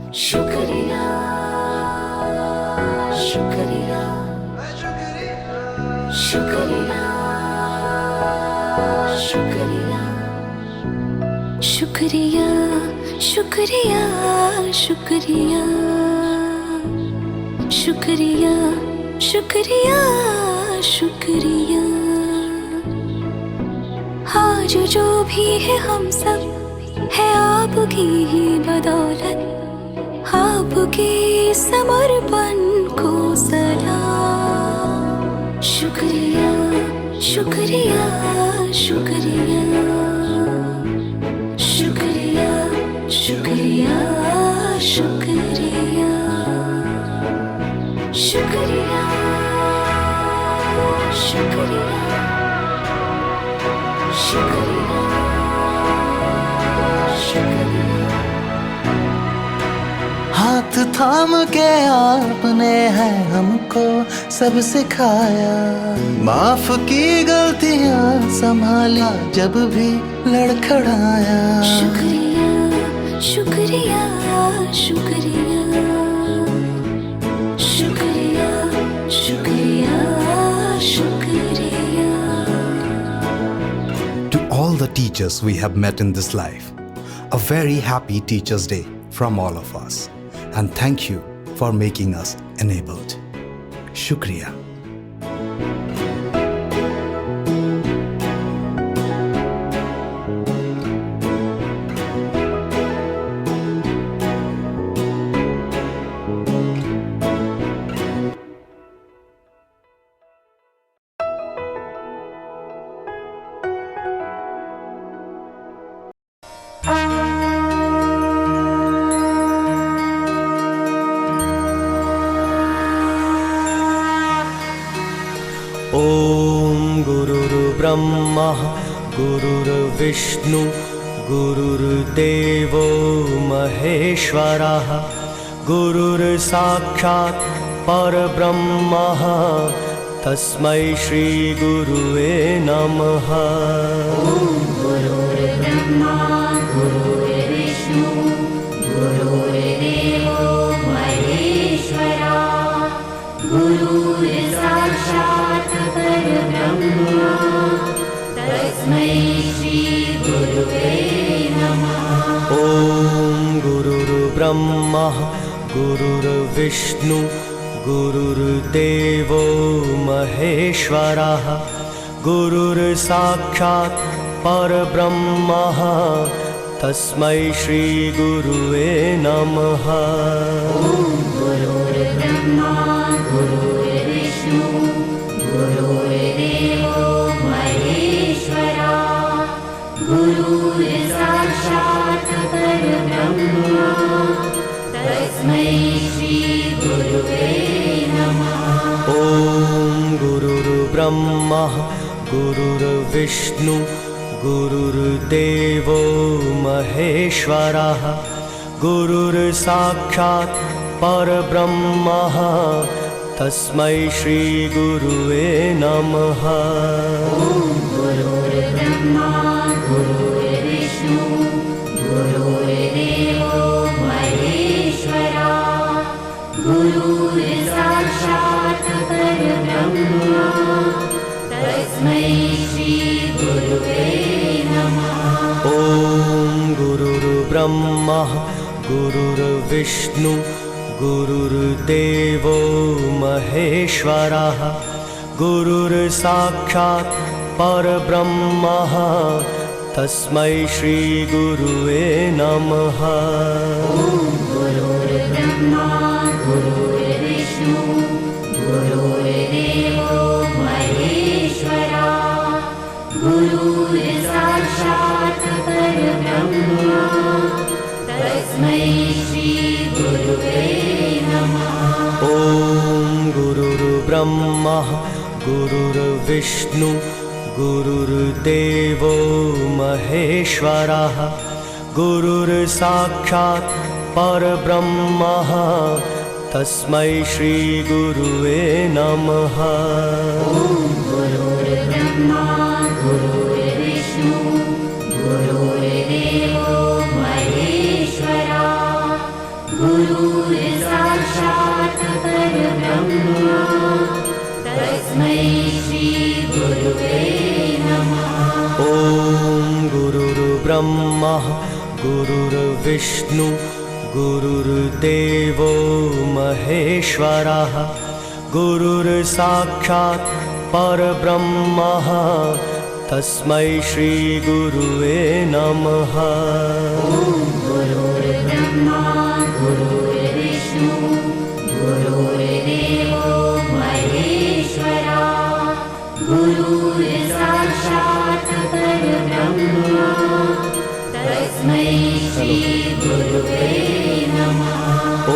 शुक्रिया शुक्रिया शुक्रिया शुक्रिया शुक्रिया शुक्रिया शुक्रिया शुक्रिया शुक्रिया शुक्रिया। आज जो भी है हम सब है आपकी ही बदौलत, आपके समर्पण को सलाम। शुक्रिया शुक्रिया शुक्रिया शुक्रिया शुक्रिया शुक्रिया शुक्रिया शुक्रिया शुक्रिया शुक्रिया। हाथ थाम के आपने है हमको सब सिखाया, माफ की गलतियां संभाला जब भी लड़खड़ाया। शुक्रिया शुक्रिया शुक्रिया शुक्रिया शुक्रिया शुक्रिया। To all the teachers we have met in this life, a very happy Teachers' Day from all of us. And thank you for making us enabled. Shukriya. ॐ गुरुर्ब्रह्मा गुरुर्विष्णु गुरुर्देवो महेश्वरः, गुरुर्साक्षात् परब्रह्मः तस्मै श्री गुरुवे नमः। गुरुर्ब्रह्मा गुरुर्विष्णु गुरुर्देवो महेश्वरः, गुरुर्साक्षात् परब्रह्मा तस्मै श्री गुरुवे नमः। ॐ गुरुर्ब्रह्मा गुरुर्विष्णु गुरुर्देवो महेश्वरः, गुरुर्साक्षात् परब्रह्मः तस्मै श्री गुरुवे नमः। गुरुर्ब्रह्मा गुरुर्विष्णु गुरुर्देवो महेश्वरः, गुरुर्साक्षात् परब्रह्मा तस्मै श्री गुरुवे नमः। ॐ गुरुर्ब्रह्मा गुरुर्विष्णु गुरुर्देवो महेश्वरः, गुरुर्साक्षात् परब्रह्मः तस्मै श्री गुरुवे नमः। गुरुर्ब्रह्मा गुरुर्विष्णु गुरुर्देवो महेश्वरः, गुरुर्साक्षात् परब्रह्मा तस्मै श्री गुरुवे नमः। ॐ गुरुर्ब्रह्मा गुरुर्विष्णु गुरुर्देवो महेश्वरः, गुरुर्साक्षात् परब्रह्मः तस्मै श्री गुरुवे नमः। गुरुर्ब्रह्मा गुरुर्विष्णु गुरुर्देवो महेश्वरः, गुरुर्साक्षात् परब्रह्मा तस्मै श्री गुरुवे नमः। ॐ गुरुर्ब्रह्मा गुरुर्विष्णु गुरुर्देवो महेश्वरः, गुरुर्साक्षात् परब्रह्मः तस्मै श्री गुरुवे नमः। गुरुर्ब्रह्मा गुरुर्विष्णु गुरुर्देवो महेश्वरः, गुरुर्साक्षात् परब्रह्मा तस्मै श्रीगुरुवे नमः। ॐ गुरुर्ब्रह्मा गुरुर्विष्णु गुरुर्देवो महेश्वरः गुरुर्साक्षात् परब्रह्मः तस्मै श्रीगुरुवे नमः। गुरुर्ब्रह्मा गुरुर्विष्णु गुरुर्देवो महेश्वरा गुरुर्साक्षात् परब्रह्मा तस्मै श्रीगुरुवे नमः। ॐ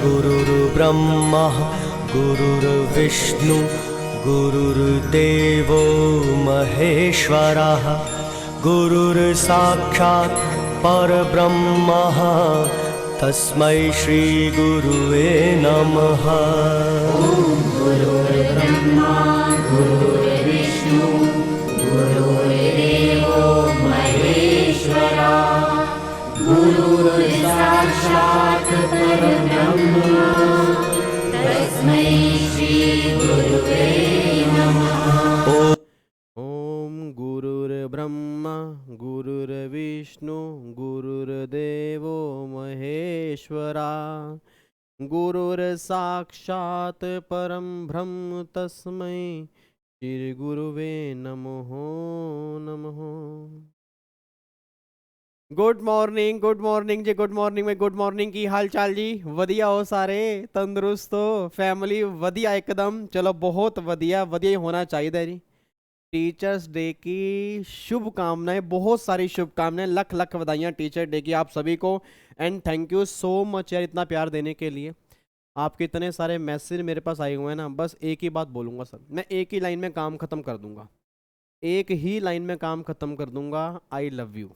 गुरुर्ब्रह्मा गुरुर्विष्णु गुरुर्देवो महेश्वरः गुरुर्साक्षात् परब्रह्मः तस्मै श्रीगुरुवे नमः। गुरुर्ब्रह्मा गुरुर्विष्णु गुरुर्देवो महेश्वरा गुरुर्साक्षात् परब्रह्मा तस्मै श्रीगुरुवे नमः। ॐ गुरुर्ब्रह्मा गुरुर्विष्णु गुरुर्देवो महेश्वरा गुरुर्साक्षात् परं ब्रह्म तस्मै श्रीगुरुवे नमः नमः। गुड मॉर्निंग जी, गुड मॉर्निंग में गुड मॉर्निंग की हाल चाल जी? वधिया हो सारे? तंदुरुस्त हो? फैमिली वधिया एकदम? चलो बहुत वधिया ही होना चाहिए जी। टीचर्स डे की शुभकामनाएं, बहुत सारी शुभकामनाएं, लख लख बधाइयाँ टीचर डे की आप सभी को। And thank you so much यार इतना प्यार देने के लिए। आपके इतने सारे मैसेज मेरे पास आए हुए हैं ना, बस एक ही बात बोलूँगा सर, मैं एक ही लाइन में काम ख़त्म कर दूँगा, एक ही लाइन में काम ख़त्म कर दूँगा। आई love you,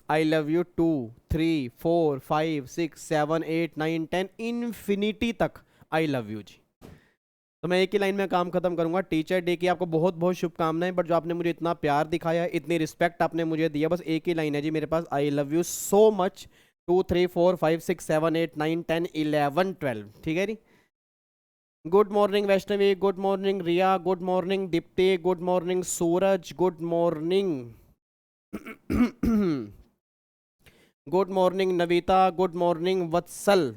I love you 2 3 4 5 6 7 8 9 10 infinity तक आई लव यू जी। तो मैं एक ही लाइन में काम खत्म करूंगा। टीचर डे की आपको बहुत बहुत शुभकामनाएं, बट जो आपने मुझे इतना प्यार दिखाया, इतनी रिस्पेक्ट आपने मुझे दिया, बस एक ही लाइन है जी मेरे पास, I love you so much. 2 3 4 5 6 7 8 9 10 11 12, ठीक है जी। Good morning Vaishnavi, good morning Riya, good morning Deepti, good morning Suraj, good morning good morning Navita, good morning Vatsal,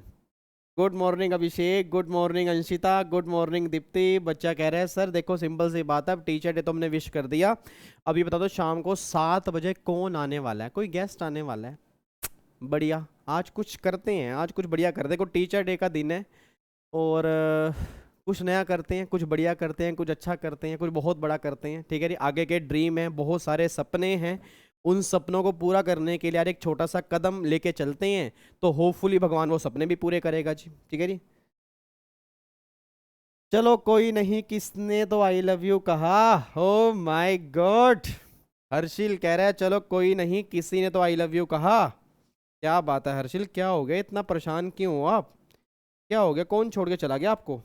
good morning Abhishek, good morning Anshita, good morning Deepti. बच्चा कह रहा है सर देखो सिंपल सी बात है, अब टीचर डे तो हमने विश कर दिया, अभी बता दो शाम को 7 बजे कौन आने वाला है? कोई गेस्ट आने वाला है? बढ़िया, आज कुछ करते हैं, आज कुछ बढ़िया करते हैं। को टीचर डे का दिन है और कुछ नया करते हैं, कुछ बढ़िया करते हैं, कुछ अच्छा करते हैं, कुछ बहुत बड़ा करते हैं, ठीक है जी। आगे के ड्रीम है, बहुत सारे सपने हैं, उन सपनों को पूरा करने के लिए यार एक छोटा सा कदम लेके चलते हैं, तो होपफुली भगवान वो सपने भी पूरे करेगा जी, ठीक है जी। चलो कोई नहीं, किसने तो आई लव यू कहा? ओ माय गॉड, हर्षिल कह रहा है चलो कोई नहीं, किसी ने तो आई लव यू कहा। क्या बात है हर्षिल, क्या हो गया, इतना परेशान क्यों हो आप? क्या हो गया, कौन छोड़ के चला गया आपको?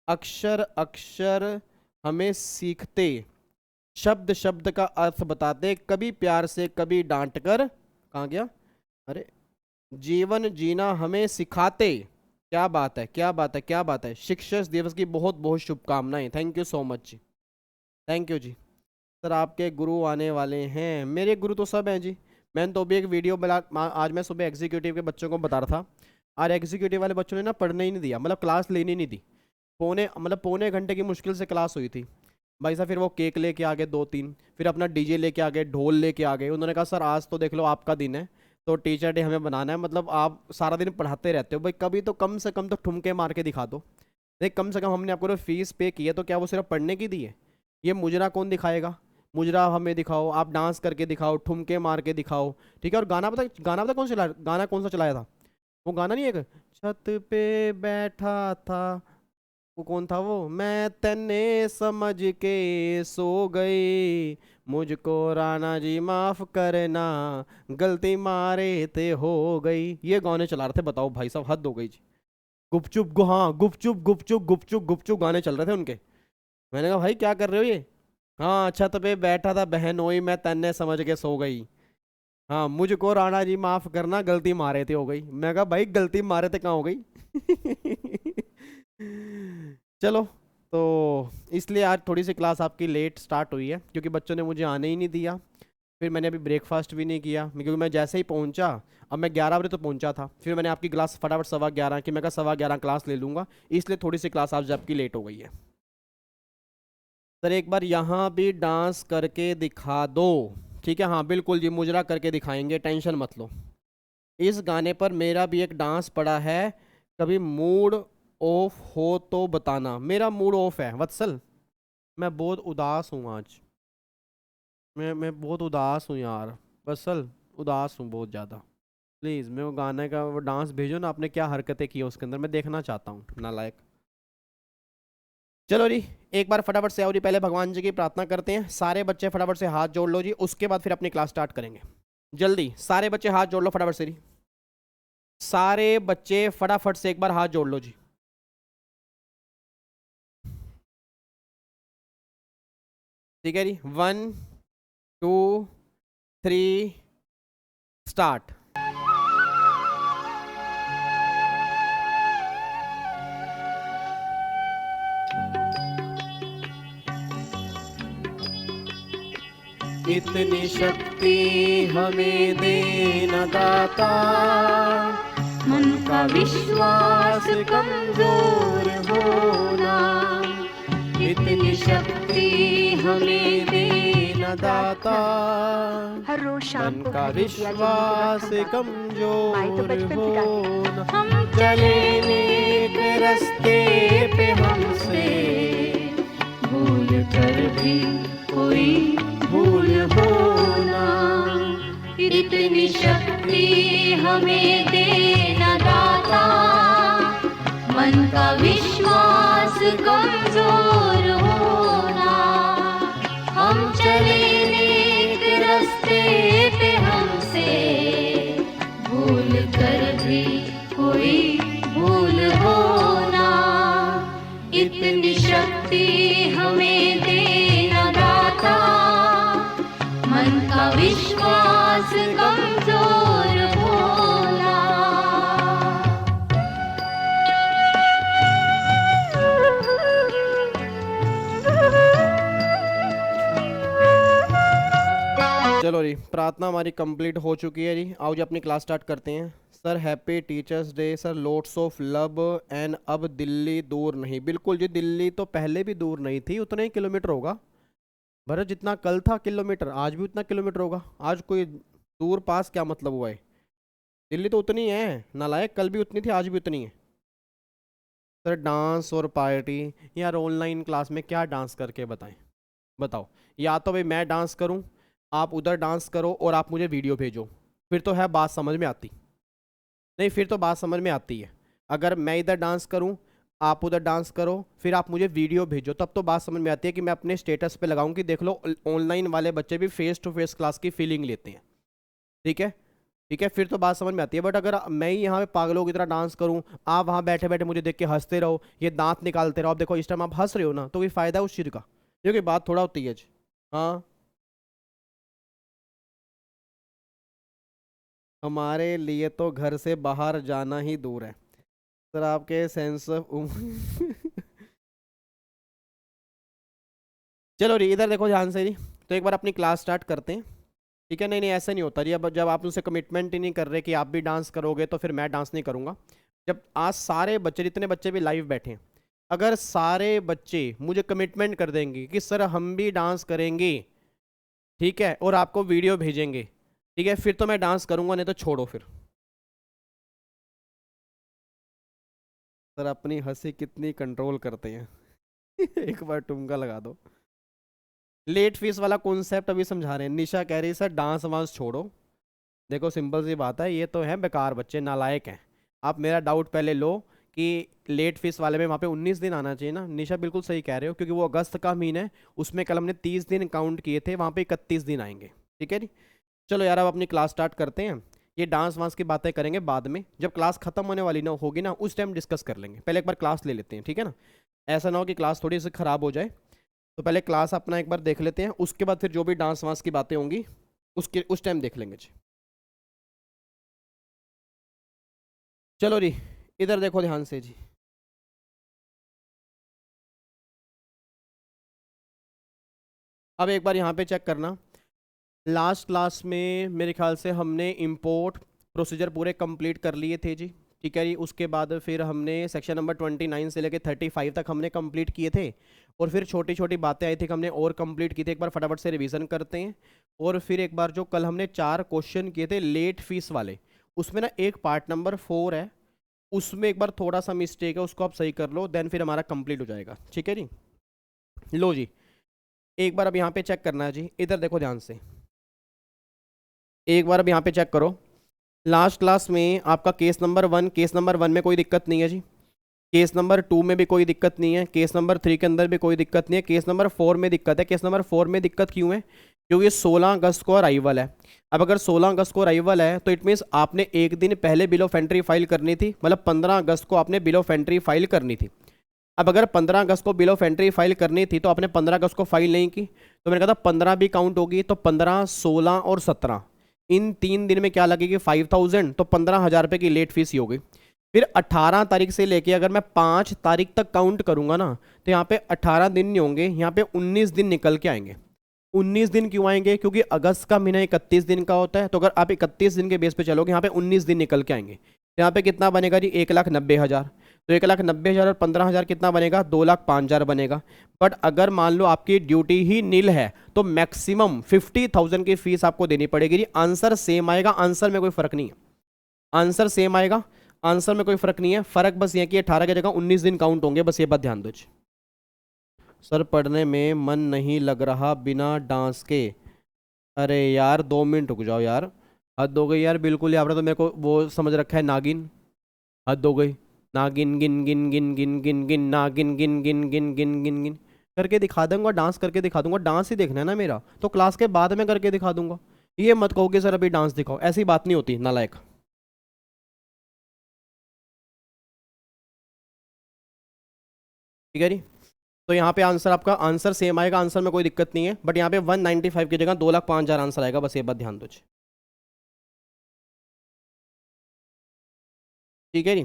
अक्षर अक्षर हमें सीखते, शब्द शब्द का अर्थ बताते, कभी प्यार से कभी डांट कर, कहाँ गया, अरे, जीवन जीना हमें सिखाते। क्या बात है, क्या बात है, क्या बात है। शिक्षक दिवस की बहुत बहुत शुभकामनाएं, थैंक यू सो मच जी, थैंक यू जी। सर आपके गुरु आने वाले हैं? मेरे गुरु तो सब हैं जी। मैंने तो भी एक वीडियो बना, आज मैं सुबह एग्जीक्यूटिव के बच्चों को बता रहा था, और एग्जीक्यूटिव वाले बच्चों ने ना पढ़ने ही नहीं दिया, मतलब क्लास लेनी नहीं दी। पौने घंटे की मुश्किल से क्लास हुई थी भाई साहब। फिर वो केक लेके आ गए 2-3, फिर अपना डीजे लेके आ गए, ढोल लेके आ गए। उन्होंने कहा सर आज तो देख लो आपका दिन है, तो टीचर डे हमें बनाना है, मतलब आप सारा दिन पढ़ाते रहते हो भाई, कभी तो कम से कम तो ठुमके मार के दिखा दो। नहीं कम से कम हमने आपको फीस पे की है, तो क्या वो सिर्फ पढ़ने की दी है? ये मुजरा कौन दिखाएगा? मुजरा हमें दिखाओ, आप डांस करके दिखाओ, ठुमके मार के दिखाओ, ठीक है। और गाना पता कौन सा गाना कौन सा चलाया था? वो गाना नहीं है, छत पे बैठा था, वो कौन था वो, मैं तन्ने समझ के सो गई, मुझको राणा जी माफ करना, गलती मारे थे हो गई। ये गाने चला रहे थे, बताओ भाई साहब, हद हो गई जी। गुपचुप हाँ गुपचुप गुपचुप गुपचुप गुपचुप गाने चल रहे थे उनके। मैंने कहा भाई क्या कर रहे हो ये? हाँ छत पे बैठा था बहन, वही मैं तन्ने समझ के सो गई। हाँ, मुझको राणा जी माफ करना, गलती मारे थे हो गई। मैं कहा भाई गलती मारे थे कहाँ हो गई। चलो, तो इसलिए आज थोड़ी सी क्लास आपकी लेट स्टार्ट हुई है क्योंकि बच्चों ने मुझे आने ही नहीं दिया। फिर मैंने अभी ब्रेकफास्ट भी नहीं किया क्योंकि मैं जैसे ही पहुंचा, अब मैं 11 बजे तो पहुंचा था, फिर मैंने आपकी क्लास फटाफट 11:15 की, मैं कहा 11:15 क्लास ले लूँगा, इसलिए थोड़ी सी क्लास आज आपकी लेट हो गई है। सर एक बार यहाँ भी डांस करके दिखा दो। ठीक है, हाँ बिल्कुल जी, मुजरा करके दिखाएंगे, टेंशन मत लो। इस गाने पर मेरा भी एक डांस पड़ा है, कभी मूड ऑफ हो तो बताना। मेरा मूड ऑफ है वत्सल, मैं बहुत उदास हूँ आज। मैं बहुत उदास हूँ यार, वत्सल उदास हूँ बहुत ज़्यादा। प्लीज़ मेरे को गाने का वो डांस भेजो ना, आपने क्या हरकतें की उसके अंदर, मैं देखना चाहता हूँ नालायक। चलो जी, एक बार फटाफट से आओ जी, पहले भगवान जी की प्रार्थना करते हैं। सारे बच्चे फटाफट से हाथ जोड़ लो जी, उसके बाद फिर अपनी क्लास स्टार्ट करेंगे। जल्दी सारे बच्चे हाथ जोड़ लो फटाफट से जी, सारे बच्चे फटाफट से एक बार हाथ जोड़ लो जी। ठीक है जी, 1 2 3 स्टार्ट। इतनी शक्ति हमें देना दाता, मन का विश्वास कमजोर होना। इतनी शक्ति हमें देना दाता, हर रोज शाम मन को का हरी दिया जल्दी विश्वास की बात कमजोर माई तो बचपन सिखाती होना। हम चले नेक रस्ते पे हमसे, भूल कर भी कोई भूल होना। इतनी शक्ति हमें देना दाता, मन का विश्वास कमजोर होना। हम चले नेक रास्ते पे हमसे, भूल कर भी कोई भूल होना। इतनी शक्ति हमें देना दाता, मन का विश्वास कमजोर होना। चलो जी, प्रार्थना हमारी कंप्लीट हो चुकी है जी। आओ जी अपनी क्लास स्टार्ट करते हैं। Sir happy teachers day sir, lots of love and अब दिल्ली दूर नहीं। बिल्कुल जी, दिल्ली तो पहले भी दूर नहीं थी, उतना ही किलोमीटर होगा। भरत जितना कल था किलोमीटर, आज भी उतना किलोमीटर होगा। आज कोई दूर पास क्या मतलब हुआ है, दिल्ली तो उतनी है नालायक, कल भी उतनी थी आज भी उतनी है। सर डांस और पार्टी, यार ऑनलाइन क्लास में क्या डांस करके बताएं, बताओ। या तो भाई मैं डांस करूं, आप उधर डांस करो और आप मुझे वीडियो भेजो, फिर तो है बात समझ में आती। नहीं फिर तो बात समझ में आती है। अगर मैं इधर डांस करूं, आप उधर डांस करो, फिर आप मुझे वीडियो भेजो, तब तो बात समझ में आती है कि मैं अपने स्टेटस पे लगाऊं कि देख लो ऑनलाइन वाले बच्चे भी फेस टू फेस क्लास की फीलिंग लेते हैं। ठीक है, ठीक है, फिर तो बात समझ में आती है। बट अगर मैं ही यहाँ पे पागलों की तरह डांस करूँ, आप वहाँ बैठे बैठे मुझे देख के हंसते रहो, ये दांत निकालते रहो, अब देखो इस टाइम आप हंस रहे हो ना, तो कोई फ़ायदा है उस चीज़ का, क्योंकि बात थोड़ा होती है जी। हाँ, हमारे लिए तो घर से बाहर जाना ही दूर है सर, आपके सेंस ऑफ चलो जी, इधर देखो ध्यान से जी। तो एक बार अपनी क्लास स्टार्ट करते हैं। ठीक है, नहीं नहीं ऐसा नहीं होता जी। अब जब आप उनसे कमिटमेंट ही नहीं कर रहे कि आप भी डांस करोगे, तो फिर मैं डांस नहीं करूँगा। जब आज सारे बच्चे, जितने बच्चे भी लाइव बैठे हैं, अगर सारे बच्चे मुझे कमिटमेंट कर देंगे कि सर हम भी डांस करेंगे, ठीक है, और आपको वीडियो भेजेंगे, ठीक है, फिर तो मैं डांस करूँगा, नहीं तो छोड़ो फिर। सर अपनी हंसी कितनी कंट्रोल करते हैं एक बार टुमका लगा दो। लेट फीस वाला कॉन्सेप्ट अभी समझा रहे हैं। निशा कह रही है सर डांस वांस छोड़ो। देखो सिंपल सी बात है, ये तो हैं बेकार बच्चे, नालायक हैं। आप मेरा डाउट पहले लो कि लेट फीस वाले में वहाँ पे 19 दिन आना चाहिए ना। निशा बिल्कुल सही कह रहे हो, क्योंकि वो अगस्त का महीना है, उसमें कल हमने 30 दिन काउंट किए थे, वहाँ पे 31 दिन आएंगे। ठीक है जी, चलो यार अब अपनी क्लास स्टार्ट करते हैं। ये डांस वांस की बातें करेंगे बाद में, जब क्लास खत्म होने वाली ना होगी ना, उस टाइम डिस्कस कर लेंगे। पहले एक बार क्लास ले लेते हैं, ठीक है ना, ऐसा ना हो कि क्लास थोड़ी सी ख़राब हो जाए। तो पहले क्लास अपना एक बार देख लेते हैं, उसके बाद फिर जो भी डांस वांस की बातें होंगी उसके उस टाइम देख लेंगे जी। चलो जी, इधर देखो ध्यान से जी। अब एक बार यहाँ पे चेक करना, लास्ट क्लास में मेरे ख्याल से हमने इंपोर्ट प्रोसीजर पूरे कंप्लीट कर लिए थे जी, ठीक है जी। उसके बाद फिर हमने सेक्शन नंबर 29 से लेके 35 तक हमने कंप्लीट किए थे, और फिर छोटी छोटी बातें आई थी कि हमने और कंप्लीट की थी। एक बार फटाफट से रिवीजन करते हैं। और फिर एक बार जो कल हमने 4 क्वेश्चन किए थे लेट फीस वाले, उसमें ना एक पार्ट नंबर 4 है, उसमें एक बार थोड़ा सा मिस्टेक है, उसको आप सही कर लो, देन फिर हमारा कंप्लीट हो जाएगा, ठीक है जी। लो जी, एक बार अब यहाँ पे चेक करना है जी, इधर देखो ध्यान से। एक बार अब यहाँ पे चेक करो, लास्ट क्लास में आपका केस नंबर 1 में कोई दिक्कत नहीं है जी, केस नंबर 2 में भी कोई दिक्कत नहीं है, केस नंबर 3 के अंदर भी कोई दिक्कत नहीं है, केस नंबर 4 में दिक्कत है। केस नंबर 4 में दिक्कत क्यों है? क्योंकि 16 अगस्त को अराइवल है। अब अगर 16 अगस्त को अराइवल है तो इट मीन्स आपने एक दिन पहले बिल ऑफ एंट्री फाइल करनी थी, मतलब 15 अगस्त को आपने बिल ऑफ एंट्री फाइल करनी थी। अब अगर 15 अगस्त को बिल ऑफ एंट्री फाइल करनी थी तो आपने 15 अगस्त को फाइल नहीं की, तो मैंने कहा था 15 भी काउंट होगी, तो 15, 16 और 17 इन 3 दिन में क्या लगेगी? 5000, तो 15,000 रुपये की लेट फीस ही होगी। फिर 18 तारीख से लेके अगर मैं 5 तारीख तक काउंट करूंगा ना, तो यहाँ पे 18 दिन नहीं होंगे, यहाँ पे 19 दिन निकल के आएंगे। 19 दिन क्यों आएंगे? क्योंकि अगस्त का महीना 31 दिन का होता है, तो अगर आप 31 दिन के बेस पे चलोगे, यहाँ पे 19 दिन निकल के आएंगे। तो यहाँ पे कितना बनेगा जी? 1,90,000। तो 1,90,000 और 15,000 कितना बनेगा? 2,05,000 बनेगा। बट अगर मान लो आपकी ड्यूटी ही नील है तो मैक्सिमम 50,000 की फीस आपको देनी पड़ेगी जी। आंसर सेम आएगा, आंसर में कोई फर्क नहीं है, आंसर सेम आएगा, आंसर में कोई फर्क नहीं है। फर्क बस ये कि 18 की जगह 19 दिन काउंट होंगे, बस ये बात ध्यान दो। सर पढ़ने में मन नहीं लग रहा बिना डांस के। अरे यार 2 मिनट रुक जाओ यार, हद हो गई यार, बिल्कुल ही आपने तो मेरे को वो समझ रखा है नागिन, हद हो गई। नागिन गिन गिन गिन गिन गिन गिन नागिन गिन गिन गिन गिन गिन गिन करके दिखा दूंगा, डांस करके दिखा दूंगा। डांस ही देखना है ना मेरा, तो क्लास के बाद में करके दिखा दूंगा। ये मत कहो कि सर अभी डांस दिखाओ, ऐसी बात नहीं होती नालायक। ठीक है जी, तो यहाँ पे आंसर आपका आंसर सेम आएगा, आंसर में कोई दिक्कत नहीं है। बट यहाँ पे 195 की जगह 2,05,000 आंसर आएगा, बस ये बात ध्यान दो। ठीक है जी,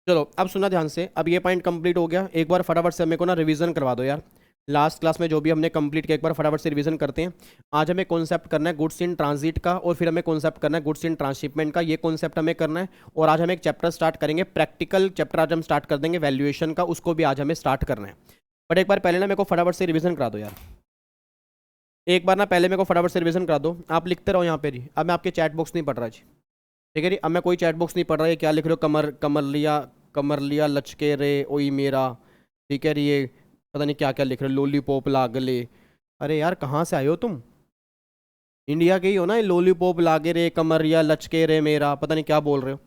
चलो अब सुना ध्यान से। अब ये पॉइंट कंप्लीट हो गया, एक बार फटाफट से मेरे को ना रिवीजन करवा दो यार। लास्ट क्लास में जो भी हमने कंप्लीट किया, एक बार फटाफट से रिवीजन करते हैं। आज हमें कॉन्सेप्ट करना है गुड्स इन ट्रांजिट का, और फिर हमें कॉन्सेप्ट करना है गुड्स इन ट्रांसशिपमेंट का, ये कॉन्सेप्ट हमें करना है। और आज हम एक चैप्टर स्टार्ट करेंगे, प्रैक्टिकल चैप्टर आज हम स्टार्ट कर देंगे वैल्यूएशन का, उसको भी आज हमें स्टार्ट करना है। बट एक बार पहले ना मेरे को फटाफट से रिवीजन करा दो यार, एक बार ना पहले मेरे को फटाफट से रिवीजन करा दो। आप लिखते रहो यहाँ पे जी, अब मैं आपके चैट बॉक्स नहीं पढ़ रहा जी, ठीक है जी। अब मैं कोई चैट बॉक्स नहीं पढ़ रहा है, क्या लिख रहे हो? कमर लिया लचके रे ओई मेरा, ठीक है ये पता नहीं क्या क्या लिख रहे हो, लॉलीपॉप लागले। अरे यार कहाँ से आए हो तुम? इंडिया के ही हो ना? लॉलीपॉप लागे रे, कमरिया लचके रे मेरा, पता नहीं क्या बोल रहे हो।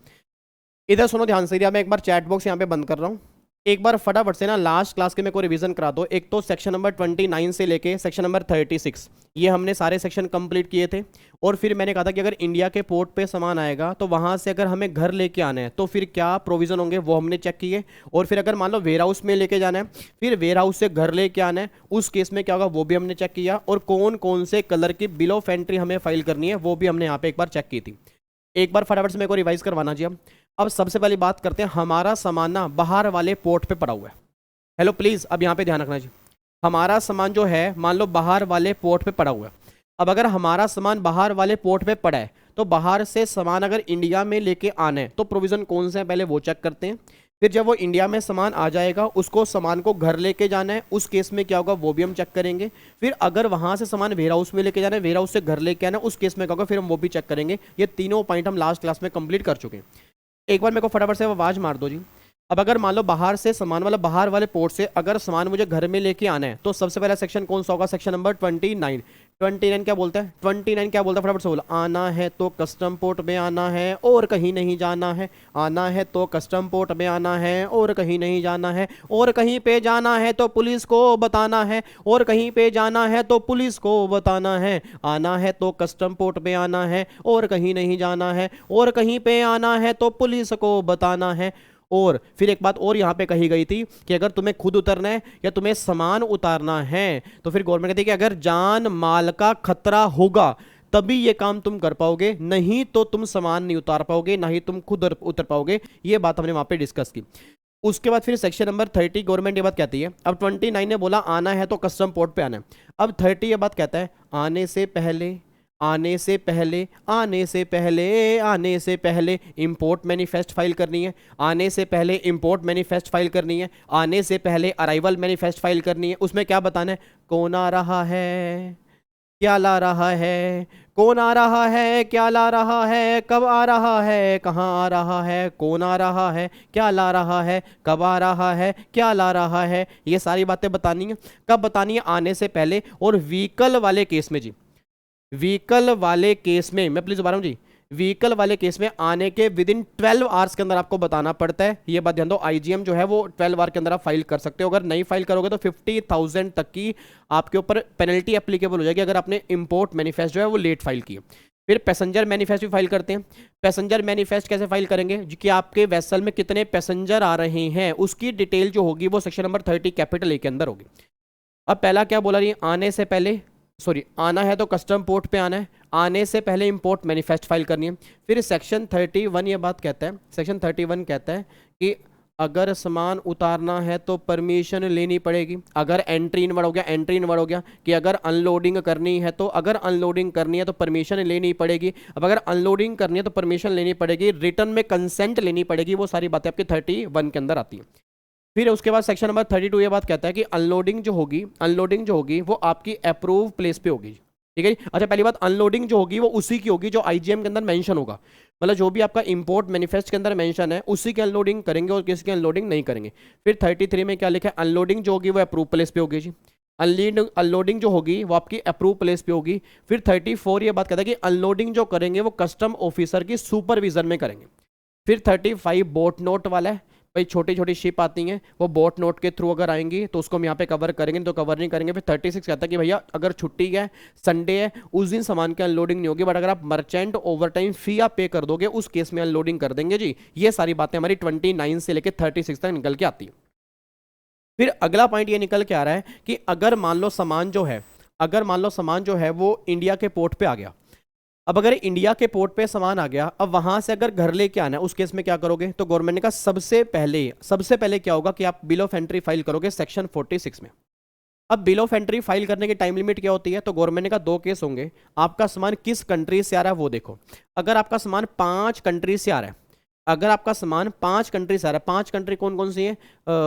इधर सुनो ध्यान से, मैं एक बार चैट बॉक्स यहाँ पे बंद कर रहा हूँ। एक बार फटाफट से ना लास्ट क्लास के मेरे को रिवीजन करा दो। एक तो सेक्शन नंबर 29 से लेके सेक्शन नंबर 36 ये हमने सारे सेक्शन कंप्लीट किए थे। और फिर मैंने कहा था कि अगर इंडिया के पोर्ट पे सामान आएगा तो वहां से अगर हमें घर लेके आना है तो फिर क्या प्रोविजन होंगे, वो हमने चेक किए। और फिर अगर मान लो वेयर हाउस में लेके जाना है, फिर वेयर हाउस से घर लेके आना है, उस केस में क्या होगा वो भी हमने चेक किया। और कौन कौन से कलर की बिल ऑफ एंट्री हमें फाइल करनी है वो भी हमने यहाँ पे एक बार चेक की थी। एक बार फटाफट से मेरे को रिवाइज करवाना जी। अब सबसे पहली बात करते हैं, हमारा सामान ना बाहर वाले पोर्ट पे पड़ा हुआ है। हेलो प्लीज अब यहाँ पे ध्यान रखना जी, हमारा सामान जो है मान लो बाहर वाले पोर्ट पे पड़ा हुआ है। अब अगर हमारा सामान बाहर वाले पोर्ट पे पड़ा है तो बाहर से सामान अगर इंडिया में लेके आना है तो प्रोविजन कौन से हैं पहले वो चेक करते हैं। फिर जब वो इंडिया में सामान आ जाएगा उसको सामान को घर लेके जाना है, उस केस में क्या होगा वो भी हम चेक करेंगे। फिर अगर वहां से सामान वेयर हाउस में लेके जाना है, वेयर हाउस से घर लेके आना है, उस केस में क्या होगा फिर हम वो भी चेक करेंगे। ये तीनों पॉइंट हम लास्ट क्लास में कंप्लीट कर चुके हैं। एक बार मेरे को फटाफट से आवाज मार दो जी। अब अगर मान लो बाहर से सामान वाला बाहर वाले पोर्ट से अगर सामान मुझे घर में लेके आना है तो सबसे पहला सेक्शन कौन सा होगा? Section number 29। 29 क्या बोलता है? 29 क्या बोलता है? फटाफट से बोला। आना है तो कस्टम पोर्ट में आना है और कहीं नहीं जाना है, आना है तो कस्टम पोर्ट में आना है और कहीं नहीं जाना है, और कहीं पे जाना है तो पुलिस को बताना है, और कहीं पे जाना है तो पुलिस को बताना है। आना है तो कस्टम पोर्ट में आना है और कहीं नहीं जाना है, और कहीं पे आना है तो पुलिस को बताना है। और फिर एक बात और यहाँ पे कही गई थी कि अगर तुम्हें खुद उतरना है या तुम्हें सामान उतारना है तो फिर गवर्नमेंट कहती है कि अगर जान माल का खतरा होगा तभी ये काम तुम कर पाओगे, नहीं तो तुम सामान नहीं उतार पाओगे, ना ही तुम खुद उतर पाओगे। ये बात हमने वहां पे डिस्कस की। उसके बाद फिर सेक्शन नंबर 30 गवर्नमेंट ये बात कहती है, अब 29 ने बोला आना है तो कस्टम पोर्ट पे आना है। अब 30 ये बात कहता है आने से पहले, आने से पहले, आने से पहले, आने से पहले इंपोर्ट मैनिफेस्ट फाइल करनी है, आने से पहले इंपोर्ट मैनिफेस्ट फाइल करनी है, आने से पहले अराइवल मैनिफेस्ट फाइल करनी है। उसमें क्या बताना है, कौन आ रहा है, क्या ला रहा है, कौन आ रहा है, क्या ला रहा है, कब आ रहा है, कहाँ आ रहा है, कौन आ रहा है, क्या ला रहा है, कब आ रहा है, क्या ला रहा है। ये सारी बातें बतानी है। कब बतानी है, आने से पहले। और व्हीकल वाले केस में जी, व्हीकल वाले केस में, मैं प्लीज दोबारा हूँ जी, व्हीकल वाले केस में आने के विद इन 12 आवर्स के अंदर आपको बताना पड़ता है। ये बात ध्यान दो, आईजीएम जो है वो 12 आवर के अंदर आप फाइल कर सकते हो। अगर नहीं फाइल करोगे तो 50,000 तक की आपके ऊपर पेनल्टी एप्लीकेबल हो जाएगी अगर आपने इंपोर्ट मैनिफेस्ट जो है वो लेट फाइल किया। फिर पैसेंजर मैनिफेस्ट भी फाइल करते हैं। पैसेंजर मैनिफेस्ट कैसे फाइल करेंगे कि आपके वेसल में कितने पैसेंजर आ रहे हैं, उसकी डिटेल जो होगी वो सेक्शन नंबर 30 कैपिटल ए के अंदर होगी। अब पहला क्या बोला रही, आने से पहले, सॉरी आना है तो कस्टम पोर्ट पे आना है, आने से पहले इंपोर्ट मैनिफेस्ट फाइल करनी है। फिर सेक्शन 31 ये बात कहता है, सेक्शन 31 कहता है कि अगर सामान उतारना है तो परमिशन लेनी पड़ेगी। अगर एंट्री इनवर्ड हो गया, एंट्री इनवर्ड हो गया कि अगर अनलोडिंग करनी है तो, अगर अनलोडिंग करनी है तो परमिशन लेनी पड़ेगी। अब अगर अनलोडिंग करनी है तो परमिशन लेनी पड़ेगी, रिटर्न में कंसेंट लेनी पड़ेगी। वो सारी बातें आपकी 31 के अंदर आती हैं। फिर उसके बाद सेक्शन नंबर 32 ये बात कहता है कि अनलोडिंग जो होगी, अनलोडिंग जो होगी वो आपकी अप्रूव प्लेस पे होगी। ठीक है जी। अच्छा, पहली बात, अनलोडिंग जो होगी वो उसी की होगी जो आईजीएम के अंदर मेंशन होगा। मतलब जो भी आपका इंपोर्ट मैनिफेस्ट के अंदर मेंशन है उसी की अनलोडिंग करेंगे और किसी की अनलोडिंग नहीं करेंगे। फिर 33 में क्या लिखा है, अनलोडिंग जो होगी वो अप्रूव प्लेस पे होगी जी। अनलोडिंग जो होगी वो आपकी अप्रूव प्लेस पे होगी। फिर 34 ये बात कहता है कि अनलोडिंग जो करेंगे वो कस्टम ऑफिसर की सुपरविजन में करेंगे। फिर 35 बोट नोट वाला है, भाई छोटी छोटी शिप आती हैं वो बोट नोट के थ्रू अगर आएंगी तो उसको हम यहाँ पे कवर करेंगे, तो कवर नहीं करेंगे। फिर 36 कहता है कि भैया अगर छुट्टी है, संडे है, उस दिन सामान की अनलोडिंग नहीं होगी, बट अगर आप मर्चेंट ओवर टाइम फी आप पे कर दोगे उस केस में अनलोडिंग कर देंगे जी। ये सारी बातें हमारी 29 से लेकर 36 तक निकल के आती है। फिर अगला पॉइंट ये निकल के आ रहा है कि अगर मान लो सामान जो है, अगर मान लो सामान जो है वो इंडिया के पोर्ट पे आ गया। अब अगर इंडिया के पोर्ट पे सामान आ गया, अब वहां से अगर घर लेके आना है, उस केस में क्या करोगे, तो गवर्नमेंट ने कहा सबसे पहले क्या होगा कि आप बिल ऑफ एंट्री फाइल करोगे सेक्शन 46 में। अब बिल ऑफ एंट्री फाइल करने की टाइम लिमिट क्या होती है, तो गवर्नमेंट ने कहा 2 केस होंगे। आपका सामान किस कंट्री से आ रहा है वो देखो। अगर आपका सामान 5 कंट्री से आ रहा है, अगर आपका सामान 5 कंट्री से आ रहा है, 5 कंट्री कौन कौन सी है,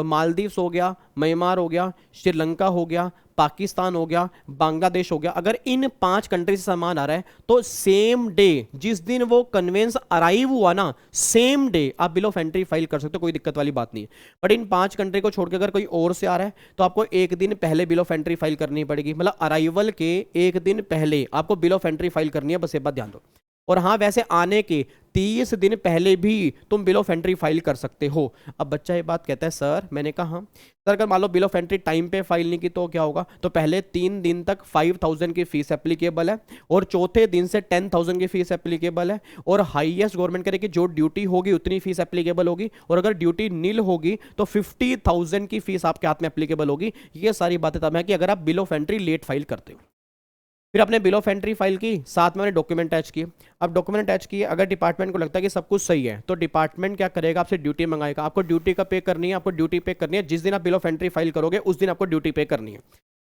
मालदीव्स हो गया, म्यांमार हो गया, श्रीलंका हो गया, पाकिस्तान हो गया, बांग्लादेश हो गया, अगर इन 5 कंट्री से सामान आ रहा है तो सेम डे, जिस दिन वो कन्वेंस अराइव हुआ ना, सेम डे आप बिल ऑफ एंट्री फाइल कर सकते हो, कोई दिक्कत वाली बात नहीं है। बट इन 5 कंट्री को छोड़ के अगर कोई और से आ रहा है तो आपको 1 दिन पहले बिल ऑफ एंट्री फाइल करनी पड़ेगी। मतलब अराइवल के 1 दिन पहले आपको बिल ऑफ एंट्री फाइल करनी है, बस ये बात ध्यान दो। और हाँ, वैसे आने के 30 दिन पहले भी तुम बिल ऑफ एंट्री फाइल कर सकते हो। अब बच्चा ये बात कहता है सर, मैंने कहा हाँ सर, अगर मान लो बिल ऑफ एंट्री टाइम पे फाइल नहीं की तो क्या होगा, तो पहले 3 दिन तक 5,000 की फीस एप्लीकेबल है और चौथे दिन से 10,000 की फीस एप्लीकेबल है। और हाईएस्ट गवर्नमेंट करे कि जो ड्यूटी होगी उतनी फीस एप्लीकेबल होगी, और अगर ड्यूटी नील होगी तो 50,000 की फीस आपके हाथ में एप्लीकेबल होगी। ये सारी बातें तब है कि अगर आप bill of entry late file करते हो। फिर आपने बिल ऑफ एंट्री फाइल की, साथ में डॉक्यूमेंट अटैच किए। अब डॉक्यूमेंट अटैच किए, अगर डिपार्टमेंट को लगता है कि सब कुछ सही है तो डिपार्टमेंट क्या करेगा, आपसे ड्यूटी मंगाएगा। आपको ड्यूटी का पे करनी है, आपको ड्यूटी पे करनी है, जिस दिन आप बिल ऑफ एंट्री फाइल करोगे उस दिन आपको ड्यूटी पे करनी है।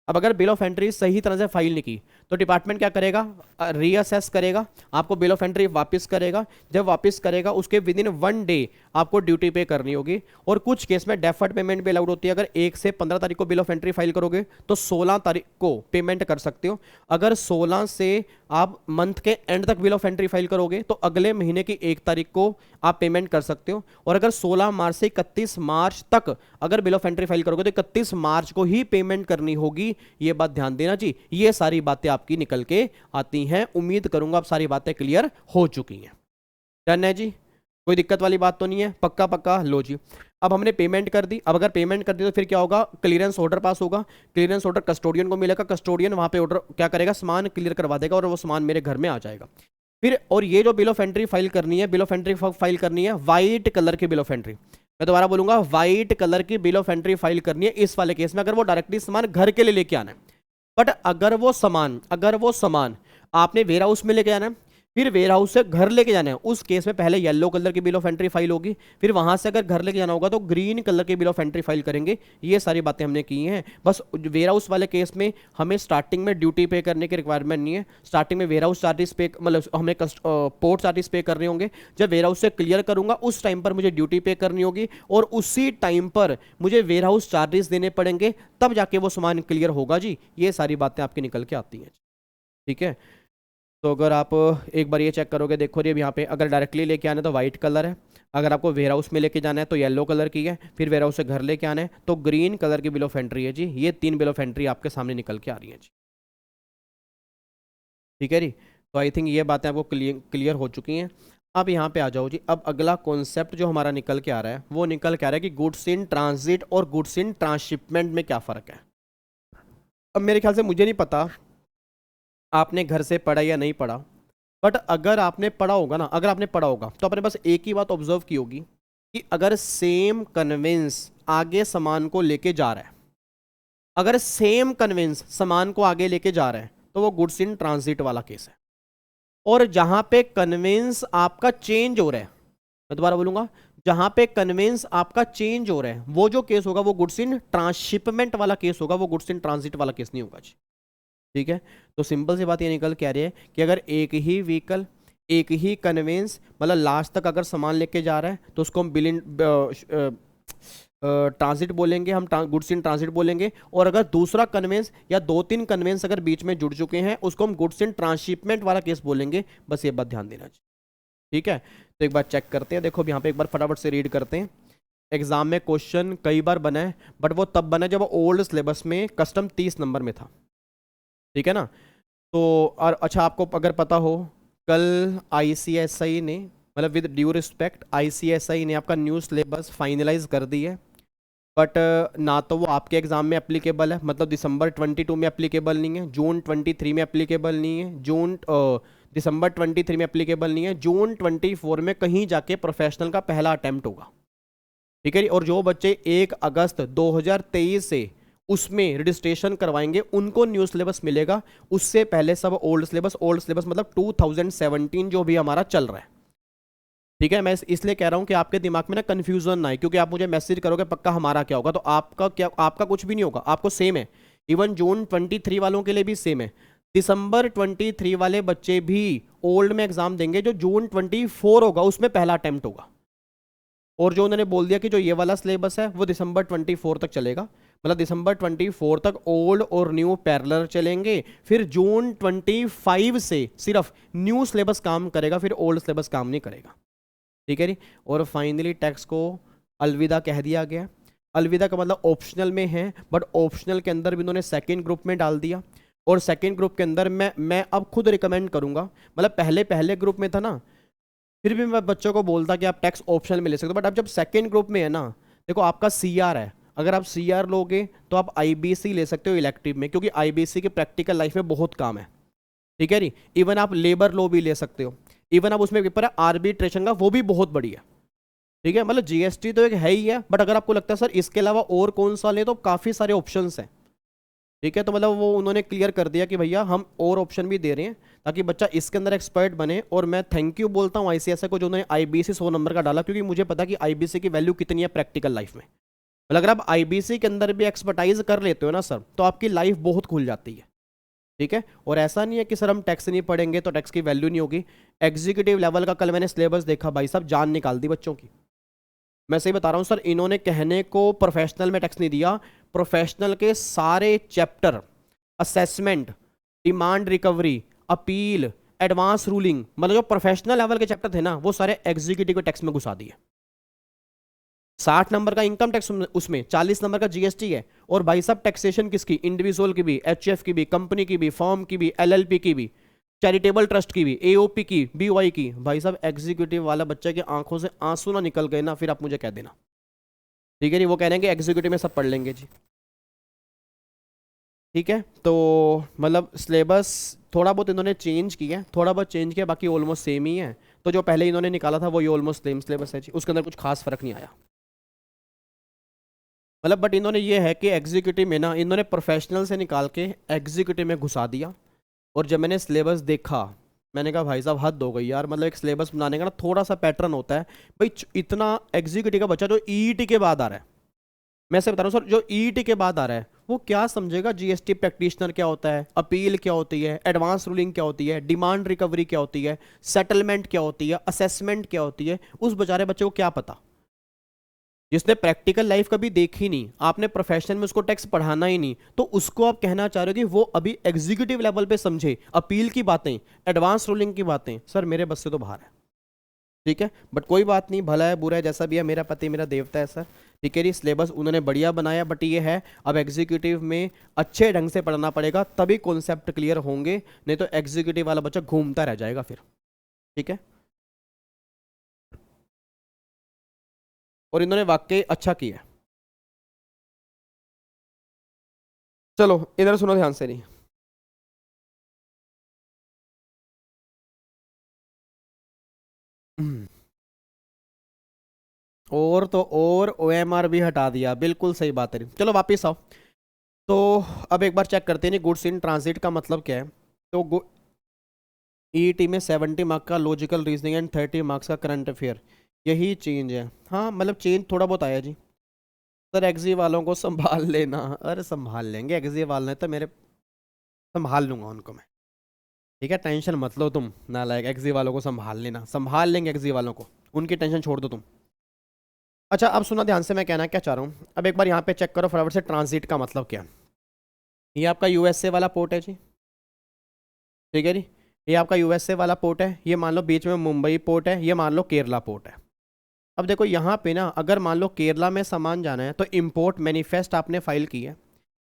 अब अगर बिल ऑफ एंट्री सही तरह से फाइल नहीं की तो डिपार्टमेंट क्या करेगा, रीअसेस करेगा, आपको बिल ऑफ एंट्री वापस करेगा। जब वापस करेगा उसके विद इन 1 डे आपको ड्यूटी पे करनी होगी। और कुछ केस में डेफर्ड पेमेंट भी अलाउड होती है। अगर 1 से 15 तारीख को बिल ऑफ एंट्री फाइल करोगे तो 16 तारीख को पेमेंट कर सकते हो। अगर 16 से आप मंथ के एंड तक बिल ऑफ एंट्री फाइल करोगे तो अगले महीने की 1 तारीख को आप पेमेंट कर सकते हो। और अगर 16 मार्च से 31 मार्च तक अगर बिल ऑफ एंट्री फाइल करोगे तो 31 मार्च को ही पेमेंट करनी होगी। ये बात ध्यान देना जी। ये सारी बातें आपकी निकल के आती हैं। उम्मीद करूंगा आप सारी बातें क्लियर हो चुकी हैं। डन है जी, कोई दिक्कत वाली बात तो नहीं है, पक्का पक्का। लो जी, अब हमने पेमेंट कर दी। अब अगर पेमेंट कर दी तो फिर क्या होगा, क्लियरेंस ऑर्डर पास होगा। क्लियरेंस ऑर्डर कस्टोडियन को मिलेगा, कस्टोडियन वहां पे ऑर्डर क्या करेगा, सामान क्लियर करवा देगा और वो सामान मेरे घर में आ जाएगा। फिर और ये जो बिल ऑफ एंट्री फाइल करनी है, बिल ऑफ एंट्री फाइल करनी है व्हाइट कलर की बिल ऑफ एंट्री। मैं दोबारा बोलूंगा, व्हाइट कलर की बिल ऑफ एंट्री फाइल करनी है इस वाले केस में, अगर वो डायरेक्टली सामान घर के लिए लेके आना है। बट अगर वो सामान आपने वेयर हाउस में लेके जाना है, फिर वेयर हाउस से घर लेके जाना है, उस केस में पहले येलो कलर की बिल ऑफ एंट्री फाइल होगी, फिर वहां से अगर घर लेके जाना होगा तो ग्रीन कलर की बिल ऑफ एंट्री फाइल करेंगे। ये सारी बातें हमने की हैं। बस वेयर हाउस वाले केस में हमें स्टार्टिंग में ड्यूटी पे करने की रिक्वायरमेंट नहीं है। स्टार्टिंग में वेयर हाउस चार्जेस पे, मतलब हमें पोर्ट चार्जेस पे करने होंगे। जब वेयर हाउस से क्लियर करूंगा उस टाइम पर मुझे ड्यूटी पे करनी होगी, और उसी टाइम पर मुझे वेयर हाउस चार्जेस देने पड़ेंगे, तब जाके वो सामान क्लियर होगा जी। ये सारी बातें आपकी निकल के आती हैं, ठीक है। तो अगर आप एक बार ये चेक करोगे, देखो जी अब यहाँ पे अगर डायरेक्टली लेके आना है तो वाइट कलर है, अगर आपको वेयर हाउस में लेके जाना है तो येलो कलर की है, फिर वेयर हाउस से घर लेके आना है तो ग्रीन कलर की बिल ऑफ एंट्री है जी। ये 3 बिल ऑफ एंट्री आपके सामने निकल के आ रही है जी, ठीक है जी। तो आई थिंक ये बातें आपको क्लियर हो चुकी हैं। अब यहाँ पे आ जाओ जी। अब अगला कॉन्सेप्ट जो हमारा निकल के आ रहा है वो निकल के आ रहा है कि गुड्स इन ट्रांजिट और गुड्स इन ट्रांसशिपमेंट में क्या फ़र्क है। अब मेरे ख्याल से, मुझे नहीं पता आपने घर से पढ़ा या नहीं पढ़ा, बट अगर आपने पढ़ा होगा ना, अगर आपने पढ़ा होगा तो आपने बस एक ही बात ऑब्जर्व की होगी कि अगर सेम कन्वेंस आगे सामान को लेके जा रहा है, अगर सेम कन्वेंस सामान को आगे लेके जा रहा है तो वो गुड्स इन ट्रांजिट वाला केस है। और जहां पे कन्वेंस आपका चेंज हो रहा है, मैं दोबारा बोलूंगा, जहां पे कन्वेंस आपका चेंज हो रहा है वो जो केस होगा वो गुड्स इन ट्रांसशिपमेंट वाला केस होगा, वो गुड्स इन ट्रांजिट वाला केस नहीं होगा जी, ठीक है। तो सिंपल सी बात ये निकल के आ रही है कि अगर एक ही व्हीकल, एक ही कन्वेंस, मतलब लास्ट तक अगर सामान लेके जा रहा है तो उसको हम बिल इन ट्रांजिट बोलेंगे, हम गुड्स इन ट्रांजिट बोलेंगे। और अगर दूसरा कन्वेंस या 2-3 कन्वेंस अगर बीच में जुड़ चुके हैं उसको हम गुड्स इन ट्रांसशिपमेंट वाला केस बोलेंगे। बस ये बात ध्यान देना चाहिए, ठीक है। तो एक बार चेक करते हैं, देखो यहाँ पे एक बार फटाफट से रीड करते हैं। एग्जाम में क्वेश्चन कई बार बना है, बट वो तब बना जब ओल्ड सिलेबस में कस्टम 30 नंबर में था, ठीक है ना। तो और अच्छा, आपको अगर पता हो, कल ICSI ने, मतलब विद ड्यू रिस्पेक्ट, ICSI ने आपका न्यू सिलेबस फाइनलाइज कर दी है, बट ना तो वो आपके एग्ज़ाम में एप्लीकेबल है, मतलब दिसंबर 22 में एप्लीकेबल नहीं है, जून 23 में एप्लीकेबल नहीं है, दिसंबर 23 में एप्लीकेबल नहीं है, जून 24 में कहीं जाके प्रोफेशनल का पहला अटैम्प्ट होगा, ठीक है। और जो बच्चे 1 अगस्त 2023 से उसमें रजिस्ट्रेशन करवाएंगे उनको न्यू सिलेबस मिलेगा, उससे पहले सब ओल्ड सिलेबस, ओल्ड सिलेबस मतलब 2017 जो भी हमारा चल रहा है, ठीक है। मैं इसलिए कह रहा हूं कि आपके दिमाग में ना कंफ्यूजन ना आए, क्योंकि आप मुझे मैसेज करोगे पक्का हमारा क्या होगा, तो आपका क्या, आपका कुछ भी नहीं होगा, आपको सेम है। इवन जून 23 वालों के लिए भी सेम है। दिसंबर 23 वाले बच्चे भी ओल्ड में एग्जाम देंगे, जो जून 24 होगा उसमें पहला अटेम्प्ट होगा। और जो उन्होंने बोल दिया कि जो ये वाला सिलेबस है वो दिसंबर 24 तक चलेगा, मतलब दिसंबर 24 तक ओल्ड और न्यू पैरेलल चलेंगे, फिर जून 25 से सिर्फ न्यू सिलेबस काम करेगा, फिर ओल्ड सिलेबस काम नहीं करेगा, ठीक है जी। और फाइनली टैक्स को अलविदा कह दिया गया। अलविदा का मतलब ऑप्शनल में है, बट ऑप्शनल के अंदर भी इन्होंने सेकंड ग्रुप में डाल दिया। और सेकंड ग्रुप के अंदर मैं अब खुद रिकमेंड करूंगा, मतलब पहले ग्रुप में था ना, फिर भी मैं बच्चों को बोलता कि आप टैक्स ऑप्शनल में ले सकते हो, बट अब जब सेकंड ग्रुप में है ना, देखो आपका CR है, अगर आप CR लोगे तो आप IBC ले सकते हो इलेक्टिव में, क्योंकि IBC के प्रैक्टिकल लाइफ में बहुत काम है, ठीक है जी। इवन आप लेबर लॉ भी ले सकते हो, इवन आप उसमें पेपर है आर्बिट्रेशन का, वो भी बहुत बढ़िया, ठीक है। मतलब GST तो एक है ही है, बट अगर आपको लगता है सर इसके अलावा और कौन सा ले, तो काफ़ी सारे ऑप्शंस हैं, ठीक है। तो मतलब वो उन्होंने क्लियर कर दिया कि भैया हम और ऑप्शन भी दे रहे हैं ताकि बच्चा इसके अंदर एक्सपर्ट बने। और मैं थैंक यू बोलता हूँ ICSI को जो उन्होंने IBC 100 नंबर का डाला, क्योंकि मुझे पता कि IBC की वैल्यू कितनी है प्रैक्टिकल लाइफ में। मतलब अगर आप IBC के अंदर भी एक्सपर्टाइज कर लेते हो ना सर, तो आपकी लाइफ बहुत खुल जाती है, ठीक है। और ऐसा नहीं है कि सर हम टैक्स नहीं पढ़ेंगे तो टैक्स की वैल्यू नहीं होगी। एग्जीक्यूटिव लेवल का कल मैंने सिलेबस देखा, भाई साहब जान निकाल दी बच्चों की, मैं सही बता रहा हूँ सर। इन्होंने कहने को प्रोफेशनल में टैक्स नहीं दिया, प्रोफेशनल के सारे chapter, assessment, demand recovery, appeal, advance ruling, मतलब जो प्रोफेशनल लेवल के चैप्टर थे ना, वो सारे एग्जीक्यूटिव के टैक्स में घुसा दिए। 60 नंबर का इनकम टैक्स, उसमें 40 नंबर का GST है। और भाई साहब टैक्सेशन किसकी, इंडिविजुअल की भी, HF की भी, कंपनी की भी, फर्म की भी, LLP की भी, चैरिटेबल ट्रस्ट की भी, AOP की, BOI की। भाई साहब एग्जीक्यूटिव वाला बच्चे की आंखों से आंसू ना निकल गए ना, फिर आप मुझे कह देना, ठीक है नहीं। वो कह रहे हैं कि एग्जीक्यूटिव में सब पढ़ लेंगे जी, ठीक है। तो मतलब सिलेबस थोड़ा बहुत इन्होंने चेंज किया, थोड़ा बहुत चेंज किया, बाकी ऑलमोस्ट सेम ही है। तो जो पहले इन्होंने निकाला था वो ये ऑलमोस्ट सेम सिलेबस है जी, उसके अंदर कुछ खास फर्क नहीं आया। मतलब बट इन्होंने ये है कि एग्जीक्यूटिव में ना, इन्होंने प्रोफेशनल से निकाल के एग्जीक्यूटिव में घुसा दिया। और जब मैंने सिलेबस देखा, मैंने कहा भाई साहब हद हो गई यार, मतलब एक सिलेबस बनाने का ना थोड़ा सा पैटर्न होता है भाई। इतना एग्जीक्यूटिव का बच्चा जो ईईटी के बाद आ रहा है, मैं से बता रहा हूँ सर, जो ईईटी के बाद आ रहा है वो क्या समझेगा जीएसटी प्रैक्टिशनर क्या होता है, अपील क्या होती है, एडवांस रूलिंग क्या होती है, डिमांड रिकवरी क्या होती है, सेटलमेंट क्या होती है, असेसमेंट क्या होती है, उस बेचारे बच्चे को क्या पता, जिसने प्रैक्टिकल लाइफ कभी देखी नहीं, आपने प्रोफेशन में उसको टैक्स पढ़ाना ही नहीं, तो उसको आप कहना चाह रहे हो कि वो अभी एग्जीक्यूटिव लेवल पे समझे अपील की बातें, एडवांस रूलिंग की बातें। सर मेरे बस से तो बाहर है, ठीक है, बट कोई बात नहीं, भला है बुरा है जैसा भी है, मेरा पति मेरा देवता है सर, ठीक है जी। सिलेबस उन्होंने बढ़िया बनाया, बट ये है अब एग्जीक्यूटिव में अच्छे ढंग से पढ़ना पड़ेगा, तभी कॉन्सेप्ट क्लियर होंगे, नहीं तो एग्जीक्यूटिव वाला बच्चा घूमता रह जाएगा फिर, ठीक है। और इन्होंने वाकई अच्छा किया। चलो इधर सुनो ध्यान से, नहीं और तो और OMR भी हटा दिया, बिल्कुल सही बात है। चलो वापिस आओ, तो अब एक बार चेक करते हैं गुड्स इन ट्रांजिट का मतलब क्या है। तो ईईटी में 70 मार्क्स का लॉजिकल रीजनिंग एंड 30 मार्क्स का करंट अफेयर, यही चेंज है। हाँ मतलब चेंज थोड़ा बहुत आया जी। सर एग्जी वालों को संभाल लेना, अरे संभाल लेंगे, एग्जी वाले तो मेरे संभाल लूंगा उनको मैं, ठीक है, टेंशन मत लो तुम नालायक, एग्जी वालों को संभाल लेना, संभाल लेंगे एग्जी वालों को, उनकी टेंशन छोड़ दो तुम। अच्छा अब सुना ध्यान से, मैं कहना क्या चाह रहा हूँ, अब एक बार यहाँ पे चेक करो फटाफट से, ट्रांजिट का मतलब क्या। ये आपका यूएसए वाला पोर्ट है जी, ठीक है जी, ये आपका यूएसए वाला पोर्ट है, ये मान लो बीच में मुंबई पोर्ट है, ये मान लो केरला पोर्ट है। अब देखो यहाँ पे ना, अगर मान लो केरला में सामान जाना है तो इंपोर्ट मैनिफेस्ट आपने फाइल की है,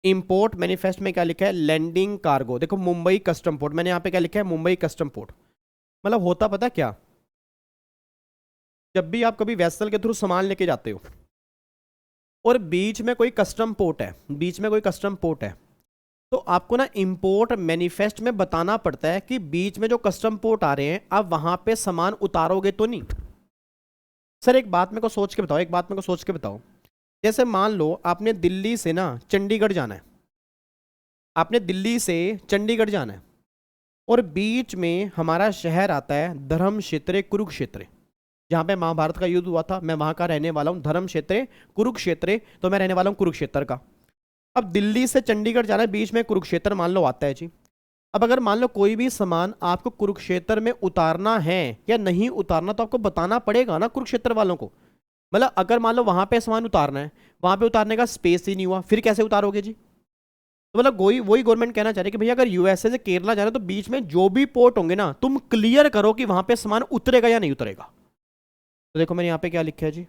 इंपोर्ट मैनिफेस्ट में क्या लिखा है, लैंडिंग कार्गो, देखो मुंबई कस्टम पोर्ट, मैंने यहाँ पे क्या लिखा है, मुंबई कस्टम पोर्ट। मतलब होता पता क्या, जब भी आप कभी वेसल के थ्रू सामान लेके जाते हो और बीच में कोई कस्टम पोर्ट है, बीच में कोई कस्टम पोर्ट है, तो आपको ना इंपोर्ट मैनिफेस्ट में बताना पड़ता है कि बीच में जो कस्टम पोर्ट आ रहे हैं आप वहां पे सामान उतारोगे तो नहीं। सर एक बात मेरे को सोच के बताओ, एक बात मेरे को सोच के बताओ, जैसे मान लो आपने दिल्ली से ना चंडीगढ़ जाना है, आपने दिल्ली से चंडीगढ़ जाना है और बीच में हमारा शहर आता है धर्म क्षेत्र कुरुक्षेत्र, जहाँ पे महाभारत का युद्ध हुआ था, मैं वहाँ का रहने वाला हूँ, धर्म क्षेत्र कुरुक्षेत्र, तो मैं रहने वाला हूँ कुरुक्षेत्र का। अब दिल्ली से चंडीगढ़ जाना है, बीच में कुरुक्षेत्र मान लो आता है जी। अब अगर मान लो कोई भी सामान आपको कुरुक्षेत्र में उतारना है या नहीं उतारना, तो आपको बताना पड़ेगा ना कुरुक्षेत्र वालों को। मतलब अगर मान लो वहां पे सामान उतारना है, वहां पे उतारने का स्पेस ही नहीं हुआ, फिर कैसे उतारोगे जी। तो मतलब वही गवर्नमेंट कहना चाह रही है कि भैया अगर यूएसए से केरला जा रहे हो तो बीच में जो भी पोर्ट होंगे ना, तुम क्लियर करो कि वहां पे सामान उतरेगा या नहीं उतरेगा। तो देखो मैंने यहाँ पे क्या लिखा है जी,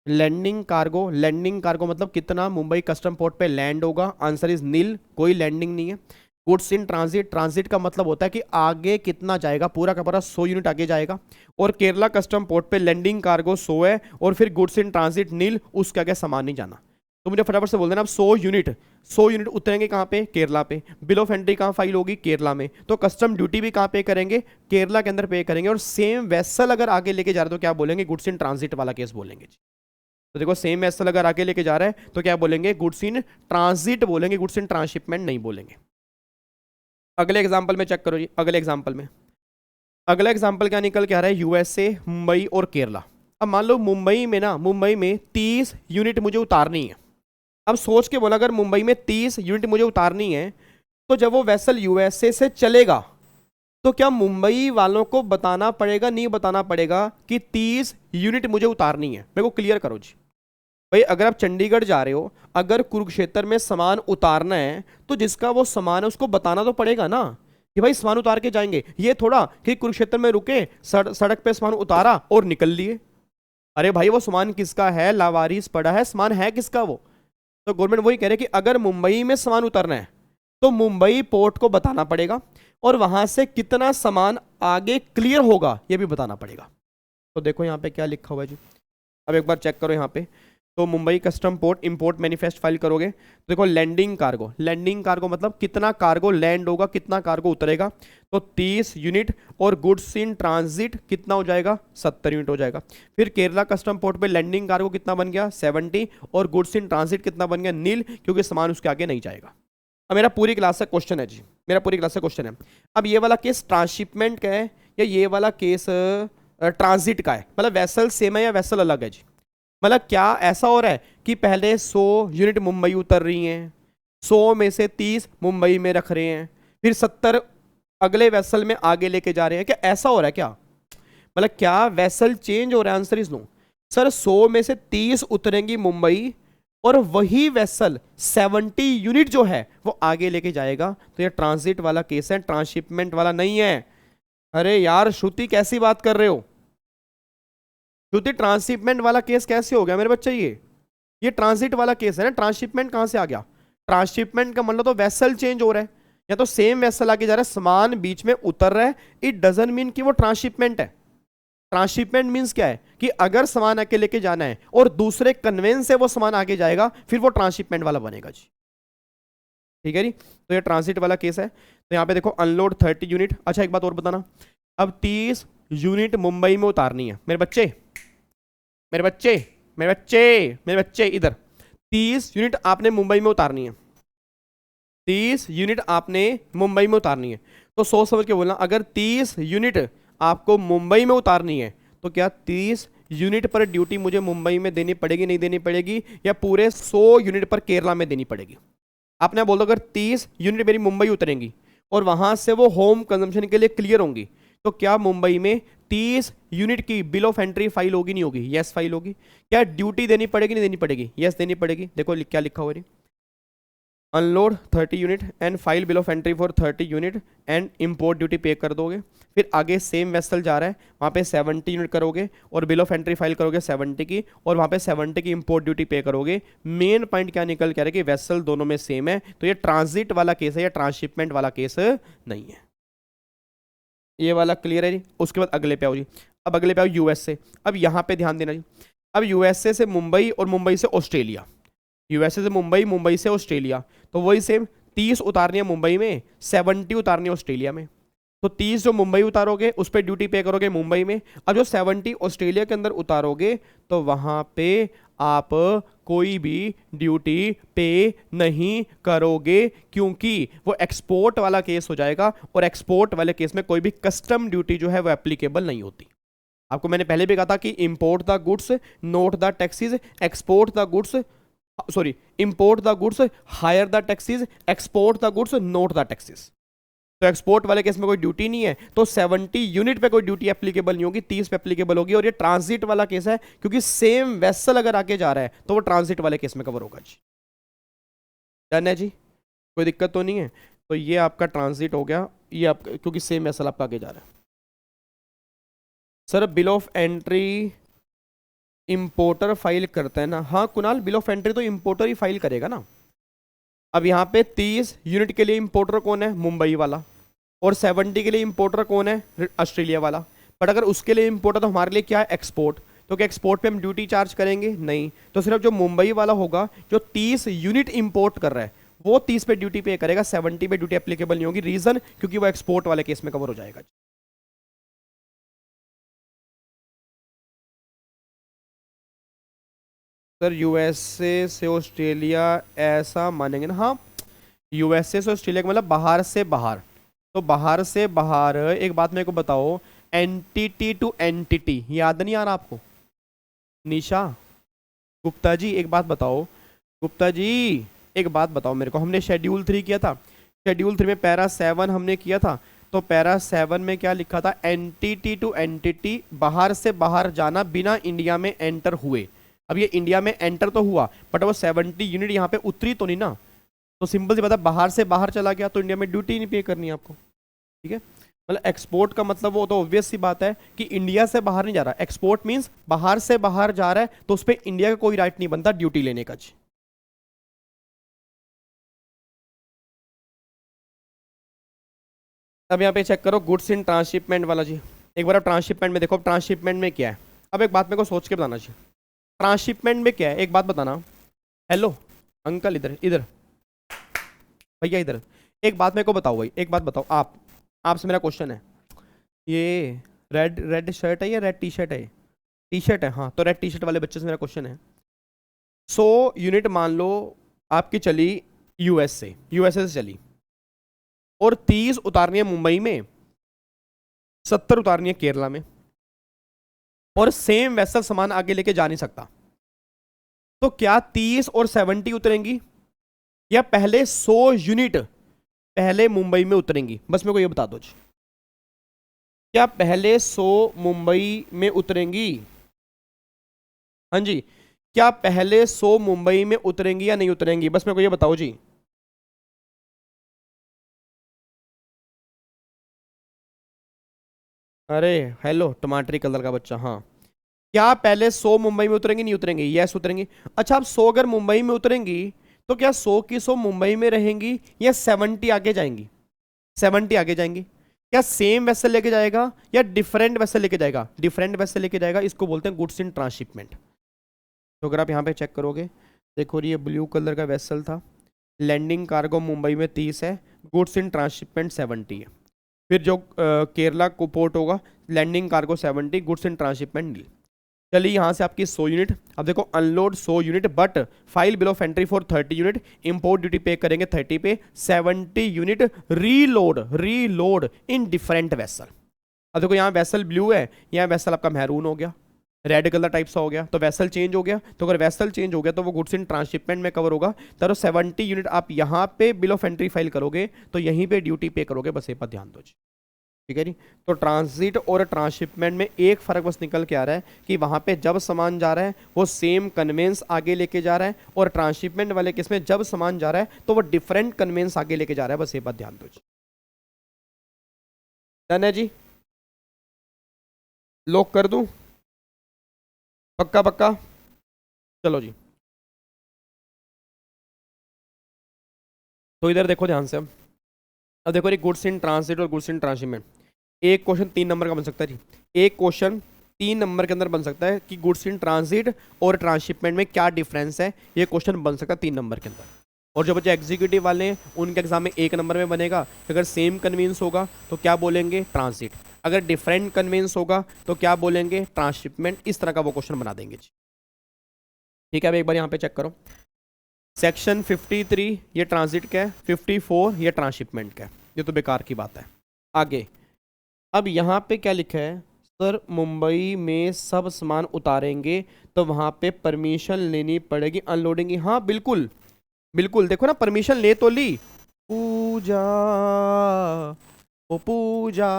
लैंडिंग कार्गो, लैंडिंग कार्गो मतलब कितना मुंबई कस्टम पोर्ट पे लैंड होगा, आंसर इज नील, कोई लैंडिंग नहीं है। गुड्स इन ट्रांजिट, ट्रांजिट का मतलब होता है कि आगे कितना जाएगा, पूरा का पूरा 100 यूनिट आगे जाएगा, और केरला कस्टम पोर्ट पे लैंडिंग कार्गो 100 है, और फिर गुड्स इन ट्रांजिट नील, उसके आगे सामान नहीं जाना। तो मुझे फटाफट से बोल देना, अब 100 यूनिट उतरेंगे कहाँ पे, केरला पे। बिल ऑफ एंट्री कहाँ फाइल होगी, केरला में, तो कस्टम ड्यूटी भी कहाँ पे करेंगे, केरला के अंदर पे करेंगे। और सेम वेसल अगर आगे लेके जा रहे हो तो क्या बोलेंगे, गुड्स इन ट्रांजिट वाला केस बोलेंगे। तो देखो सेम वेसल अगर आगे लेके जा रहा है तो क्या बोलेंगे, गुड्स इन ट्रांजिट बोलेंगे, गुड्स इन ट्रांसशिपमेंट नहीं बोलेंगे। अगले एग्जाम्पल में चेक करो जी, अगले एग्जाम्पल में, अगला एग्जाम्पल क्या निकल के आ रहा है, यूएसए, मुंबई और केरला। अब मान लो मुंबई में 30 यूनिट मुझे उतारनी है। अब सोच के बोला, अगर मुंबई में 30 यूनिट मुझे उतारनी है तो जब वो वेसल यूएसए से चलेगा तो क्या मुंबई वालों को बताना पड़ेगा, नहीं बताना पड़ेगा कि 30 यूनिट मुझे उतारनी है। मेरे को क्लियर करो जी भाई, अगर आप चंडीगढ़ जा रहे हो, अगर कुरुक्षेत्र में सामान उतारना है तो जिसका वो सामान है उसको बताना तो पड़ेगा ना कि भाई सामान उतार के जाएंगे। ये थोड़ा कि कुरुक्षेत्र में रुके, सड़क पे सामान उतारा और निकल लिए। अरे भाई वो सामान किसका है, लावारिस पड़ा है, सामान है किसका वो। तो गवर्नमेंट वही कह रहे कि अगर मुंबई में सामान उतरना है तो मुंबई पोर्ट को बताना पड़ेगा, और वहां से कितना सामान आगे क्लियर होगा ये भी बताना पड़ेगा। तो देखो यहाँ पे क्या लिखा हुआ है जी, अब एक बार चेक करो यहाँ पे। तो Mumbai custom port import manifest file करोगे तो देखो लैंडिंग कार्गो, लैंडिंग कार्गो मतलब कितना कार्गो लैंड होगा, कितना कार्गो उतरेगा, तो 30 यूनिट, और गुड्स इन ट्रांजिट कितना हो जाएगा, 70 यूनिट हो जाएगा। फिर केरला कस्टम पोर्ट पे लैंडिंग कार्गो कितना बन गया, 70, और गुड्स इन ट्रांजिट कितना बन गया, नील, क्योंकि सामान उसके आगे नहीं जाएगा। अब मेरा पूरी क्लास से क्वेश्चन है जी, मेरा पूरी क्लास से क्वेश्चन है। अब ये वाला केस ट्रांसशिपमेंट का है या ये वाला केस ट्रांजिट का है, मतलब वेसल सेम है या वेसल अलग है जी। मतलब क्या ऐसा हो रहा है कि पहले 100 यूनिट मुंबई उतर रही हैं, 100 में से 30 मुंबई में रख रहे हैं, फिर 70 अगले वेसल में आगे लेके जा रहे हैं, क्या ऐसा हो रहा है क्या? मतलब क्या वेसल चेंज हो रहा है? Answer is no sir. 100 में से 30 उतरेंगी मुंबई और वही वेसल 70 यूनिट जो है वो आगे लेके जाएगा। तो ये ट्रांजिट वाला केस है, ट्रांसशिपमेंट वाला नहीं है। अरे यार श्रुति कैसी बात कर रहे हो श्रुति? ट्रांसशिपमेंट वाला केस कैसे हो गया मेरे बच्चे? ये ट्रांजिट वाला केस है ना, ट्रांसशिपमेंट कहां से आ गया? ट्रांसशिपमेंट का मतलब तो वेसल चेंज हो रहा है, या तो सेम वेसल आगे जा रहा है, सामान बीच में उतर रहा है, इट डजंट मीन कि वो ट्रांसशिपमेंट है। ट्रांसशिपमेंट मींस क्या है कि अगर सामान आके लेके जाना है और दूसरे कन्वेंस से वो सामान आगे जाएगा, फिर वो ट्रांसशिपमेंट वाला बनेगा जी। ठीक है जी, तो ये ट्रांजिट वाला केस है। तो यहाँ पे देखो अनलोड 30 यूनिट। अच्छा एक बात और बताना, अब 30 यूनिट मुंबई में उतारनी है मेरे बच्चे, मेरे बच्चे, मेरे बच्चे, मेरे बच्चे इधर। 30 यूनिट आपने मुंबई में उतारनी है, 30 यूनिट आपने मुंबई में उतारनी है। तो सोच समझ के बोलना, अगर 30 यूनिट आपको मुंबई में उतारनी है तो क्या 30 यूनिट पर ड्यूटी मुझे मुंबई में देनी पड़ेगी, नहीं देनी पड़ेगी, या पूरे 100 यूनिट पर केरला में देनी पड़ेगी? आपने बोल दो अगर 30 यूनिट मेरी मुंबई उतरेंगी और वहां से वो होम कंजम्पशन के लिए क्लियर होंगी, तो क्या मुंबई में 30 यूनिट की बिल ऑफ एंट्री फाइल होगी, नहीं होगी? यस फाइल होगी। क्या ड्यूटी देनी पड़ेगी, नहीं देनी पड़ेगी? यस देनी पड़ेगी। देखो क्या लिखा हुआ है, unload 30 unit and file bill of entry for 30 unit and import duty पे कर दोगे। फिर आगे सेम वेसल जा रहा है, वहाँ पे 70 यूनिट करोगे और बिल ऑफ एंट्री फाइल करोगे 70 की, और वहाँ पे 70 की इंपोर्ट ड्यूटी पे करोगे। मेन पॉइंट क्या निकल के आ रहा है कि वेसल दोनों में सेम है, तो ये ट्रांजिट वाला केस है, या ट्रांसशिपमेंट वाला केस नहीं है। ये वाला क्लियर है जी। उसके बाद अगले पे आओ जी। अब अगले पे आओ यूएसए। अब यहाँ पे ध्यान देना जी, अब यूएसए से मुंबई और मुंबई से ऑस्ट्रेलिया, यूएसए से मुंबई, मुंबई से ऑस्ट्रेलिया, तो वही सेम 30 उतारनी है मुंबई में, 70 उतारनी है ऑस्ट्रेलिया में। तो 30 जो मुंबई उतारोगे उस पर ड्यूटी पे करोगे मुंबई में, अब जो 70 ऑस्ट्रेलिया के अंदर उतारोगे तो वहां पे आप कोई भी ड्यूटी पे नहीं करोगे, क्योंकि वो एक्सपोर्ट वाला केस हो जाएगा, और एक्सपोर्ट वाले केस में कोई भी कस्टम ड्यूटी जो है वो एप्लीकेबल नहीं होती। आपको मैंने पहले भी कहा था कि import the goods not the taxes, export the goods sorry import the goods higher the taxes, export the goods not the taxes. तो एक्सपोर्ट वाले केस में कोई ड्यूटी नहीं है, तो 70 यूनिट पे कोई ड्यूटी एप्लीकेबल नहीं होगी, 30 पे एप्लीकेबल होगी। और ये ट्रांजिट वाला केस है, क्योंकि सेम वेसल अगर आके जा रहा है तो वो ट्रांजिट वाले केस में कवर होगा जी। डन है जी, कोई दिक्कत तो नहीं है। तो ये आपका ट्रांजिट हो गया, ये आपका क्योंकि सेम वेसल आपका आगे जा रहा है। Sir bill of entry importer file करता है ना? हाँ कुणाल, बिल ऑफ एंट्री तो इंपोर्टर ही फाइल करेगा ना। अब यहाँ पे 30 यूनिट के लिए इंपोर्टर कौन है? मुंबई वाला। और 70 के लिए इंपोर्टर कौन है? ऑस्ट्रेलिया वाला। बट अगर उसके लिए इंपोर्टर तो हमारे लिए क्या है? एक्सपोर्ट। तो क्या एक्सपोर्ट पे हम ड्यूटी चार्ज करेंगे? नहीं। तो सिर्फ जो मुंबई वाला होगा जो 30 यूनिट इंपोर्ट कर रहा है वो 30 पे ड्यूटी पे करेगा, 70 पे ड्यूटी एप्लीकेबल नहीं होगी। रीजन क्योंकि वो एक्सपोर्ट वाले केस में कवर हो जाएगा। सर यूएसए से ऑस्ट्रेलिया ऐसा मानेंगे ना? हाँ, यूएसए से ऑस्ट्रेलिया का मतलब बाहर से बाहर। तो बाहर से बाहर एक बात मेरे को बताओ, एंटिटी टू एंटिटी याद नहीं आ रहा आपको? निशा गुप्ता जी एक बात बताओ, गुप्ता जी एक बात बताओ मेरे को। हमने शेड्यूल 3 किया था, शेड्यूल 3 में पैरा 7 हमने किया था। तो पैरा 7 में क्या लिखा था? एंटिटी टू एंटिटी, बाहर से बाहर जाना बिना इंडिया में एंटर हुए। अब ये इंडिया में एंटर तो हुआ बट वो 70 यूनिट यहाँ पे उतरी तो नहीं ना। तो सिंपल सी बात है, बाहर से बाहर चला गया तो इंडिया में ड्यूटी नहीं पे करनी है आपको। ठीक है, मतलब एक्सपोर्ट का मतलब वो तो ऑब्वियस सी बात है कि इंडिया से बाहर नहीं जा रहा। एक्सपोर्ट मींस बाहर से बाहर जा रहा है, तो उस पर इंडिया का कोई राइट नहीं बनता ड्यूटी लेने का जी। अब यहाँ पे चेक करो गुड्स इन ट्रांसशिपमेंट वाला जी। एक बार ट्रांसशिपमेंट में देखो, ट्रांसशिपमेंट में क्या है। अब एक बात मेरे को सोच के बताना जी, ट्रांसशिपमेंट में क्या है एक बात बताना। हेलो अंकल, इधर इधर भैया इधर, एक बात मेरे को बताओ भाई, एक बात बताओ। आपसे मेरा क्वेश्चन है, ये रेड शर्ट है या रेड टी शर्ट है? टी शर्ट है, हाँ। तो रेड टी शर्ट वाले बच्चे से मेरा क्वेश्चन है, 100 यूनिट मान लो आपकी चली यूएसए से चली, और 30 उतारनी है मुंबई में, 70 उतारनी है केरला में, और सेम वेसल सामान आगे लेके जा नहीं सकता। तो क्या 30 और 70 उतरेंगी, या पहले 100 यूनिट पहले मुंबई में उतरेंगी? बस मेरे को ये बता दो जी, क्या पहले 100 मुंबई में उतरेंगी? हाँ जी, क्या पहले 100 मुंबई में उतरेंगी या नहीं उतरेंगी? बस मेरे को ये बताओ जी। अरे हेलो टमाटरी कलर का बच्चा, हाँ, क्या पहले 100 मुंबई में उतरेंगी नहीं उतरेंगी? यस उतरेंगी। अच्छा, अब 100 अगर मुंबई में उतरेंगी तो क्या 100 की 100 मुंबई में रहेंगी या 70 आगे जाएंगी? 70 आगे जाएंगी। क्या सेम वेसल लेके जाएगा या डिफरेंट वेसल लेके जाएगा? डिफरेंट वेसल लेके जाएगा, इसको बोलते हैं गुड्स इन ट्रांसशिपमेंट। तो अगर आप यहाँ पे चेक करोगे, देखो ये ब्लू कलर का वेसल था, लैंडिंग कार्गो मुंबई में 30 है, गुड्स इन ट्रांसशिपमेंट 70 है। फिर जो केरला को पोर्ट होगा, landing cargo 70, goods in transshipment nil. चलिए यहाँ से आपकी 100 यूनिट, अब देखो unload 100 unit but file bill of entry for 30 unit, import duty pay करेंगे 30 pay, 70 unit reload in different vessel. अब देखो यहाँ वेसल ब्लू है, यहाँ वेसल आपका मैरून हो गया, रेड कलर टाइप सा हो गया, तो वेसल चेंज हो गया। तो अगर वेसल चेंज हो गया तो वो गुड्स इन ट्रांसशिपमेंट में कवर होगा। तो 70 यूनिट आप यहाँ पे बिल ऑफ एंट्री फाइल करोगे तो यहीं पे ड्यूटी पे करोगे, बस ये पर ध्यान दो जी, ठीक है जी। तो ट्रांजिट और ट्रांसशिपमेंट में एक फर्क बस निकल के आ रहा है कि वहां पे जब सामान जा रहा है वो सेम कन्वेंस आगे लेके जा रहा है, और ट्रांसशिपमेंट वाले केस में जब सामान जा रहा है तो वो डिफरेंट कन्वेंस आगे लेके जा रहा है, बस ये बात ध्यान दो जी। डन है जी, लॉक कर दूं? पक्का पक्का, चलो जी। तो इधर देखो ध्यान से, अब देखो ये गुड्स इन ट्रांसिट और गुड्स इन ट्रांसशिपमेंट, एक क्वेश्चन 3 नंबर का बन सकता है जी। एक क्वेश्चन 3 नंबर के अंदर बन सकता है कि गुड्स इन ट्रांसिट और ट्रांसशिपमेंट में क्या डिफरेंस है, ये क्वेश्चन बन सकता है 3 नंबर के अंदर। और जो बच्चे एग्जीक्यूटिव वाले हैं उनके एग्जाम में 1 नंबर में बनेगा। अगर सेम कन्वींस होगा तो क्या बोलेंगे? ट्रांसिट। अगर डिफरेंट कन्वींस होगा तो क्या बोलेंगे? ट्रांसशिपमेंट। इस तरह का वो क्वेश्चन बना देंगे जी, ठीक है। अब एक बार यहाँ पे चेक करो, सेक्शन 53 ये ट्रांजिट का है, 54 ये ट्रांसशिपमेंट का है, ये तो बेकार की बात है। आगे अब यहाँ पे क्या लिखा है? सर मुंबई में सब सामान उतारेंगे तो वहाँ पे परमिशन लेनी पड़ेगी अनलोडिंग की। हाँ बिल्कुल बिल्कुल, देखो ना परमिशन ले तो ली। पूजा ओ पूजा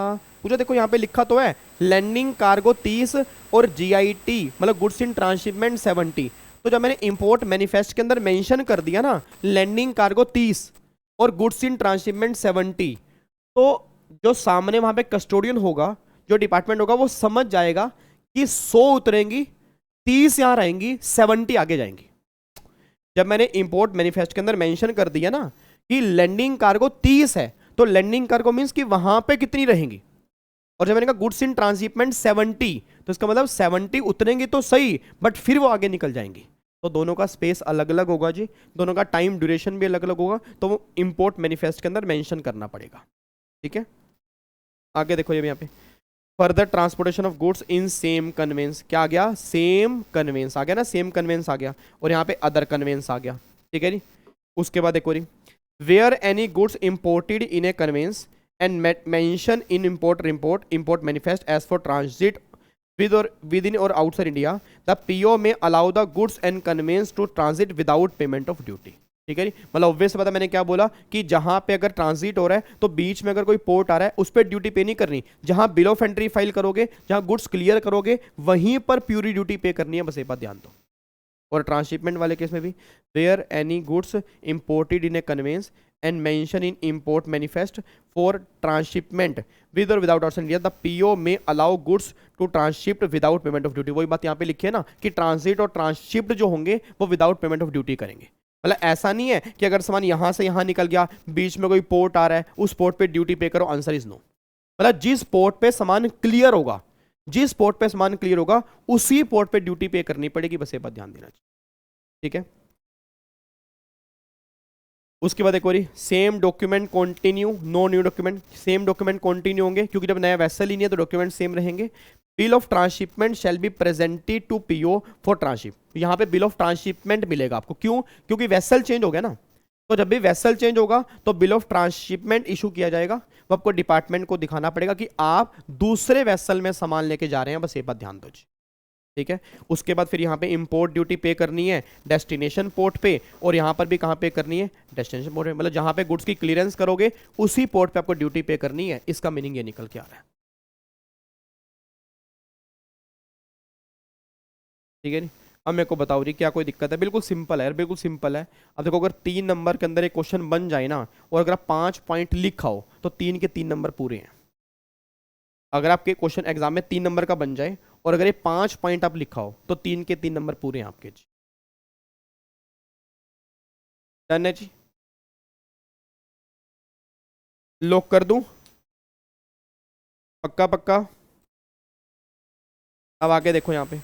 देखो यहाँ पे लिखा तो है लैंडिंग कार्गो 30 और GIT मतलब गुड्स इन ट्रांसशिपमेंट 70। तो जब मैंने इंपोर्ट मैनिफेस्ट के अंदर मेंशन कर दिया ना लैंडिंग कार्गो 30 और गुड्स इन ट्रांसशिपमेंट 70, तो जो सामने वहां पे कस्टोडियन होगा, जो डिपार्टमेंट होगा, वो समझ जाएगा कि 100 उतरेंगी, 30 यहां रहेंगी, 70 आगे जाएंगी। जब मैंने इंपोर्ट मैनिफेस्ट के अंदर मेंशन कर दिया ना कि लैंडिंग कार्गो 30 है, तो लैंडिंग कार्गो मींस कि वहां पे कितनी रहेंगी। और जब मैंने कहा गुड्स इन ट्रांसशिपमेंट 70, तो इसका मतलब 70 उतरेंगी तो सही, बट फिर वो आगे निकल जाएंगी। तो दोनों का स्पेस अलग अलग होगा जी, दोनों का टाइम ड्यूरेशन भी अलग अलग होगा, तो वो इंपोर्ट मैनिफेस्ट के अंदर मेंशन करना पड़ेगा, ठीक है। आगे देखो ये यहाँ पे further transportation of goods in same conveyance, क्या आ गया? सेम कन्वेंस आ गया ना, सेम कन्वेंस आ गया, और यहाँ पे अदर कन्वेंस आ गया, ठीक है जी। उसके बाद देखो जी, where any goods imported in a conveyance and mention in import manifest as for transit within or outside India, the PO may allow the goods and conveyance to transit without payment of duty, ठीक है जी। मतलब obvious पता मैंने क्या बोला कि जहां पे अगर ट्रांजिट हो रहा है तो बीच में अगर कोई पोर्ट आ रहा है उस पर ड्यूटी पे नहीं करनी, जहां बिल ऑफ एंट्री फाइल करोगे, जहां गुड्स क्लियर करोगे, वहीं पर प्यूरी ड्यूटी पे करनी है, बस ये बात ध्यान दो। और ट्रांसशिपमेंट वाले केस में भी where any goods imported in a conveyance and mention in import manifest for transshipment with or without outside India, the PO may allow goods to transshipped without payment of duty। वही बात यहाँ पे लिखी है ना कि ट्रांजिट और transshipped जो होंगे वो विदाउट पेमेंट ऑफ ड्यूटी करेंगे। मतलब ऐसा नहीं है कि अगर सामान यहाँ से यहाँ निकल गया, बीच में कोई पोर्ट आ रहा है, उस पोर्ट पे ड्यूटी पे करो, आंसर इज नो। मतलब जिस पोर्ट पे सामान क्लियर होगा, जिस पोर्ट पे सामान क्लियर होगा उसी पोर्ट पे ड्यूटी पे करनी पड़ेगी, बस ये बात ध्यान देना चाहिए, ठीक है। उसके बाद एक और same document continue, no new document. Same document continue होंगे क्योंकि जब नया वेसल ही नहीं है तो डॉक्यूमेंट सेम रहेंगे। Bill of transshipment shall be presented to PO for transship. यहाँ पे बिल ऑफ ट्रांसशिपमेंट मिलेगा आपको, क्यों? क्योंकि वेसल चेंज हो गया ना, तो जब भी वेसल चेंज होगा तो बिल ऑफ ट्रांसशिपमेंट इशू किया जाएगा, वो आपको डिपार्टमेंट को दिखाना पड़ेगा कि आप दूसरे वेसल में सामान लेके जा रहे हैं, बस ये बात ध्यान दो जी, ठीक है। उसके बाद फिर यहाँ पे इंपोर्ट ड्यूटी पे करनी है डेस्टिनेशन पोर्ट पे, और यहाँ पर भी कहाँ पे करनी है, डेस्टिनेशन पोर्ट पे, मतलब जहाँ पे गुड्स की क्लियरेंस करोगे उसी पोर्ट पे आपको ड्यूटी पे करनी है। इसका मीनिंग ये निकल के आ रहा है, ठीक है नी। अब मेरे को बताओ जी क्या कोई दिक्कत है? बिल्कुल सिंपल है यार, बिल्कुल सिंपल है। अब देखो अगर 3 नंबर के अंदर एक क्वेश्चन बन जाए ना, और अगर आप 5 पॉइंट लिखा हो तो 3 के 3 नंबर पूरे हैं। अगर आपके क्वेश्चन एग्जाम में 3 नंबर का बन जाए और अगर ये 5 पॉइंट आप लिखा हो तो 3 के 3 नंबर पूरे हैं आपके जी। डन है जी, लॉक कर दूं? पक्का पक्का? अब आगे देखो यहाँ पे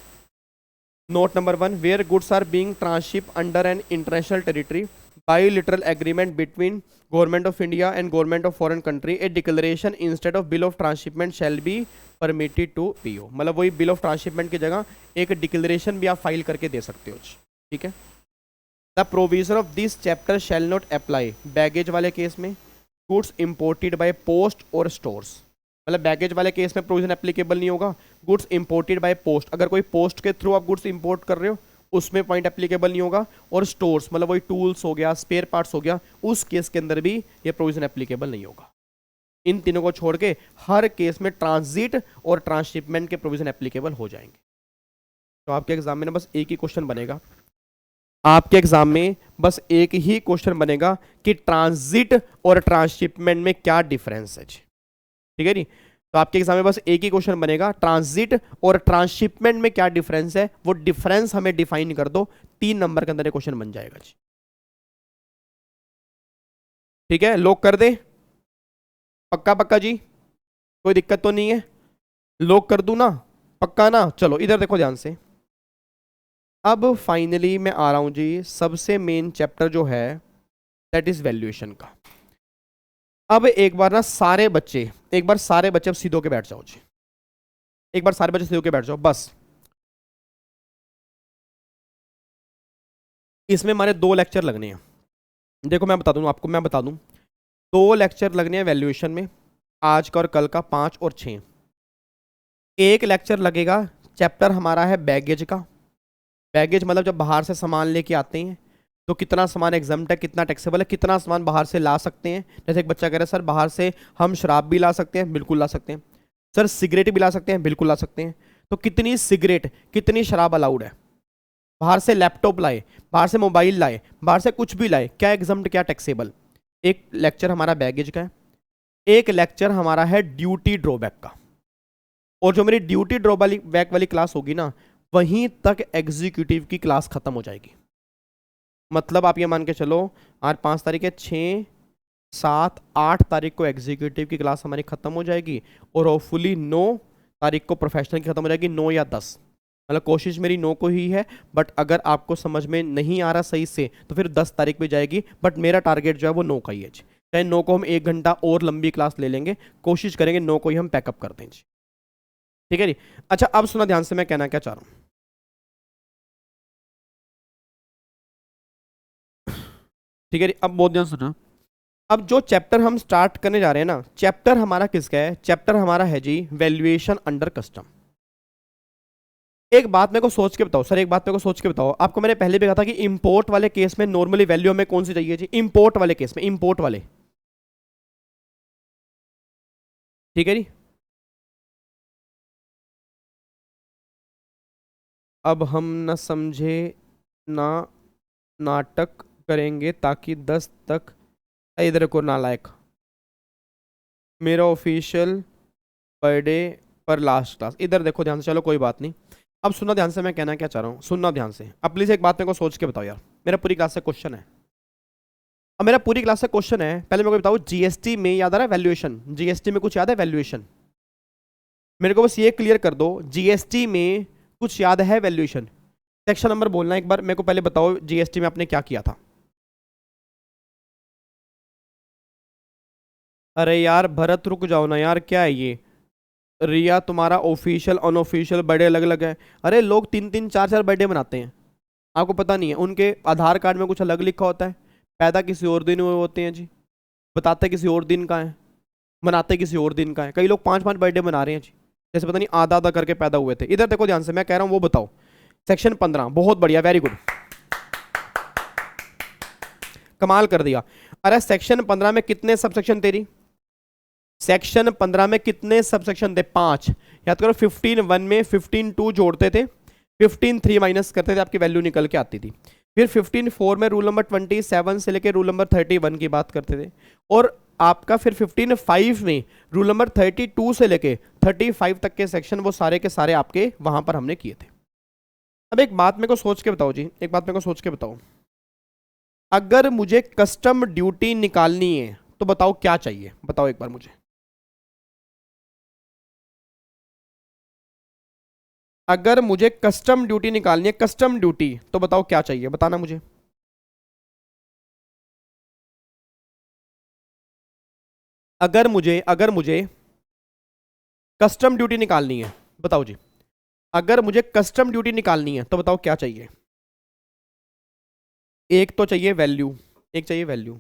note number 1, where goods are being transship under an international territory bilateral agreement between government of India and government of foreign country, a declaration instead of bill of transshipment shall be permitted to PO। मतलब वही bill of transshipment की जगह एक declaration भी आप file करके दे सकते हो, ठीक है। The provision of this chapter shall not apply baggage वाले केस में, गुड्स इंपोर्टेड बाय पोस्ट और स्टोर्स, मतलब बैगेज वाले केस में प्रोविजन एप्लीकेबल नहीं होगा। गुड्स इंपोर्टेड बाय पोस्ट, अगर कोई पोस्ट के थ्रू आप गुड्स इंपोर्ट कर रहे हो उसमें पॉइंट एप्लीकेबल नहीं होगा। और स्टोर्स मतलब वही टूल्स हो गया, स्पेयर पार्ट्स हो गया, उस केस के अंदर भी ये प्रोविजन एप्लीकेबल नहीं होगा। इन तीनों को छोड़ के हर केस में ट्रांजिट और ट्रांसशिपमेंट के प्रोविजन एप्लीकेबल हो जाएंगे। तो आपके एग्जाम में बस एक ही क्वेश्चन बनेगा, आपके एग्जाम में बस एक ही क्वेश्चन बनेगा कि ट्रांजिट और ट्रांसशिपमेंट में क्या डिफरेंस है, ठीक है नी। तो आपके एग्जाम में बस एक ही क्वेश्चन बनेगा, ट्रांजिट और ट्रांसशिपमेंट में क्या डिफरेंस है, वो डिफरेंस हमें डिफाइन कर दो। 3 नंबर के अंदर ये क्वेश्चन बन जाएगा जी, ठीक है। लॉक कर दे? पक्का पक्का जी, कोई दिक्कत तो नहीं है? लॉक कर दूं ना? पक्का ना? चलो इधर देखो ध्यान से। अब फाइनली मैं आ रहा हूं जी सबसे मेन चैप्टर जो है दैट इज वैल्यूएशन का। अब एक बार ना सारे बच्चे अब सीधे होके बैठ जाओ जी, एक बार सारे बच्चे सीधे होके बैठ जाओ बस। इसमें हमारे 2 लेक्चर लगने हैं। देखो मैं बता दूं आपको, 2 लेक्चर लगने हैं वैल्यूएशन में, आज का और कल का, 5 और 6। एक लेक्चर लगेगा, चैप्टर हमारा है बैगेज का। बैगेज मतलब जब बाहर से सामान लेके आते हैं तो कितना सामान एग्जम्प्ट है, कितना टैक्सेबल है, कितना सामान बाहर से ला सकते हैं। जैसे एक बच्चा कह रहा है सर बाहर से हम शराब भी ला सकते हैं, बिल्कुल ला सकते हैं। सर सिगरेट भी ला सकते हैं, बिल्कुल ला सकते हैं। तो कितनी सिगरेट कितनी शराब अलाउड है? बाहर से लैपटॉप लाए, बाहर से मोबाइल लाए, बाहर से कुछ भी लाए, क्या एग्जम्प्ट क्या टैक्सेबल। एक लेक्चर हमारा बैगेज का है, एक लेक्चर हमारा है ड्यूटी ड्रॉबैक का। और जो मेरी ड्यूटी ड्रॉबैक वाली क्लास होगी ना, वहीं तक एग्जीक्यूटिव की क्लास खत्म हो जाएगी। मतलब आप ये मान के चलो आज 5 तारीख है, 6, 7, 8 तारीख को एग्जीक्यूटिव की क्लास हमारी खत्म हो जाएगी, और होपफुली 9 तारीख को प्रोफेशनल की खत्म हो जाएगी, 9 या 10। मतलब कोशिश मेरी 9 को ही है, बट अगर आपको समझ में नहीं आ रहा सही से तो फिर 10 तारीख पे जाएगी, बट मेरा टारगेट जो है वो 9 का ही है। चाहे 9 को हम 1 घंटा और लंबी क्लास ले लेंगे, कोशिश करेंगे 9 को ही हम पैकअप कर दें, ठीक है जी। अच्छा अब सुना ध्यान से मैं कहना क्या चाह रहा हूँ, ठीक है जी। अब बहुत ध्यान सुना। अब जो चैप्टर हम स्टार्ट करने जा रहे हैं ना, चैप्टर हमारा किसका है? चैप्टर हमारा है जी वैल्यूएशन अंडर कस्टम। एक बात मेरे को सोच के बताओ सर, एक बात मेरे को सोच के बताओ। आपको मैंने पहले भी कहा था कि इंपोर्ट वाले केस में नॉर्मली वैल्यू हमें कौन सी चाहिए जी? इंपोर्ट वाले केस में, इंपोर्ट वाले, ठीक है जी। अब हम न समझे ना नाटक करेंगे ताकि 10 तक इधर को नालायक। मेरा ऑफिशियल बर्थडे पर लास्ट क्लास, इधर देखो ध्यान से, चलो कोई बात नहीं। अब सुनना ध्यान से मैं कहना क्या चाह रहा हूँ, सुनना ध्यान से। अब प्लीज़ एक बात मेरे को सोच के बताओ यार, मेरा पूरी क्लास से क्वेश्चन है। अब मेरा पूरी क्लास से क्वेश्चन है, पहले मेरे को बताओ जीएसटी में याद आ रहा है वैल्यूएशन? जीएसटी में कुछ याद है वैल्यूएशन? मेरे को बस ये क्लियर कर दो, जीएसटी में कुछ याद है वैल्यूएशन? सेक्शन नंबर बोलना एक बार मेरे को, पहले बताओ जीएसटी में आपने क्या किया था। अरे यार भरत रुक जाओ ना यार, क्या है ये? रिया तुम्हारा ऑफिशियल अनऑफिशियल बर्थडे अलग अलग है। अरे लोग 3-3, 4-4 बर्थडे मनाते हैं, आपको पता नहीं है? उनके आधार कार्ड में कुछ अलग लिखा होता है, पैदा किसी और दिन हुए होते हैं जी, बताते किसी और दिन का है, मनाते किसी और दिन का है। कई लोग 5-5 बर्थडे मना रहे हैं जी, जैसे पता नहीं आधा आधा करके पैदा हुए थे। इधर देखो ध्यान से, मैं कह रहा हूं वो बताओ। सेक्शन 15, बहुत बढ़िया, वेरी गुड, कमाल कर दिया। अरे सेक्शन 15 में कितने सबसेक्शन तेरी? सेक्शन 15 में कितने सबसेक्शन थे? 5। याद करो, 15(1) में 15(2) जोड़ते थे, 15(3) माइनस करते थे, आपकी वैल्यू निकल के आती थी। फिर 15(4) में रूल नंबर 27 से लेकर रूल नंबर 31 की बात करते थे, और आपका फिर 15(5) में रूल नंबर 32 से लेके 35 तक के सेक्शन, वो सारे के सारे आपके वहां पर हमने किए थे। अब एक बात मेरे को सोच के बताओ जी, एक बात मेरे को सोच के बताओ, अगर मुझे कस्टम ड्यूटी निकालनी है तो बताओ क्या चाहिए? बताओ एक बार मुझे, अगर मुझे कस्टम ड्यूटी निकालनी है, कस्टम ड्यूटी, तो बताओ क्या चाहिए? बताना मुझे। अगर मुझे कस्टम ड्यूटी निकालनी है, बताओ जी, अगर मुझे कस्टम ड्यूटी निकालनी है तो बताओ क्या चाहिए? एक तो चाहिए वैल्यू, एक चाहिए वैल्यू,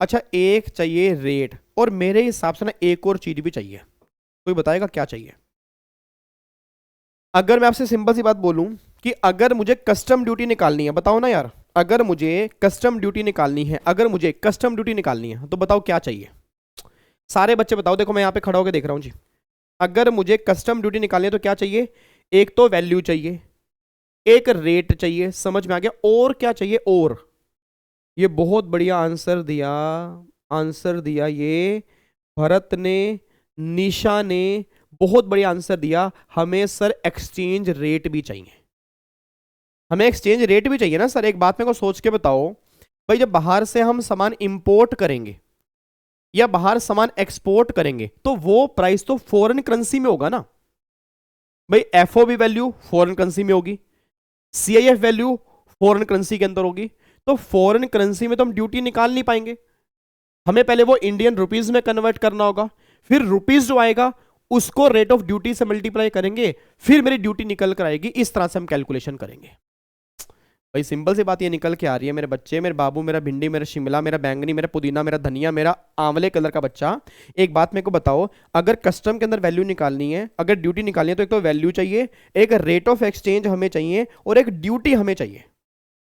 अच्छा एक चाहिए रेट, और मेरे हिसाब से ना एक और चीज भी चाहिए। कोई बताएगा क्या चाहिए? अगर मैं आपसे सिंपल सी बात बोलूं कि अगर मुझे कस्टम ड्यूटी निकालनी है, बताओ ना यार, अगर मुझे कस्टम ड्यूटी निकालनी है, अगर मुझे कस्टम ड्यूटी निकालनी है तो बताओ क्या चाहिए? सारे बच्चे बताओ, देखो मैं यहां पे खड़ा होकर देख रहा हूं जी। अगर मुझे कस्टम ड्यूटी निकालनी है तो क्या चाहिए? एक तो वैल्यू चाहिए, एक रेट चाहिए, समझ में आ गया, और क्या चाहिए? और ये बहुत बढ़िया आंसर दिया, आंसर दिया ये भरत ने, निशा ने, बहुत बढ़िया आंसर दिया। हमें सर एक्सचेंज रेट भी चाहिए, हमें एक्सचेंज रेट भी चाहिए ना सर। एक बात मेरे को सोच के बताओ भाई, जब बाहर से हम सामान इंपोर्ट करेंगे या बाहर सामान एक्सपोर्ट करेंगे तो वो प्राइस तो फॉरेन करेंसी में होगा ना भाई। एफओबी वैल्यू फॉरेन करेंसी में होगी, सीआईएफ वैल्यू फॉरेन करेंसी के अंदर होगी, तो फॉरेन करेंसी में तो हम ड्यूटी निकाल नहीं पाएंगे। हमें पहले वो इंडियन रुपीज में कन्वर्ट करना होगा, फिर रुपीज जो आएगा उसको रेट ऑफ ड्यूटी से मल्टीप्लाई करेंगे, फिर मेरी ड्यूटी निकल कर आएगी। इस तरह से हम कैलकुलेशन करेंगे भाई। सिंपल सी बात ये निकल के आ रही है मेरे बच्चे, मेरे बाबू, मेरा भिंडी, मेरा शिमला, मेरा बैंगनी, मेरा पुदीना, मेरा धनिया, मेरा आंवले कलर का बच्चा। एक बात मेरे को बताओ, अगर कस्टम के अंदर वैल्यू निकालनी है, अगर ड्यूटी निकालनी है, तो एक तो वैल्यू चाहिए, एक रेट ऑफ एक्सचेंज हमें चाहिए, और एक ड्यूटी हमें चाहिए।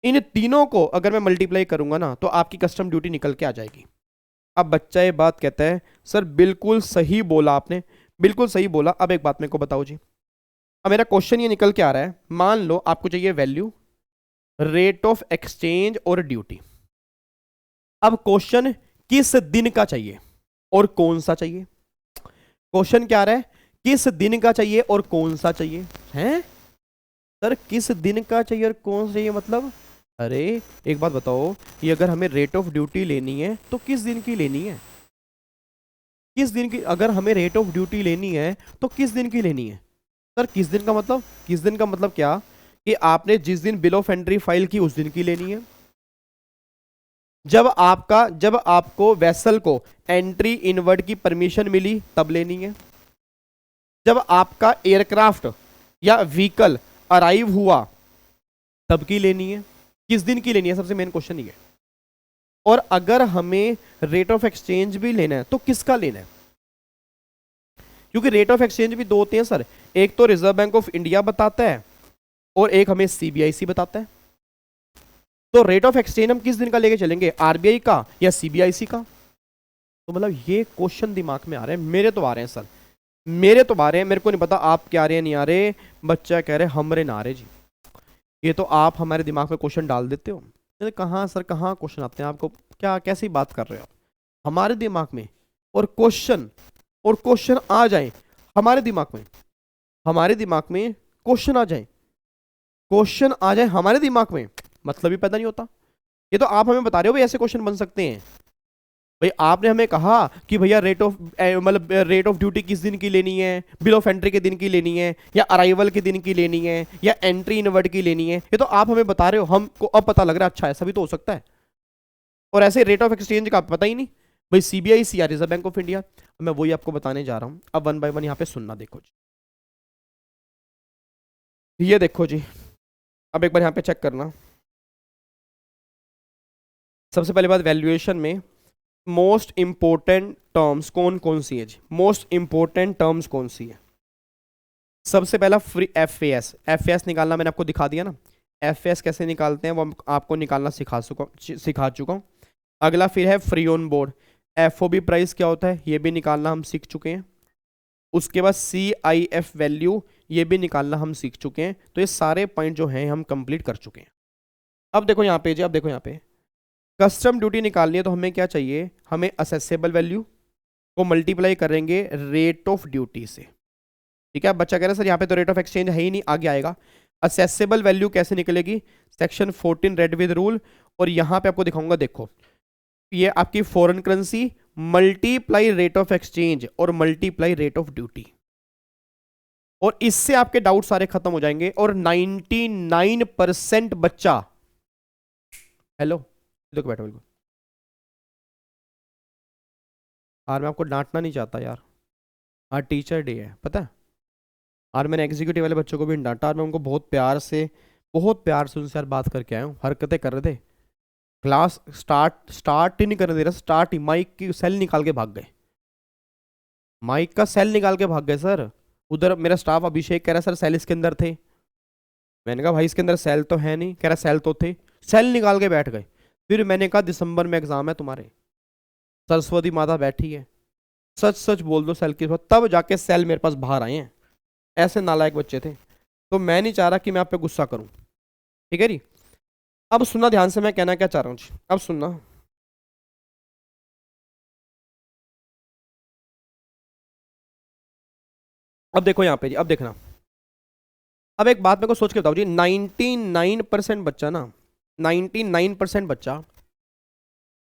इन तीनों को अगर मैं मल्टीप्लाई करूंगा ना तो आपकी कस्टम ड्यूटी निकल के आ जाएगी। अब बच्चा ये बात कहता है सर बिल्कुल सही बोला आपने, बिल्कुल सही बोला। अब एक बात मेरे को बताओ जी, अब मेरा क्वेश्चन ये निकल के आ रहा है, मान लो आपको चाहिए वैल्यू, रेट ऑफ एक्सचेंज और ड्यूटी। अब क्वेश्चन किस दिन का चाहिए और कौन सा चाहिए? क्वेश्चन क्या आ रहा है, किस दिन का चाहिए और कौन सा चाहिए? हैं सर किस दिन का चाहिए और कौन सा चाहिए मतलब? अरे एक बात बताओ, ये अगर हमें रेट ऑफ ड्यूटी लेनी है तो किस दिन की लेनी है? किस दिन की? अगर हमें रेट ऑफ ड्यूटी लेनी है तो किस दिन की लेनी है? सर किस दिन का मतलब, किस दिन का मतलब क्या कि आपने जिस दिन बिल ऑफ एंट्री फाइल की उस दिन की लेनी है, जब आपको वेसल को एंट्री इनवर्ड की परमिशन मिली तब लेनी है, जब आपका एयरक्राफ्ट या व्हीकल अराइव हुआ तब की लेनी है। किस दिन की लेनी है, सबसे मेन क्वेश्चन ये है। और अगर हमें रेट ऑफ एक्सचेंज भी लेना है तो किसका लेना है? क्योंकि रेट ऑफ एक्सचेंज भी दो होते हैं सर, एक तो रिजर्व बैंक ऑफ इंडिया बताता है और एक हमें सीबीआईसी बताता है। तो रेट ऑफ एक्सचेंज हम किस दिन का लेके चलेंगे, आरबीआई का या सीबीआईसी का? तो मतलब ये क्वेश्चन दिमाग में आ रहे हैं, मेरे तो आ रहे हैं सर, मेरे तो आ रहे हैं। मेरे को नहीं पता आप क्या आ रहे हैं, नहीं आ रहे। बच्चा कह रहे हमरे ना आ रहे जी, ये तो आप हमारे दिमाग में क्वेश्चन डाल देते हो। कहाँ सर, कहाँ क्वेश्चन आते हैं आपको? क्या कैसी बात कर रहे हो आप? हमारे दिमाग में और क्वेश्चन आ जाए हमारे दिमाग में, हमारे दिमाग में क्वेश्चन आ जाए, क्वेश्चन आ जाए हमारे दिमाग में, मतलब ही पैदा नहीं होता। ये तो आप हमें बता रहे हो भाई ऐसे क्वेश्चन बन सकते हैं। भाई आपने हमें कहा कि भैया रेट ऑफ ड्यूटी किस दिन की लेनी है, बिल ऑफ एंट्री के दिन की लेनी है, या अराइवल के दिन की लेनी है, या एंट्री इनवर्ड की लेनी है। ये तो आप हमें बता रहे हो, हमको अब पता लग रहा है अच्छा ऐसा भी तो हो सकता है। और ऐसे रेट ऑफ एक्सचेंज का पता ही नहीं भाई, सीबीआईसी या रिजर्व बैंक ऑफ इंडिया। मैं वही आपको बताने जा रहा हूं। अब 1 बाय 1 यहाँ पे सुनना, देखो जी, ये देखो जी, अब एक बार यहाँ पे चेक करना। सबसे पहली बात, वैल्यूएशन में मोस्ट इंपॉर्टेंट टर्म्स कौन कौन सी है जी? मोस्ट इंपॉर्टेंट टर्म्स कौन सी है? सबसे पहला फ्री एफएएस। एफएएस निकालना मैंने आपको दिखा दिया ना, एफएएस कैसे निकालते हैं वो आपको निकालना सिखा चुका हूँ। अगला फिर है free on board. FOB price क्या होता है ये भी निकालना हम सीख चुके हैं। उसके बाद CIF वैल्यू ये भी निकालना हम सीख चुके हैं। तो ये सारे पॉइंट जो हैं हम कंप्लीट कर चुके हैं। अब देखो यहाँ पे जी, अब देखो यहाँ पे कस्टम ड्यूटी निकालनी है तो हमें क्या चाहिए? हमें असेसेबल वैल्यू को मल्टीप्लाई करेंगे रेट ऑफ ड्यूटी से। ठीक है, बच्चा कह रहा है सर यहाँ पे तो रेट ऑफ एक्सचेंज है ही नहीं, आगे आएगा। असेसेबल वैल्यू कैसे निकलेगी? Section 14 read with rule. और यहाँ पे आपको दिखाऊंगा, देखो ये आपकी foreign currency multiply rate of exchange और मल्टीप्लाई रेट ऑफ ड्यूटी, और इससे आपके डाउट सारे खत्म हो जाएंगे। और 99% बच्चा, हेलो देखो बैठो बिल्कुल, यार मैं आपको डांटना नहीं चाहता यार, आज टीचर डे है पता है। और मैंने एग्जीक्यूटिव वाले बच्चों को भी नहीं डांटा, और मैं उनको बहुत प्यार से उनसे यार बात करके आया हूँ। हरकतें कर रहे थे, क्लास स्टार्ट ही नहीं करने दे रहा, स्टार्ट ही माइक की सेल निकाल के भाग गए, माइक का सेल निकाल के भाग गए सर। उधर मेरा स्टाफ अभिषेक कह रहा सर सेल इसके अंदर थे। मैंने कहा भाई इसके अंदर सेल तो है नहीं, कह रहा सेल तो थे, सेल निकाल के बैठ गए। फिर मैंने कहा दिसंबर में एग्जाम है तुम्हारे, सरस्वती माता बैठी है, सच सच बोल दो सेल की, तब जाके सेल मेरे पास बाहर आए हैं। ऐसे नालायक बच्चे थे। तो मैं नहीं चाह रहा कि मैं आप पे गुस्सा करूं, ठीक है जी। अब सुनना ध्यान से, मैं कहना क्या चाह रहा हूं जी, अब सुनना। अब देखो यहाँ पे जी, अब देखना, अब एक बात मेरे को सोच के बताओ जी, 99% बच्चा ना, 99% बच्चा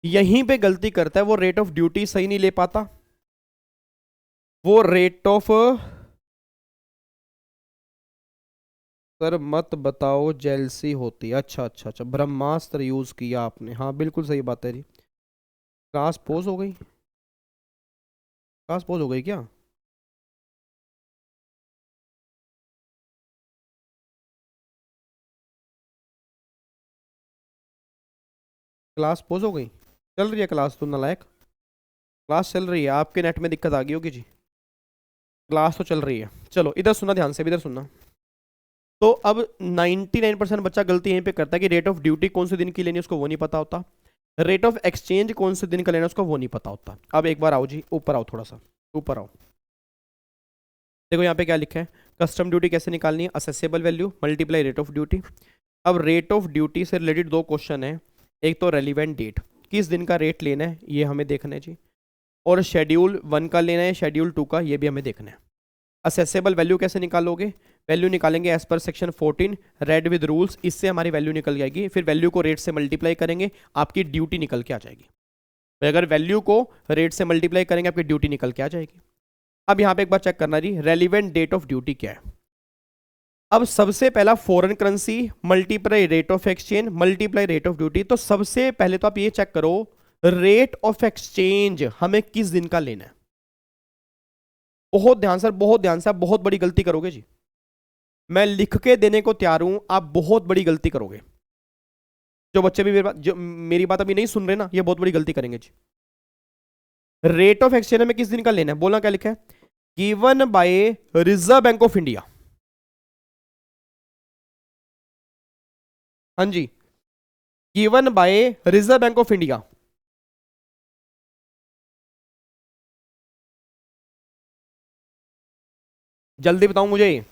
यहीं पे गलती करता है, वो रेट ऑफ ड्यूटी सही नहीं ले पाता, वो रेट ऑफ, सर मत बताओ जेलसी होती है। अच्छा अच्छा अच्छा, ब्रह्मास्त्र यूज किया आपने, हाँ बिल्कुल सही बात है जी। क्लास पोज हो गई, क्लास पोज हो गई क्या? क्लास पोज हो गई? चल रही है क्लास? तो नालायक, क्लास चल रही है, आपके नेट में दिक्कत आ गई होगी जी, क्लास तो चल रही है। चलो इधर सुनना ध्यान से, इधर सुनना। तो अब 99% बच्चा गलती यहीं पे करता है कि रेट ऑफ ड्यूटी कौन से दिन की लेनी है उसको वो नहीं पता होता, रेट ऑफ एक्सचेंज कौन से दिन का लेना है उसको वो नहीं पता होता। अब एक बार आओ जी, ऊपर आओ, थोड़ा सा ऊपर आओ। देखो यहाँ पे क्या लिखा है, कस्टम ड्यूटी कैसे निकालनी है? Accessible value multiply rate of duty. अब रेट ऑफ ड्यूटी से रिलेटेड दो क्वेश्चन है, एक तो रेलिवेंट डेट, किस दिन का रेट लेना है ये हमें देखना है जी, और शेड्यूल 1 का लेना है, शेड्यूल 2 का, ये भी हमें देखना है। असेसेबल वैल्यू कैसे निकालोगे? वैल्यू निकालेंगे as per section 14 read with rules, इससे हमारी वैल्यू निकल जाएगी। फिर वैल्यू को रेट से मल्टीप्लाई करेंगे, आपकी ड्यूटी निकल के आ जाएगी। तो अगर वैल्यू को रेट से मल्टीप्लाई करेंगे आपकी ड्यूटी निकल के आ जाएगी। अब यहाँ पे एक बार चेक करना जी, रेलिवेंट डेट ऑफ ड्यूटी क्या है। अब सबसे पहला foreign currency multiply rate of exchange multiply rate of duty. तो सबसे पहले तो आप ये चेक करो रेट ऑफ एक्सचेंज हमें किस दिन का लेना है। बहुत ध्यान से, बहुत ध्यान से, आप बहुत बड़ी गलती करोगे जी, मैं लिख के देने को तैयार हूं, आप बहुत बड़ी गलती करोगे। जो बच्चे भी मेरी बात अभी नहीं सुन रहे ना, ये बहुत बड़ी गलती करेंगे जी। रेट ऑफ एक्सचेंज में किस दिन का लेना है? बोला क्या लिखा है? Given by Reserve Bank of India. हाँ जी, given by Reserve Bank of India. जल्दी बताऊं मुझे,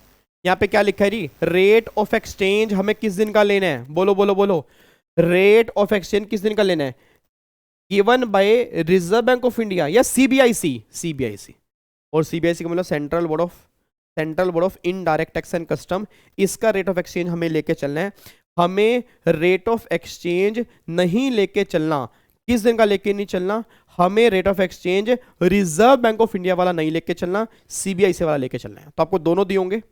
यहां पे क्या लिखा है जी? रेट ऑफ एक्सचेंज हमें किस दिन का लेना है? बोलो बोलो बोलो, रेट ऑफ एक्सचेंज किस दिन का लेना है? Given by Reserve Bank of India या सीबीआईसी? सीबीआईसी, और सीबीआईसी का मतलब central board of indirect tax and custom. इसका रेट ऑफ एक्सचेंज हमें लेके चलना है। हमें रेट ऑफ एक्सचेंज नहीं लेके चलना, किस दिन का लेके नहीं चलना? हमें rate of exchange reserve Bank of India वाला नहीं लेके चलना, सीबीआईसी वाला लेके चलना है। तो आपको दोनों दिए होंगे,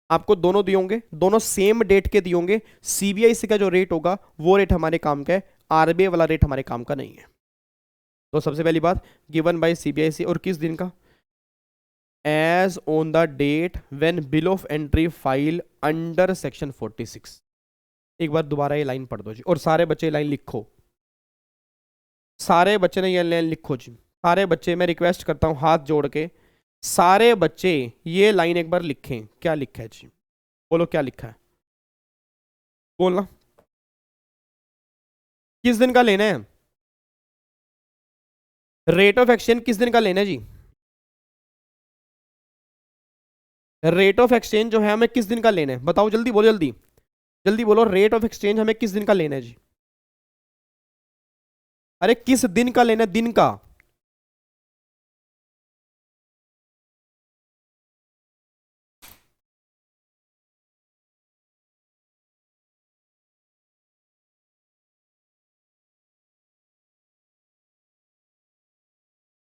आपको दोनों दिए होंगे, दोनों सेम डेट के दिए होंगे। सीबीआईसी का जो रेट होगा वो रेट हमारे काम का है, आरबीआई वाला रेट हमारे काम का नहीं है। तो सबसे पहली बात, गिवन बाय सीबीआईसी, और किस दिन का? As on the date when bill of entry file under section 46। एक बार दोबारा ये लाइन पढ़ दो जी, और सारे बच्चे लाइन लिखो। सारे बच्चे ने ये लाइन लिखो जी, सारे बच्चे, मैं रिक्वेस्ट करता हूँ हाथ जोड़ के, सारे बच्चे ये लाइन एक बार लिखें। क्या लिखा है जी, बोलो क्या लिखा है, बोलना। किस दिन का लेना है, रेट ऑफ एक्सचेंज किस दिन का लेना है जी, रेट ऑफ एक्सचेंज जो है हमें किस दिन का लेना है, बताओ जल्दी बोलो, जल्दी जल्दी बोलो, रेट ऑफ एक्सचेंज हमें किस दिन का लेना है जी, अरे किस दिन का लेना है, दिन का।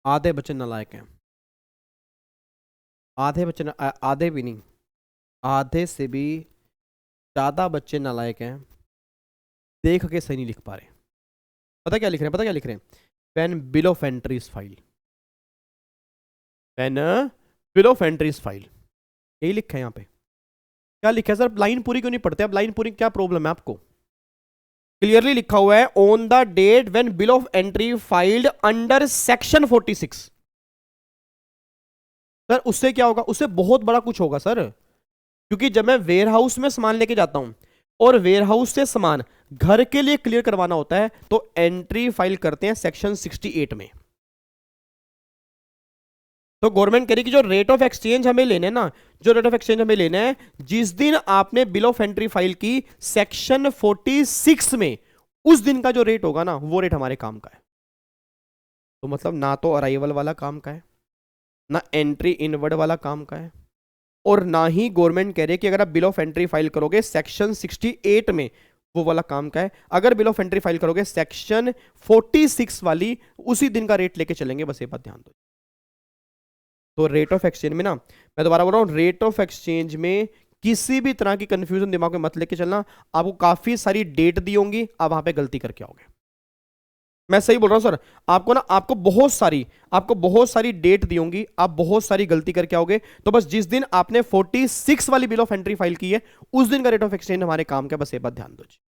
आधे बच्चे नालायक हैं, आधे बच्चे आधे भी नहीं, आधे से भी ज्यादा बच्चे नालायक हैं, देख के सही नहीं लिख पा रहे। पता क्या लिख रहे हैं, पता क्या लिख रहे हैं, pen bill of entry is file, pen bill of entry is file, यही लिखा है यहाँ पे। क्या लिखा है सर, लाइन पूरी क्यों नहीं पढ़ते आप, लाइन पूरी क्या प्रॉब्लम है आपको, क्लियरली लिखा हुआ है on the date when bill of entry filed under section 46। Sir उससे क्या होगा, उससे बहुत बड़ा कुछ होगा सर, क्योंकि जब मैं वेयर हाउस में सामान लेके जाता हूं और वेयर हाउस से सामान घर के लिए क्लियर करवाना होता है तो एंट्री फाइल करते हैं सेक्शन 68 में। तो गवर्नमेंट कह रही कि जो रेट ऑफ एक्सचेंज हमें लेना है ना, जो रेट ऑफ एक्सचेंज हमें लेना है, जिस दिन आपने बिल ऑफ एंट्री फाइल की सेक्शन 46 में, उस दिन का जो रेट होगा ना, वो रेट हमारे काम का है। तो मतलब ना तो अराइवल वाला काम का है, ना एंट्री इनवर्ड वाला काम का है, और ना ही गवर्नमेंट कह रही है कि अगर आप बिल ऑफ एंट्री फाइल करोगे सेक्शन 68 में, वो वाला काम का है। अगर बिल ऑफ एंट्री फाइल करोगे सेक्शन 46 वाली, उसी दिन का रेट लेके चलेंगे, बस ये बात ध्यान दो। तो रेट ऑफ एक्सचेंज में ना, मैं दोबारा बोल रहा हूं, रेट ऑफ एक्सचेंज में किसी भी तरह की कंफ्यूजन दिमाग में मत लेके चलना। आपको काफी सारी डेट दी होंगी, आप वहां पे गलती करके आओगे। मैं सही बोल रहा हूं सर, आपको ना, आपको बहुत सारी डेट दी होंगी, आप बहुत सारी गलती करके आओगे। तो बस जिस दिन आपने 46 वाली बिल ऑफ एंट्री फाइल की है, उस दिन का रेट ऑफ एक्सचेंज हमारे काम का, बस ये बात ध्यान दो जी।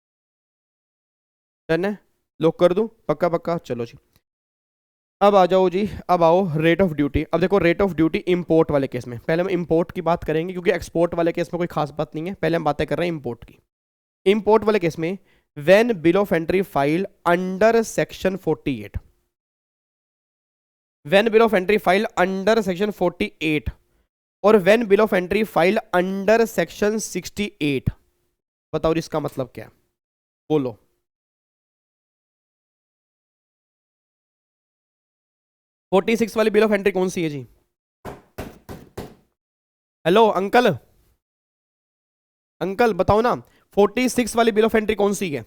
डन है, लोग कर दूं, पक्का पक्का, चलो जी। अब आ जाओ जी, अब आओ रेट ऑफ ड्यूटी। अब देखो रेट ऑफ ड्यूटी इंपोर्ट वाले केस में, पहले हम इंपोर्ट की बात करेंगे क्योंकि एक्सपोर्ट वाले केस में कोई खास बात नहीं है, पहले हम बातें कर रहे हैं इंपोर्ट की। इंपोर्ट वाले केस में when bill of entry file under section 48, when bill of entry file under section 48 और when bill of entry file under section 68, बताओ इसका मतलब क्या है, बोलो। फोर्टी सिक्स वाली बिल ऑफ एंट्री कौन सी है जी, हेलो अंकल, अंकल बताओ ना, 46 वाली बिल ऑफ एंट्री कौन सी है,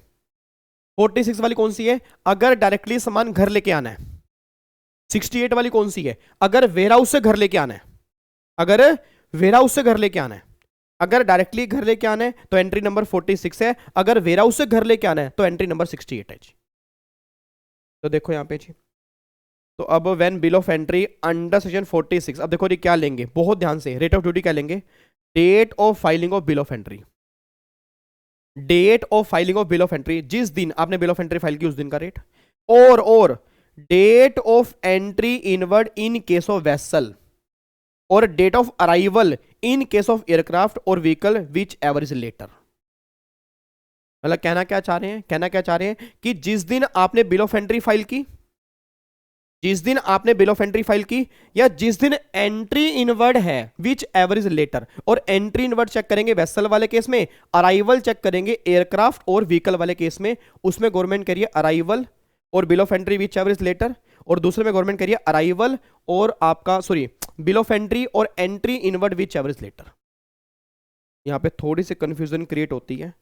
46 वाली कौन सी है, अगर डायरेक्टली सामान घर लेके आना है। 68 वाली कौन सी है, अगर वेयर हाउस से घर लेके आना है, अगर वेयर हाउस से घर लेके आना है। अगर डायरेक्टली घर लेके आना है तो एंट्री नंबर 46 है, अगर वेयर हाउस से घर लेके आना है तो एंट्री नंबर 68 है जी। तो देखो यहां पे जी, तो अब when bill of entry under section 46, अब देखो ये क्या लेंगे, बहुत ध्यान से, रेट ऑफ ड्यूटी क्या लेंगे, date of filing of bill of entry, date of filing of bill of entry, जिस दिन आपने बिल ऑफ एंट्री फाइल की उस दिन का रेट, और date of entry inward in case of vessel, और date of arrival in case of aircraft और vehicle whichever is later. मतलब कहना क्या चाह रहे हैं, कहना क्या चाह रहे हैं कि जिस दिन आपने बिल ऑफ एंट्री फाइल की, जिस दिन आपने बिल ऑफ एंट्री फाइल की, या जिस दिन एंट्री इनवर्ड है विच एवर इज लेटर, और एंट्री इनवर्ड चेक करेंगे वेसल वाले केस में, अराइवल चेक करेंगे एयरक्राफ्ट और व्हीकल वाले केस में। उसमें गवर्नमेंट कह रही है अराइवल और bill of entry whichever is later, और दूसरे में गवर्नमेंट कह रही है अराइवल और आपका बिल ऑफ एंट्री और entry inward whichever is later. यहां पे थोड़ी सी कंफ्यूजन क्रिएट होती है,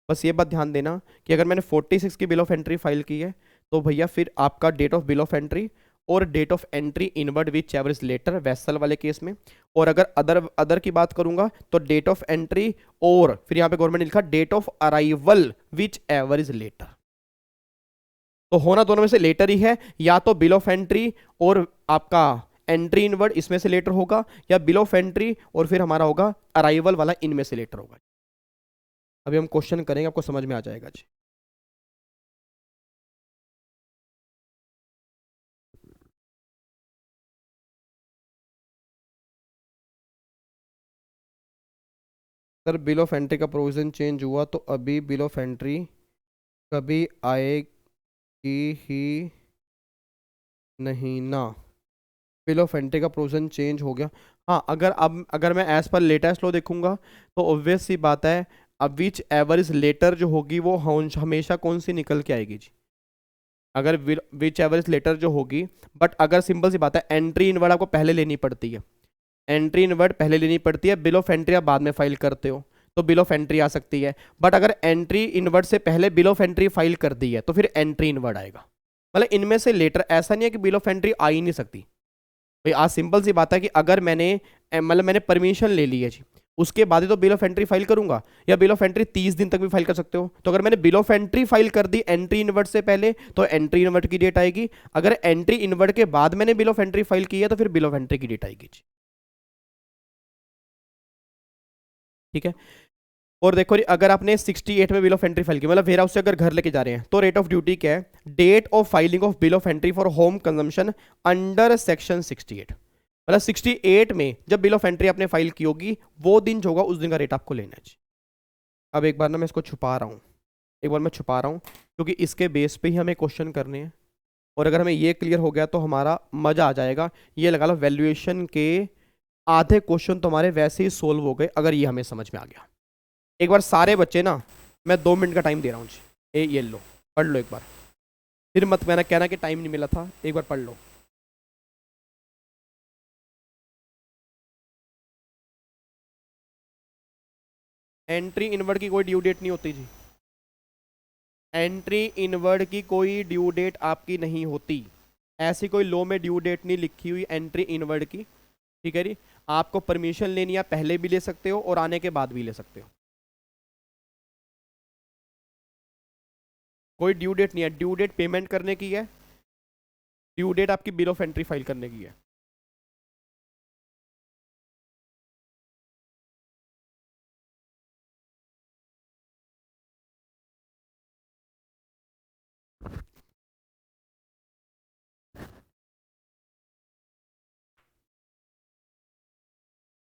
बस ये बात ध्यान देना कि अगर मैंने 46 की बिल ऑफ एंट्री फाइल की है तो भैया फिर आपका date of bill of entry और date of entry inward whichever is later vessel वाले केस में, और अगर अदर की बात करूंगा तो डेट ऑफ एंट्री, और फिर यहां पे गवर्नमेंट ने लिखा date of arrival whichever is later. तो होना दोनों में से लेटर ही है, या तो बिल ऑफ एंट्री और आपका एंट्री इनवर्ड इसमें से लेटर होगा, या बिल ऑफ एंट्री और फिर हमारा होगा अराइवल वाला इनमें से लेटर होगा। अभी हम क्वेश्चन करेंगे, आपको समझ में आ जाएगा जी। सर बिल ऑफ एंट्री का प्रोविजन चेंज हुआ तो अभी बिल ऑफ एंट्री कभी आएगी ही नहीं ना। बिल ऑफ एंट्री का प्रोविजन चेंज हो गया। हाँ, अगर मैं एज पर लेटेस्ट लॉ देखूंगा तो ऑब्वियस सी बात है, अब विच एवर इज लेटर जो होगी वो हमेशा कौन सी निकल के आएगी जी, अगर विच एवर इज लेटर जो होगी। बट अगर सिंपल सी बात है, एंट्री इनवर्ड आपको पहले लेनी पड़ती है, एंट्री इनवर्ड पहले लेनी पड़ती है, बिल ऑफ एंट्री आप बाद में फाइल करते हो तो बिल ऑफ एंट्री आ सकती है। बट अगर एंट्री इनवर्ड से पहले बिल ऑफ एंट्री फाइल कर दी है तो फिर एंट्री इनवर्ड आएगा। मतलब इनमें से लेटर ऐसा नहीं है कि बिल ऑफ एंट्री आ ही नहीं सकती भाई। आज सिंपल सी बात है कि अगर मैंने परमिशन ले ली है जी, उसके बाद ही तो बिल ऑफ एंट्री फाइल करूंगा, या बिल ऑफ एंट्री 30 दिन तक भी फाइल कर सकते हो। तो अगर मैंने बिल ऑफ एंट्री फाइल कर दी एंट्री इनवर्ड से पहले तो एंट्री इनवर्ड की डेट आएगी, अगर एंट्री इनवर्ड के बाद मैंने बिल ऑफ एंट्री फाइल की है तो फिर बिल ऑफ एंट्री की डेट आएगी जी। ठीक है। और देखो अगर आपने 68 में बिल ऑफ एंट्री फाइल की, मतलब वेयर हाउस से अगर घर लेके जा रहे हैं, तो रेट ऑफ ड्यूटी क्या है, date of filing of bill of entry for home consumption under section 68। मतलब 68 में जब बिल ऑफ एंट्री आपने फाइल की होगी वो दिन जो होगा उस दिन का रेट आपको लेना है। अब एक बार ना मैं इसको छुपा रहा हूँ, एक बार मैं छुपा रहा हूँ क्योंकि इसके बेस पे ही हमें क्वेश्चन करने हैं। और अगर हमें ये क्लियर हो गया तो हमारा मजा आ जाएगा। ये लगा लो वैल्यूएशन के आधे क्वेश्चन तुम्हारे वैसे ही सोल्व हो गए अगर ये हमें समझ में आ गया। एक बार सारे बच्चे ना, मैं 2 मिनट का टाइम दे रहा हूँ जी, ये लो पढ़ लो एक बार, फिर मत मैंने कहना कि टाइम नहीं मिला था, एक बार पढ़ लो। एंट्री इनवर्ड की कोई ड्यू डेट नहीं होती जी, एंट्री इनवर्ड की कोई ड्यू डेट आपकी नहीं होती, ऐसी कोई लॉ में ड्यू डेट नहीं लिखी हुई एंट्री इनवर्ड की। ठीक है जी। आपको परमिशन लेनी है, पहले भी ले सकते हो और आने के बाद भी ले सकते हो, कोई ड्यू डेट नहीं है। ड्यू डेट पेमेंट करने की है, ड्यू डेट आपकी बिल ऑफ एंट्री फाइल करने की है।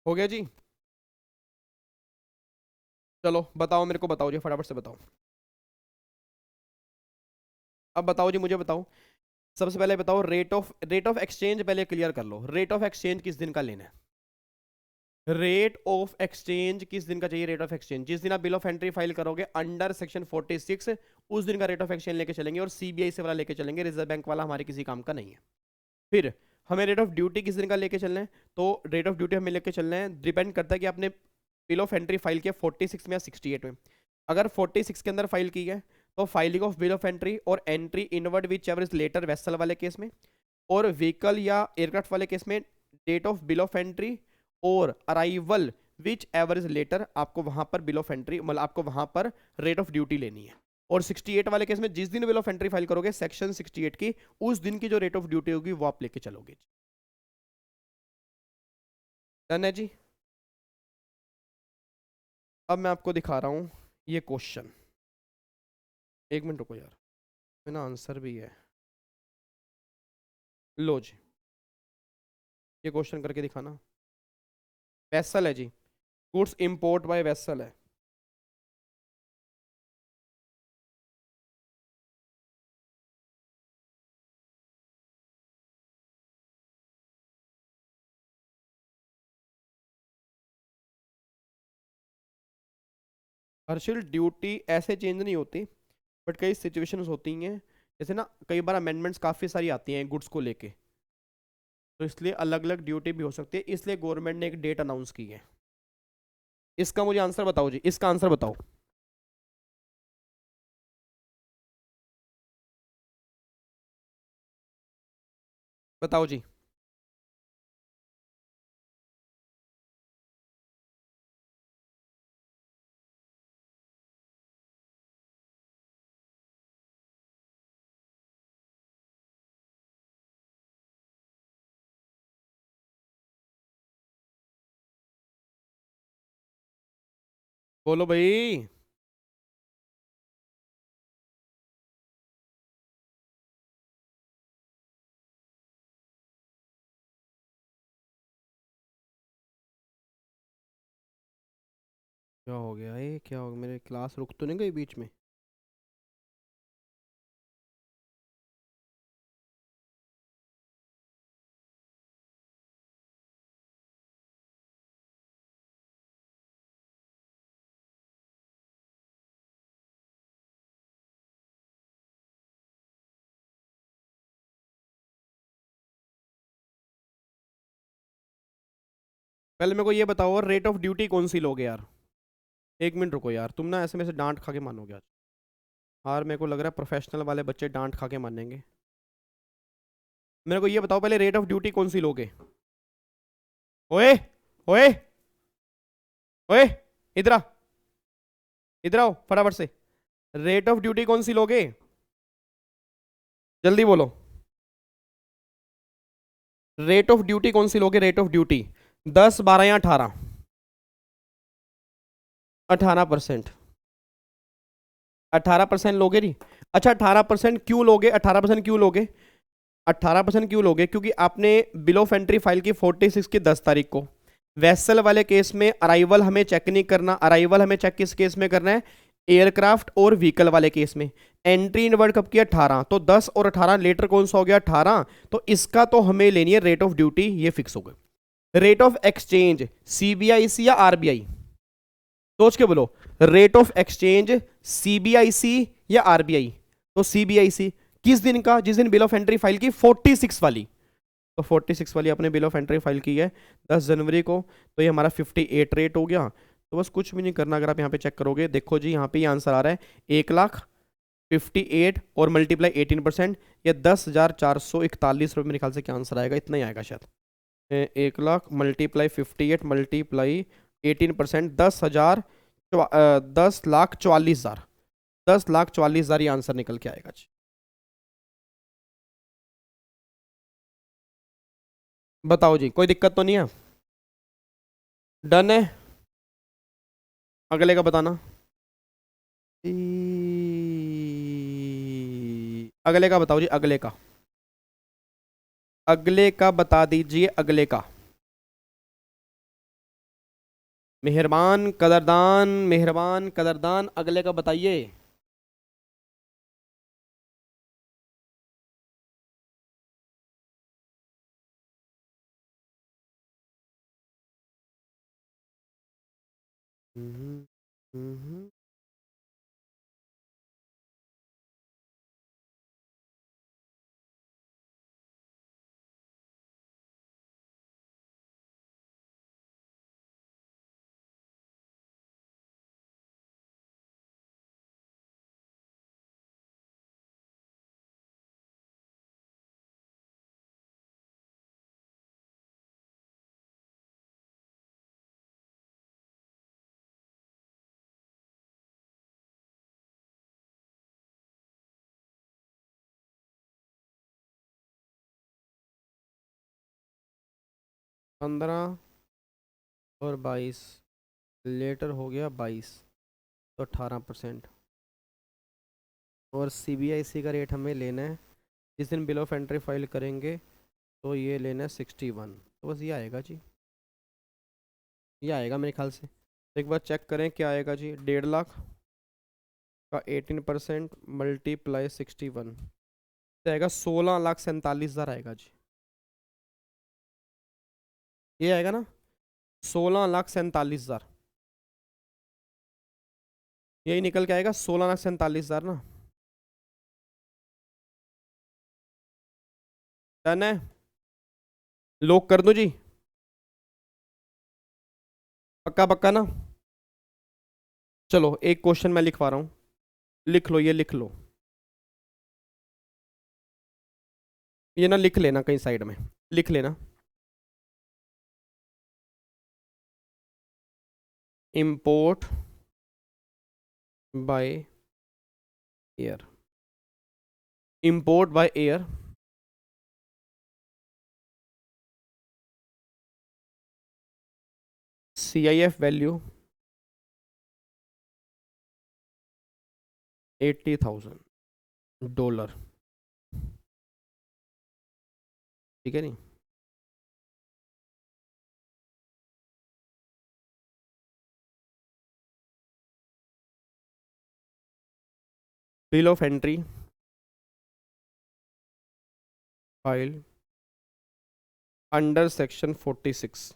हो गया जी। चलो बताओ, मेरे को बताओ जी, फटाफट से बताओ। अब बताओ जी, मुझे बताओ। सबसे पहले बताओ रेट ऑफ एक्सचेंज पहले क्लियर कर लो। रेट ऑफ एक्सचेंज किस दिन का लेना है? रेट ऑफ एक्सचेंज किस दिन का चाहिए? रेट ऑफ एक्सचेंज जिस दिन आप बिल ऑफ एंट्री फाइल करोगे अंडर सेक्शन 46 उस दिन का रेट ऑफ एक्सचेंज लेके चलेंगे, और सीबीआई से वाला लेके चलेंगे, रिजर्व बैंक वाला हमारे किसी काम का नहीं है। फिर हमें रेट ऑफ ड्यूटी किस दिन का लेके चलना है? तो रेट ऑफ ड्यूटी हमें लेके चलना है, डिपेंड करता है कि आपने बिल ऑफ एंट्री फाइल किया 46 में या 68 में। अगर 46 के अंदर फाइल की है तो filing of bill of entry और entry inward whichever is later vessel वाले केस में, और व्हीकल या एयरक्राफ्ट वाले केस में date of bill of entry और arrival whichever is later, आपको वहां पर बिल ऑफ एंट्री मतलब आपको वहां पर रेट ऑफ ड्यूटी लेनी है। और 68 वाले केस में जिस दिन बिल ऑफ एंट्री फाइल करोगे सेक्शन 68 की, उस दिन की जो रेट ऑफ ड्यूटी होगी वो आप लेके चलोगे। डन है जी। अब मैं आपको दिखा रहा हूं ये क्वेश्चन, एक मिनट रुको यार, मेरा आंसर भी है। लो जी, ये क्वेश्चन करके दिखाना। वेसल है जी, गुड्स इंपोर्ट बाय वेसल है। हर्षिल ड्यूटी ऐसे चेंज नहीं होती, बट कई सिचुएशंस होती हैं, जैसे ना कई बार अमेंडमेंट्स काफ़ी सारी आती हैं गुड्स को लेके, तो इसलिए अलग अलग ड्यूटी भी हो सकती है, इसलिए गवर्नमेंट ने एक डेट अनाउंस की है। इसका मुझे आंसर बताओ जी, इसका आंसर बताओ। बताओ जी। बोलो भाई। क्या हो गया? ये क्या हो गया? मेरे क्लास रुक तो नहीं गई बीच में? पहले मेरे को ये बताओ, रेट ऑफ ड्यूटी कौन सी लोगे यार? 1 मिनट रुको यार, तुम ना ऐसे में से डांट खा के मानोगे आज। यार मेरे को लग रहा है प्रोफेशनल वाले बच्चे डांट खा के मानेंगे। मेरे को ये बताओ पहले, रेट ऑफ ड्यूटी कौन सी लोगे? ओए ओए ओए, इधर आ, इधर आओ फटाफट से। रेट ऑफ ड्यूटी कौन सी लोगे? जल्दी बोलो। रेट ऑफ ड्यूटी कौन सी लोगे? रेट ऑफ ड्यूटी 10, 12 या 18? 18%। 18% लोगे नहीं? अच्छा 18% क्यों लोगे? 18% क्यों लोगे? 18% क्यों लोगे? क्योंकि आपने बिल ऑफ एंट्री फाइल की 46 की 10 तारीख को। वेसल वाले केस में अराइवल हमें चेक नहीं करना। अराइवल हमें चेक किस केस में करना है? एयरक्राफ्ट और व्हीकल वाले केस में। एंट्री इन वर्ड कब की? 18। तो 10 और 18 लेटर कौन सा हो गया? 18। तो इसका तो हमें लेनी है रेट ऑफ ड्यूटी, ये फिक्स हो गया। रेट ऑफ एक्सचेंज सीबीआईसी या आरबीआई? सोच के बोलो। रेट ऑफ एक्सचेंज सीबीआईसी या आरबीआई? तो सीबीआईसी। किस दिन का? जिस दिन बिल ऑफ एंट्री फाइल की 46 वाली। तो 46 वाली अपने बिल ऑफ एंट्री फाइल की है 10 जनवरी को, तो ये हमारा 58 रेट हो गया। तो बस कुछ भी नहीं करना। अगर आप यहाँ पे चेक करोगे, देखो जी यहाँ पे ये आंसर आ रहा है 1,58,000 और मल्टीप्लाई 18%, ये 10,441 रुपये मेरे ख्याल से क्या आंसर आएगा, इतना ही आएगा शायद। 1,00,000 मल्टीप्लाई 58 मल्टीप्लाई 18%, 10,44,000। 10,44,000 ये आंसर निकल के आएगा जी। बताओ जी, कोई दिक्कत तो नहीं है? डन है? अगले का बताना। अगले का बताओ जी, अगले का। अगले का बता दीजिए, अगले का। मेहरबान कदरदान, मेहरबान कदरदान, अगले का बताइए। हम्म, हम्म। पंद्रह और 22, लेटर हो गया 22, तो 18%। और सीबीआईसी का रेट हमें लेना है जिस दिन बिल ऑफ एंट्री फाइल करेंगे, तो ये लेना है 61। तो बस ये आएगा जी, ये आएगा मेरे ख्याल से। एक बार चेक करें क्या आएगा जी। 1,50,000 का 18% मल्टीप्लाई 61 आएगा 16,47,000 आएगा जी। ये आएगा ना 16,47,000, यही निकल के आएगा 16,47,000 ना। डन है? लॉक कर दूं जी? पक्का पक्का ना? चलो एक क्वेश्चन मैं लिखवा रहा हूँ, लिख लो, ये लिख लो, ये ना लिख लेना कहीं साइड में, लिख लेना। Import by air, import by air CIF value 80,000 dollar. ठीक है नहीं? Bill of entry file under section 46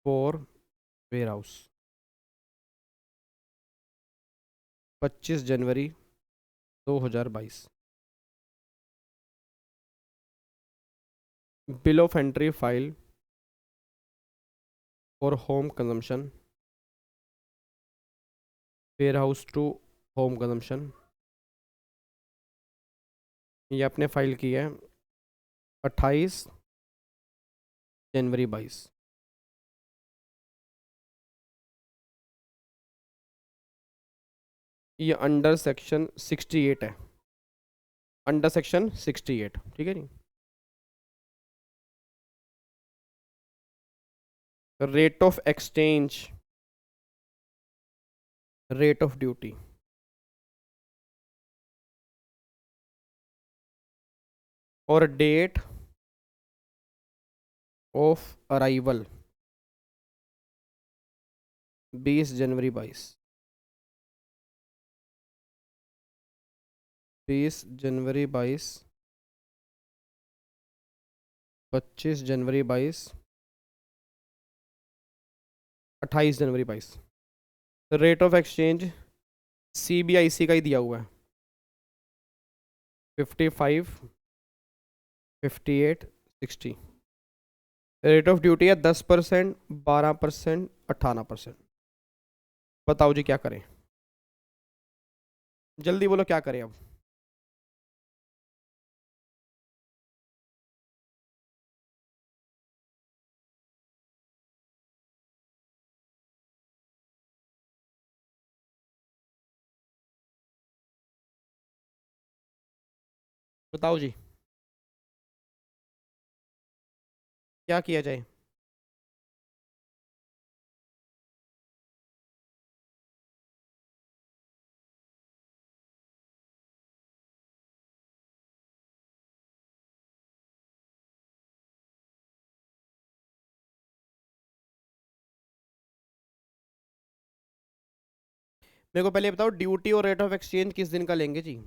for warehouse 25 जनवरी 2022। Bill of entry file for home consumption warehouse to home consumption, ये आपने file की है 28 जनवरी 22। ये under section 68 है, अंडर सेक्शन 68, ठीक है जी। Rate of exchange, rate of duty, और date of arrival 20 January 22। 20 January 22, 25 January 22, 28 January 22। Rate of exchange CBIC का ही दिया हुआ है 55, 58, 60। रेट ऑफ ड्यूटी है 10%, 12%, 18%। बताओ जी क्या करें, जल्दी बोलो क्या करें अब। बताओ जी क्या किया जाए। मेरे को पहले बताओ ड्यूटी और रेट ऑफ एक्सचेंज किस दिन का लेंगे जी।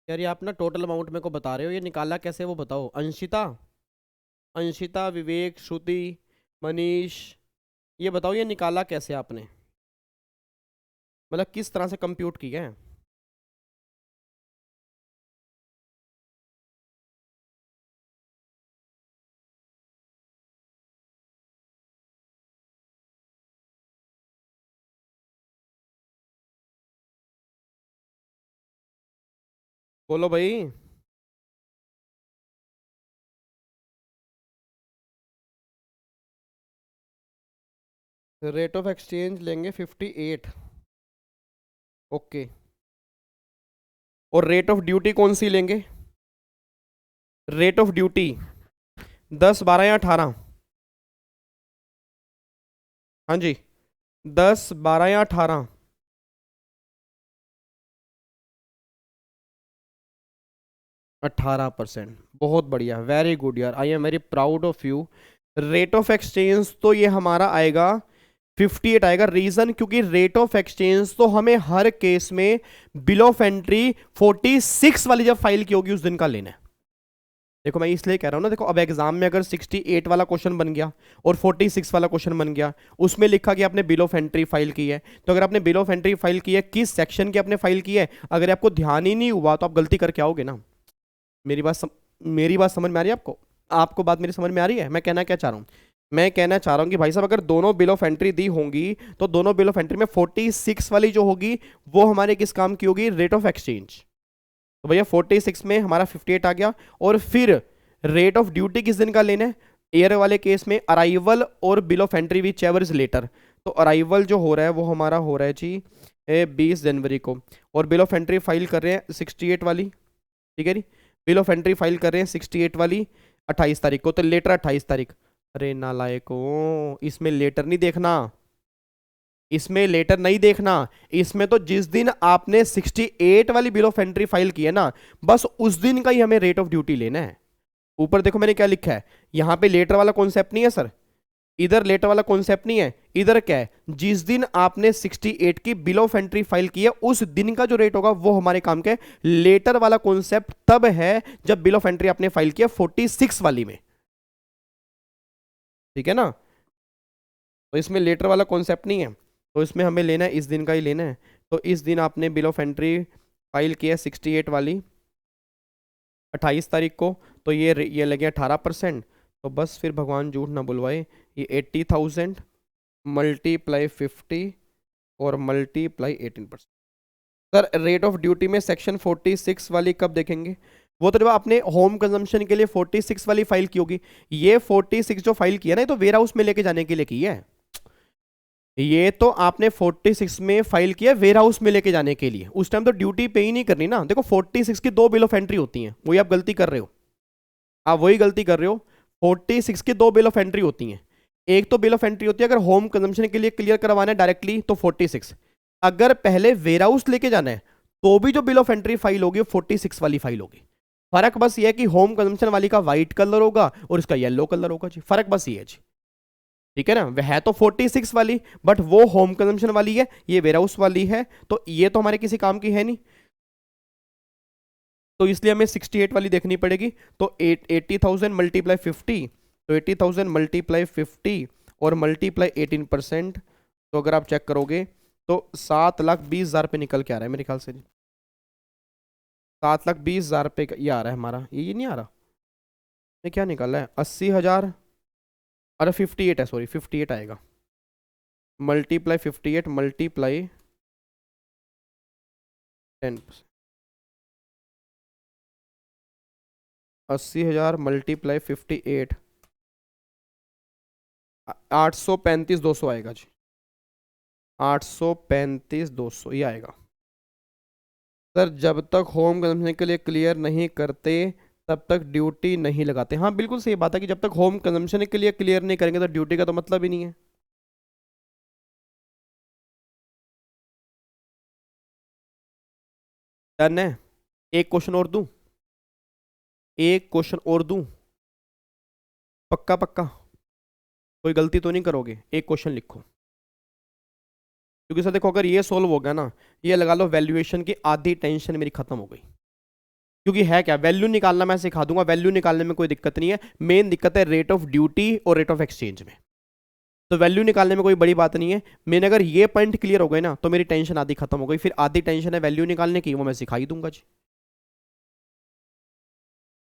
यार ये आप ना टोटल अमाउंट मेरे को बता रहे हो, ये निकाला कैसे वो बताओ। अंशिता, अंशिता, विवेक, श्रुति, मनीष, ये बताओ ये निकाला कैसे आपने, मतलब किस तरह से कंप्यूट किया है। बोलो भाई। रेट ऑफ एक्सचेंज लेंगे 58, ओके। और रेट ऑफ ड्यूटी कौन सी लेंगे? रेट ऑफ ड्यूटी 10, 12 या 18? हाँ जी, 10, 12 या 18? 18%, बहुत बढ़िया, वेरी गुड यार, I am very proud of you. Rate of exchange तो ये हमारा आएगा 58 आएगा। रीजन क्योंकि रेट ऑफ एक्सचेंज तो हमें हर केस में बिल ऑफ एंट्री 46 वाली जब फाइल की होगी उस दिन का लेना है। देखो मैं इसलिए कह रहा हूं ना, देखो अब एग्जाम में अगर 68 वाला क्वेश्चन बन गया और 46 वाला क्वेश्चन बन गया, उसमें लिखा कि आपने बिल ऑफ एंट्री फाइल की है, तो अगर आपने बिल ऑफ एंट्री फाइल की है, किस सेक्शन की आपने फाइल की है, अगर आपको ध्यान ही नहीं हुआ तो आप गलती करके आओगे ना। मेरी बात समझ में आ रही है आपको? आपको बात मेरी समझ में आ रही है? मैं कहना क्या चाह रहा हूँ, मैं कहना चाह रहा हूँ कि भाई साहब अगर दोनों बिल ऑफ एंट्री दी होंगी तो दोनों बिल ऑफ एंट्री में 46 वाली जो होगी वो हमारे किस काम की होगी? Rate of exchange. तो भैया 46 में हमारा 58 आ गया। और फिर रेट ऑफ ड्यूटी किस दिन का लेना है? एयर वाले केस में अराइवल और bill of entry whichever is later. तो अराइवल जो हो रहा है वो हमारा हो रहा है जी 20 जनवरी को, और बिल ऑफ एंट्री फाइल कर रहे हैं 68 वाली, ठीक है जी। बिल ऑफ एंट्री फाइल कर रहे हैं 68 वाली 28 तारीख को, तो लेटर 28 तारीख। अरे नालायकों, इसमें लेटर नहीं देखना, इसमें लेटर नहीं देखना, इसमें तो जिस दिन आपने 68 वाली बिल ऑफ एंट्री फाइल की है ना, बस उस दिन का ही हमें रेट ऑफ ड्यूटी लेना है। ऊपर देखो मैंने क्या लिखा है, यहां पे लेटर वाला कॉन्सेप्ट नहीं है सर, इधर लेटर वाला कॉन्सेप्ट नहीं है, इधर क्या है, जिस दिन आपने 68 की बिल ऑफ एंट्री फाइल की है उस दिन का जो रेट होगा वो हमारे काम का है। लेटर वाला कॉन्सेप्ट तब है जब बिल ऑफ एंट्री आपने फाइल किया 46 वाली में, ठीक है ना। तो इसमें लेटर वाला कॉन्सेप्ट नहीं है, तो इसमें हमें लेना है इस दिन का ही लेना है। तो इस दिन आपने बिल ऑफ एंट्री फाइल किया 68 वाली 28 तारीख को, तो ये लगे 18%। तो बस फिर भगवान झूठ ना बुलवाए, ये 80,000 मल्टीप्लाई 50 और multiply 18%। Sir rate of duty में सेक्शन 46 वाली कब देखेंगे? वो तो जब आपने होम कंजम्पशन के लिए 46 वाली फाइल की होगी। ये 46 जो फाइल की है ना, ये तो वेयर हाउस में लेके जाने के लिए की है। ये तो आपने 46 में फाइल किया वेयर हाउस में लेके जाने के लिए, उस टाइम तो ड्यूटी पे ही नहीं करनी ना। देखो 46 की 2 बिल ऑफ एंट्री होती हैं, वही आप गलती कर रहे हो, आप वही गलती कर रहे हो। 46 की 2 बिल ऑफ एंट्री होती हैं। एक तो बिल ऑफ एंट्री होती है अगर होम कंजम्पशन के लिए क्लियर करवाना है डायरेक्टली तो 46, अगर पहले वेयर हाउस लेके जाना है तो भी जो बिल ऑफ एंट्री फाइल होगी 46 वाली फाइल होगी। फर्क बस ये है कि होम कंजम्पशन वाली का व्हाइट कलर होगा और इसका येलो कलर होगा जी, फर्क बस ये है जी, ठीक है ना। वह है तो 46 वाली बट वो होम कंजम्पशन वाली है, ये वेयर हाउस वाली है, तो ये तो हमारे किसी काम की है नहीं, तो इसलिए हमें 68 वाली देखनी पड़ेगी। तो 80,000 मल्टीप्लाई 50, तो 80,000 मल्टीप्लाई 50 और मल्टीप्लाई 18%, तो अगर आप चेक करोगे तो 7,20,000 पे निकल के आ रहा है मेरे ख्याल से। 7,20,000 पे ये आ रहा है हमारा, ये नहीं आ रहा, ये क्या निकल रहा है 80,000, अरे 58 है, सॉरी 58 आएगा, मल्टीप्लाई 58 मल्टीप्लाई 10%, 80,000 मल्टीप्लाई 58, 835,200 आएगा जी, 835,200 ये आएगा। सर जब तक होम कंजम्पशन के लिए क्लियर नहीं करते तब तक ड्यूटी नहीं लगाते। हाँ बिल्कुल सही बात है कि जब तक होम कंजम्पशन के लिए क्लियर नहीं करेंगे तो ड्यूटी का तो मतलब ही नहीं है। डन है। एक क्वेश्चन और दूं, एक क्वेश्चन और दूं, पक्का पक्का, कोई गलती तो नहीं करोगे? एक क्वेश्चन लिखो, क्योंकि सर देखो अगर ये सोल्व हो गया ना, ये लगा लो वैल्यूएशन की आधी टेंशन मेरी खत्म हो गई। क्योंकि है क्या, वैल्यू निकालना मैं सिखा दूंगा, वैल्यू निकालने में कोई दिक्कत नहीं है, मेन दिक्कत है रेट ऑफ ड्यूटी और रेट ऑफ एक्सचेंज में। तो वैल्यू निकालने में कोई बड़ी बात नहीं है, मैंने अगर ये पॉइंट क्लियर हो गए ना तो मेरी टेंशन आधी खत्म हो गई, फिर आधी टेंशन है वैल्यू निकालने की, वो मैं सिखा ही दूंगा जी।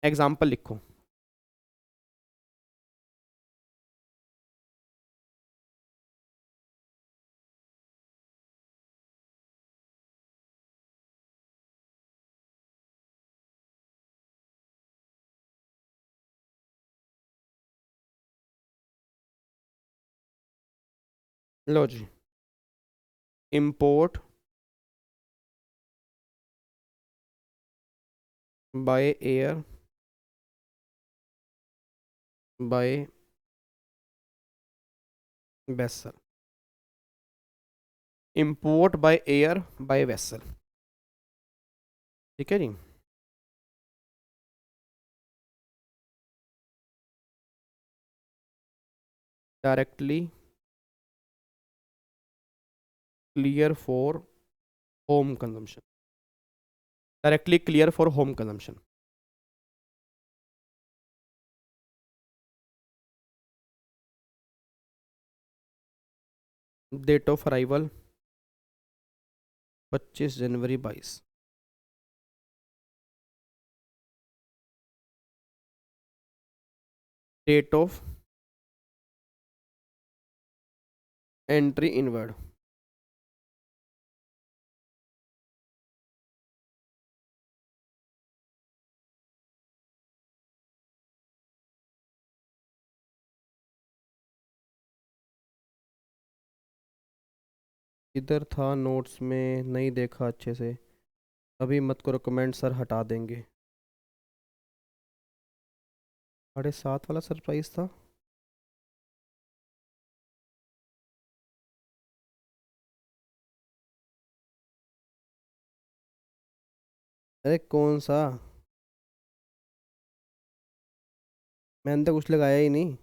एग्जाम्पल लिखो, लो जी, import by air by vessel, import by air by vessel, ठीक है जी। Directly clear for home consumption, directly clear for home consumption. Date of arrival 25 January 22, date of entry inward इधर था नोट्स में, नहीं देखा अच्छे से, अभी मत करो कमेंट, सर हटा देंगे। 7.5 वाला सरप्राइज था। अरे कौन सा, मैंने तो कुछ लगाया ही नहीं।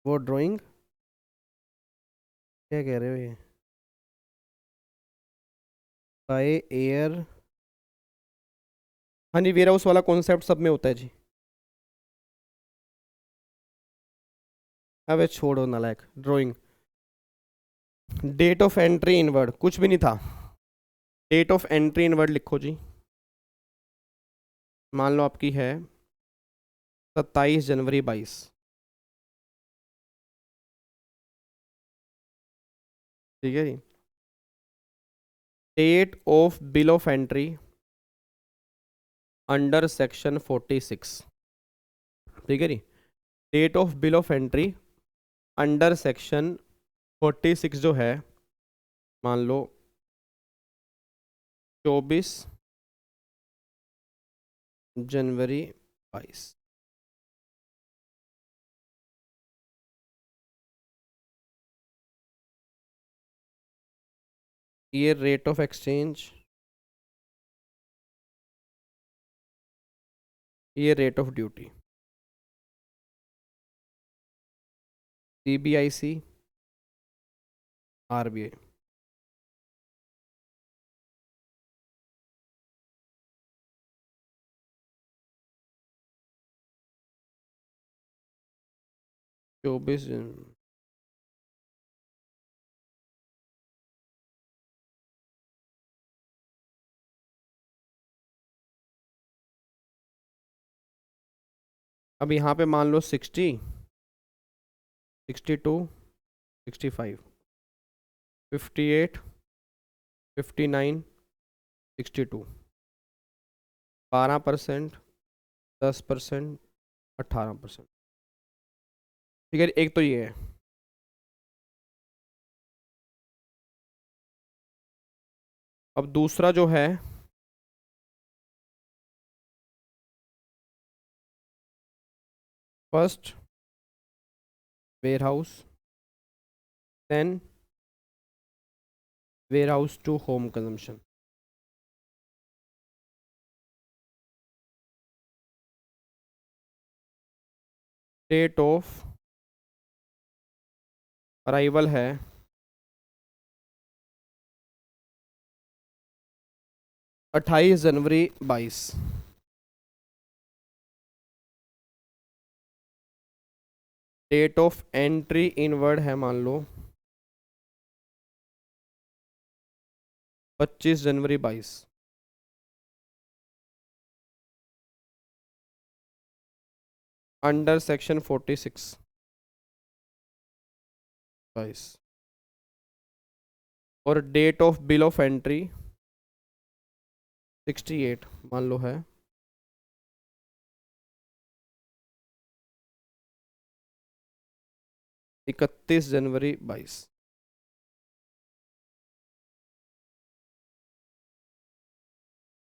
वो ड्राइंग क्या कह रहे हो ये? By air. हाँ जी, वेयर हाउस वाला कॉन्सेप्ट सब में होता है जी। अबे छोड़ो नालायक, drawing. Date of entry inward कुछ भी नहीं था। डेट ऑफ एंट्री इनवर्ड लिखो जी। मान लो आपकी है 27 जनवरी 22। ठीक है जी। Date of bill of entry under section 46। ठीक है जी। Date of bill of entry under section 46 जो है, मान लो 24 जनवरी 22। ये रेट ऑफ एक्सचेंज, ये rate of duty. CBIC, RBI। चौबीस अब यहाँ पे मान लो 60, 62, 65, 58, 59, 62। 12%, 10%, 18%। ठीक है, एक तो ये है। अब दूसरा जो है, first warehouse, then warehouse to home consumption. Date of arrival है 28 जनवरी 22। डेट ऑफ एंट्री इनवर्ड है मान लो 25 जनवरी 22। Under section 46 22। और date of bill of entry 68 मान लो है 31 जनवरी 22।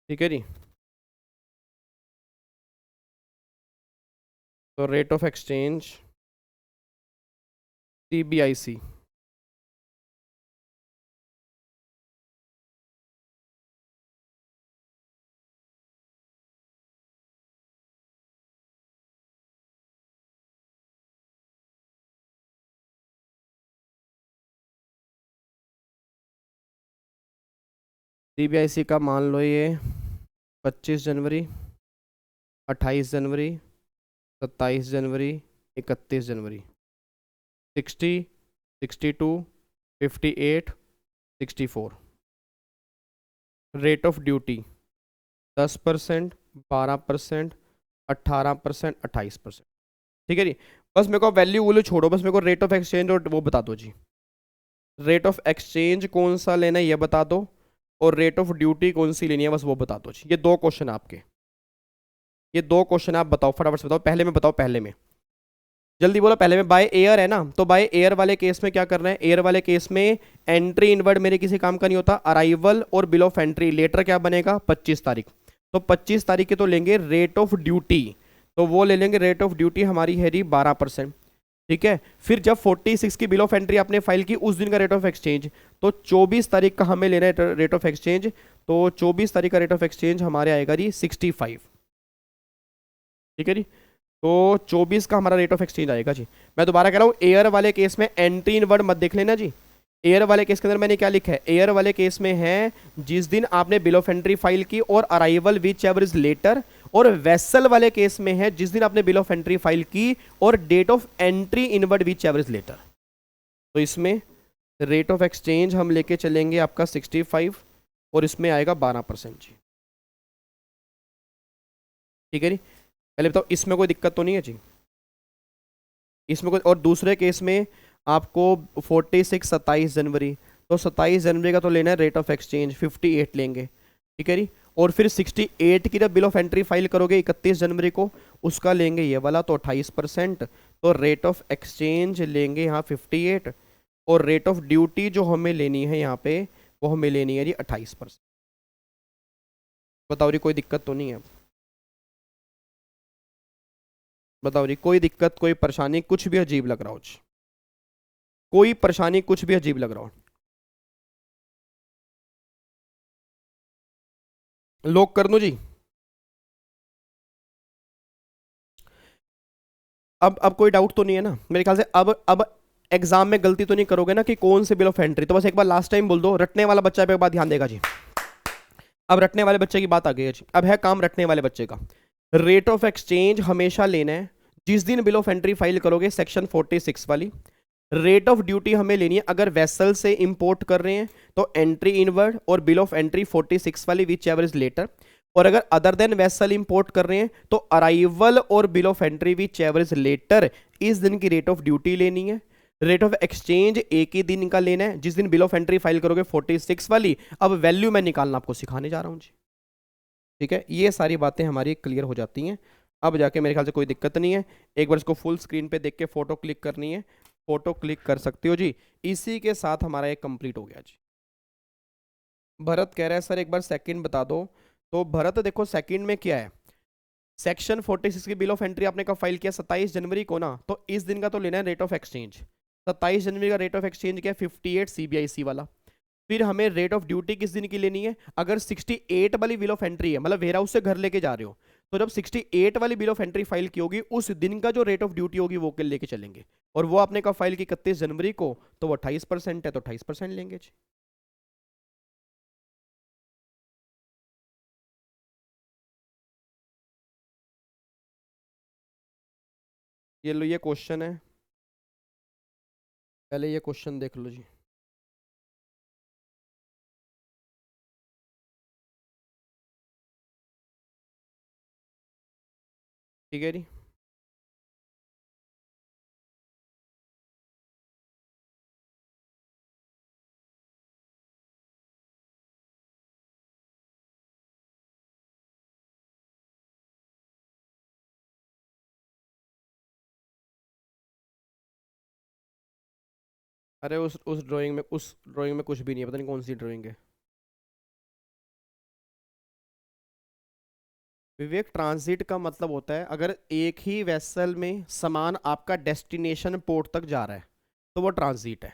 ठीक है जी। तो rate of exchange CBIC, CBIC का मान लो ये 25 जनवरी, 28 जनवरी, 27 जनवरी, 31 जनवरी। 60, 62, 58, 64। Rate of duty 10%, 12%, 18%, 28%। ठीक है जी। बस मेरे को वैल्यू वैल्यू छोड़ो, बस मेरे को रेट ऑफ एक्सचेंज और वो बता दो जी। रेट ऑफ एक्सचेंज कौन सा लेना है ये बता दो, और रेट ऑफ ड्यूटी कौन सी लेनी है बस वो बता दो जी। ये दो क्वेश्चन आपके, ये दो क्वेश्चन आप बताओ, फटाफट से बताओ। पहले में बताओ, पहले में जल्दी बोलो। पहले में बाय एयर है ना, तो बाय एयर वाले केस में क्या करना है? एयर वाले केस में एंट्री इनवर्ड मेरे किसी काम का नहीं होता। अराइवल और बिल ऑफ एंट्री, लेटर क्या बनेगा? 25 तारीख। तो 25 तारीख के तो लेंगे रेट ऑफ ड्यूटी, तो वो ले लेंगे। रेट ऑफ ड्यूटी हमारी है 12%। ठीक है। फिर जब 46 की बिल ऑफ एंट्री आपने फाइल की, उस दिन का रेट ऑफ एक्सचेंज, तो 24 तारीख का हमें लेना है रेट ऑफ एक्सचेंज। तो 24 तारीख का रेट ऑफ एक्सचेंज हमारे आएगा जी 65। ठीक है जी। तो 24 का हमारा रेट ऑफ एक्सचेंज आएगा जी। मैं दोबारा कह रहा हूँ, एयर वाले केस में एंट्री इन वर्ड मत देख लेना जी। एयर वाले केस के अंदर मैंने क्या लिखा है, एयर वाले केस में है जिस दिन आपने बिल ऑफ एंट्री फाइल की और arrival whichever is later, और वेसल वाले केस में है जिस दिन आपने बिल ऑफ एंट्री फाइल की और date of entry inward whichever is later. तो इसमें रेट ऑफ एक्सचेंज हम लेके चलेंगे आपका 65 और इसमें आएगा 12% जी। ठीक है जी, पहले बताओ इसमें कोई दिक्कत तो नहीं है जी, इसमें कोई। और दूसरे केस में आपको 46 27 जनवरी, तो 27 जनवरी का तो लेना है रेट ऑफ एक्सचेंज 58 लेंगे। ठीक है जी, और फिर 68 की जब बिल ऑफ एंट्री फाइल करोगे 31 जनवरी को, उसका लेंगे ये वाला तो 28%, तो रेट ऑफ एक्सचेंज लेंगे यहाँ 58, और रेट ऑफ ड्यूटी जो हमें लेनी है यहाँ पे वो हमें लेनी है जी 28%। बताओ जी कोई दिक्कत तो नहीं है? बताओ जी कोई दिक्कत, कोई परेशानी, कुछ भी अजीब लग रहा हो जी, कोई परेशानी, कुछ भी अजीब लग रहा हो? लॉक कर दूं जी? अब कोई डाउट तो नहीं है ना मेरे ख्याल से? अब एग्जाम में गलती तो नहीं करोगे ना कि कौन से बिल ऑफ एंट्री? तो बस एक बार लास्ट टाइम बोल दो, रटने वाला बच्चा पे एक बार ध्यान देगा जी। अब रटने वाले बच्चे की बात आ गई है जी, अब है काम रटने वाले बच्चे का। रेट ऑफ एक्सचेंज हमेशा लेना है जिस दिन बिल ऑफ एंट्री फाइल करोगे, सेक्शन 46 वाली। रेट ऑफ ड्यूटी हमें लेनी है अगर वेसल से इंपोर्ट कर रहे हैं तो एंट्री इनवर्ड और बिल ऑफ एंट्री 46 वाली विच एवर इज लेटर, और अगर अदर देन वेसल इंपोर्ट कर रहे हैं तो अराइवल और bill of entry whichever is later, इस दिन की रेट ऑफ ड्यूटी लेनी है। रेट ऑफ एक्सचेंज एक ही दिन का लेना है जिस दिन बिल ऑफ एंट्री फाइल करोगे 46 वाली। अब वैल्यू मैं निकालना आपको सिखाने जा रहा हूं जी। ठीक है, ये सारी बातें हमारी क्लियर हो जाती हैं, अब जाके मेरे ख्याल से कोई दिक्कत नहीं है। एक बार इसको फुल स्क्रीन पे देख के फोटो क्लिक करनी है, फोटो क्लिक कर सकते हो जी। इसी के साथ हमारा एक कंप्लीट हो गया जी। भरत कह रहा है सर एक बार सेकंड बता दो। तो भरत देखो सेकंड में क्या है, सेक्शन 46 की बिल ऑफ एंट्री आपने कब फाइल किया? 27 जनवरी को ना, तो इस दिन का तो लेना है रेट ऑफ एक्सचेंज। 27 जनवरी का रेट ऑफ एक्सचेंज क्या है? 58 CBIC वाला। फिर हमें रेट ऑफ ड्यूटी किस दिन की लेनी है? अगर 68 वाली बिल ऑफ एंट्री है, मतलब वेयर हाउस से घर लेके जा रहे हो, तो जब 68 वाली बिल ऑफ एंट्री फाइल की होगी उस दिन का जो रेट ऑफ ड्यूटी होगी वो लेके चलेंगे। और वो आपने कब फाइल की? 31 जनवरी को, तो वो 28% है तो 28% लेंगे जी। ये लो, ये क्वेश्चन है, पहले ये क्वेश्चन देख लो जी। ठीक है जी, अरे उस ड्राइंग में कुछ भी नहीं है, पता नहीं कौन सी ड्राइंग है। विवेक, ट्रांजिट का मतलब होता है अगर एक ही वेसल में सामान आपका डेस्टिनेशन पोर्ट तक जा रहा है तो वो ट्रांजिट है।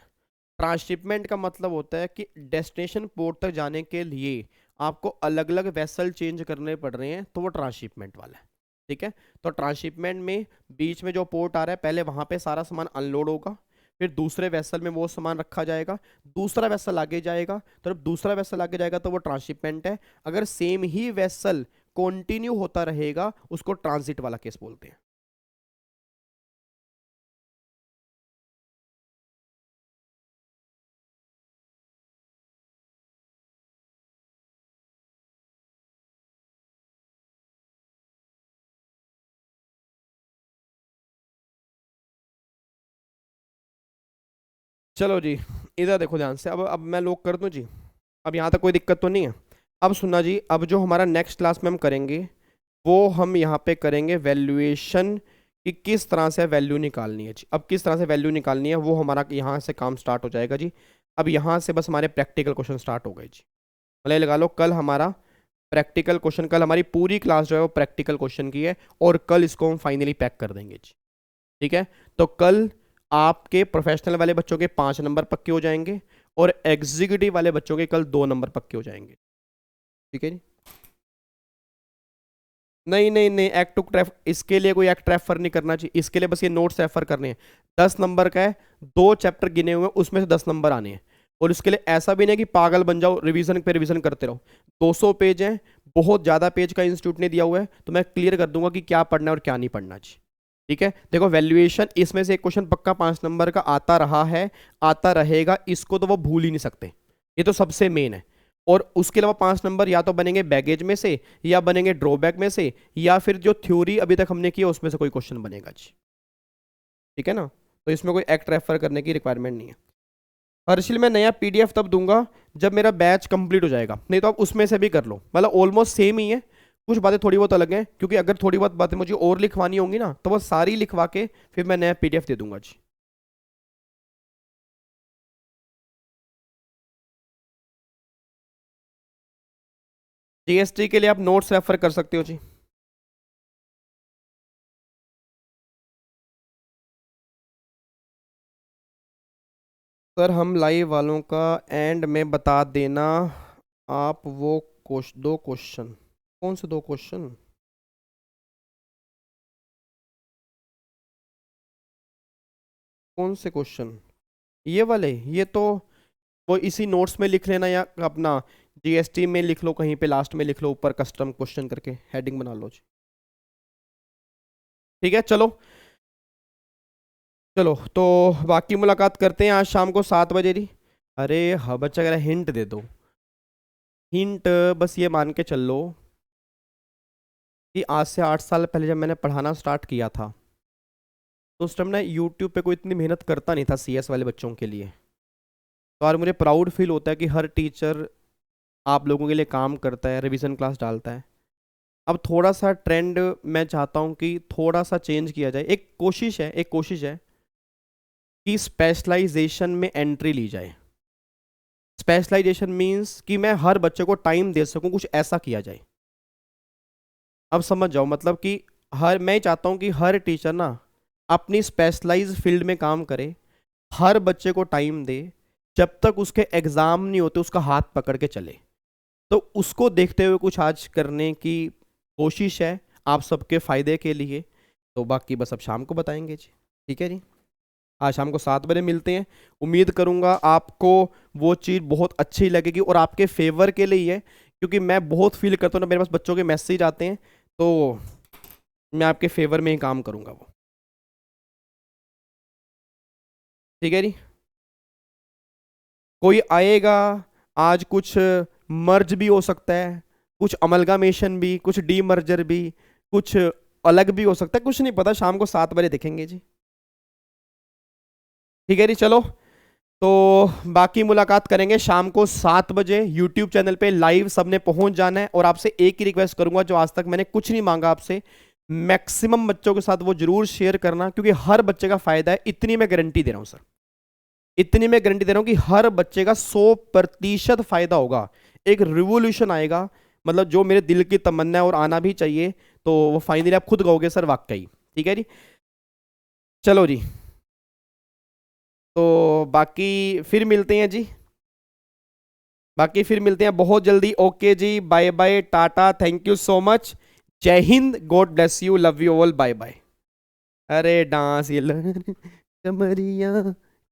ट्रांसशिपमेंट का मतलब होता है कि डेस्टिनेशन पोर्ट तक जाने के लिए आपको अलग अलग वेसल चेंज करने पड़ रहे हैं, तो वो ट्रांसशिपमेंट वाला है। ठीक है, तो ट्रांसशिपमेंट में बीच में जो पोर्ट आ रहा है पहले वहां पे सारा सामान अनलोड होगा, फिर दूसरे वेसल में वो सामान रखा जाएगा, दूसरा वेसल आगे जाएगा, तो जब दूसरा वेसल आगे जाएगा तो वो ट्रांसशिपमेंट है। अगर सेम ही वेसल कंटिन्यू होता रहेगा उसको ट्रांजिट वाला केस बोलते हैं। चलो जी, इधर देखो ध्यान से, अब मैं लॉक कर दूं जी। अब यहाँ तक कोई दिक्कत तो नहीं है? अब सुनना जी, अब जो हमारा नेक्स्ट क्लास में हम करेंगे वो हम यहाँ पे करेंगे वैल्यूएशन कि किस तरह से वैल्यू निकालनी है जी। अब किस तरह से वैल्यू निकालनी है वो हमारा यहाँ से काम स्टार्ट हो जाएगा जी। अब यहाँ से बस हमारे प्रैक्टिकल क्वेश्चन स्टार्ट हो गए जी। मतलब लगा लो कल हमारा प्रैक्टिकल क्वेश्चन, कल हमारी पूरी क्लास जो है वो प्रैक्टिकल क्वेश्चन की है, और कल इसको हम फाइनली पैक कर देंगे जी। ठीक है, तो कल आपके प्रोफेशनल वाले बच्चों के 5 नंबर पक्के हो जाएंगे और एग्जीक्यूटिव वाले बच्चों के कल 2 नंबर पक्के हो जाएंगे। ठीक है जी, नहीं नहीं नहीं, एक्ट टू इसके लिए कोई एक्ट रेफर नहीं करना चाहिए, इसके लिए बस ये नोट्स रेफर करने हैं। 10 नंबर का है, 2 चैप्टर गिने हुए हैं, उसमें से 10 नंबर आने हैं। और इसके लिए ऐसा भी नहीं कि पागल बन जाओ, रिवीजन पे रिवीजन करते रहो। 200 पेज हैं, बहुत ज़्यादा पेज का इंस्टीट्यूट ने दिया हुआ है, तो मैं क्लियर कर दूंगा कि क्या पढ़ना है और क्या नहीं पढ़ना चाहिए। ठीक है, देखो वैल्यूएशन, इसमें से एक क्वेश्चन पक्का 5 नंबर का आता रहा है, आता रहेगा, इसको तो वो भूल ही नहीं सकते, ये तो सबसे मेन है। और उसके अलावा 5 नंबर या तो बनेंगे बैगेज में से, या बनेंगे ड्रॉबैक में से, या फिर जो थ्योरी अभी तक हमने की है उसमें से कोई क्वेश्चन बनेगा जी। ठीक है ना, तो इसमें कोई एक्ट रेफर करने की रिक्वायरमेंट नहीं है। हर्षिल मैं नया PDF तब दूंगा जब मेरा बैच कंप्लीट हो जाएगा, नहीं तो आप उसमें से भी कर लो, मतलब ऑलमोस्ट सेम ही है, कुछ बातें थोड़ी बहुत अलग हैं, क्योंकि अगर थोड़ी बहुत बातें मुझे और लिखवानी होंगी ना, तो वो सारी लिखवा के फिर मैं नया PDF दे दूंगा जी। GST के लिए आप नोट्स रेफर कर सकते हो जी। सर हम लाइव वालों का एंड में बता देना, आप वो 2 क्वेश्चन, कौन से 2 क्वेश्चन? कौन से क्वेश्चन? ये वाले, ये तो वो इसी नोट्स में लिख लेना, या अपना GST में लिख लो, कहीं पे लास्ट में लिख लो, ऊपर कस्टम क्वेश्चन करके हेडिंग बना लो जी। ठीक है, चलो चलो, तो बाकी मुलाकात करते हैं आज शाम को 7 बजे जी। अरे हाँ बच्चा कह रहा है हिंट दे दो। हिंट बस ये मान के चल लो कि आज से 8 साल पहले जब मैंने पढ़ाना स्टार्ट किया था, तो उस टाइम ना यूट्यूब पे कोई इतनी मेहनत करता नहीं था CS वाले बच्चों के लिए। तो आज मुझे प्राउड फील होता है कि हर टीचर आप लोगों के लिए काम करता है, रिवीजन क्लास डालता है। अब थोड़ा सा ट्रेंड मैं चाहता हूँ कि थोड़ा सा चेंज किया जाए, एक कोशिश है कि स्पेशलाइजेशन में एंट्री ली जाए। स्पेशलाइजेशन मीन्स कि मैं हर बच्चे को टाइम दे सकूं, कुछ ऐसा किया जाए। अब समझ जाओ, मतलब कि मैं चाहता हूं कि हर टीचर ना अपनी स्पेशलाइज फील्ड में काम करे, हर बच्चे को टाइम दे, जब तक उसके एग्जाम नहीं होते उसका हाथ पकड़ के चले। तो उसको देखते हुए कुछ आज करने की कोशिश है, आप सबके फायदे के लिए। तो बाकी बस अब शाम को बताएंगे जी। ठीक है जी, आज शाम को 7 बजे मिलते हैं। उम्मीद करूंगा आपको वो चीज़ बहुत अच्छी लगेगी और आपके फेवर के लिए ही है, क्योंकि मैं बहुत फील करता हूँ ना, मेरे पास बच्चों के मैसेज आते हैं, तो मैं आपके फेवर में ही काम करूंगा वो। ठीक है जी, कोई आएगा आज, कुछ मर्ज भी हो सकता है, कुछ अमलगामेशन भी, कुछ डीमर्जर भी, कुछ अलग भी हो सकता है, कुछ नहीं पता, शाम को 7 बजे देखेंगे जी। ठीक है जी, चलो तो बाकी मुलाकात करेंगे शाम को 7 बजे YouTube चैनल पे लाइव, सबने पहुंच जाना है। और आपसे एक ही रिक्वेस्ट करूंगा, जो आज तक मैंने कुछ नहीं मांगा आपसे, मैक्सिमम बच्चों के साथ वो जरूर शेयर करना, क्योंकि हर बच्चे का फायदा है। इतनी मैं गारंटी दे रहा हूं सर, इतनी मैं गारंटी दे रहा हूं कि हर बच्चे का 100% फायदा होगा, एक रिवोल्यूशन आएगा। मतलब जो मेरे दिल की तमन्ना है और आना भी चाहिए, तो वो फाइनली आप खुद कहोगे सर वाकई। ठीक है जी, चलो जी, तो बाकी फिर मिलते हैं जी, बाकी फिर मिलते हैं बहुत जल्दी। ओके जी, bye bye, tata, thank you so much, जय हिंद, God bless you, love you all, bye bye. अरे डांस ये कमरिया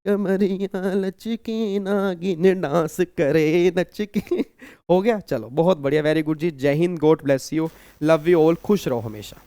कमरिया लचकी नागिन डांस करे नचकी हो गया, चलो बहुत बढ़िया, वेरी गुड जी, जय हिंद, God bless you, love you all, खुश रहो हमेशा।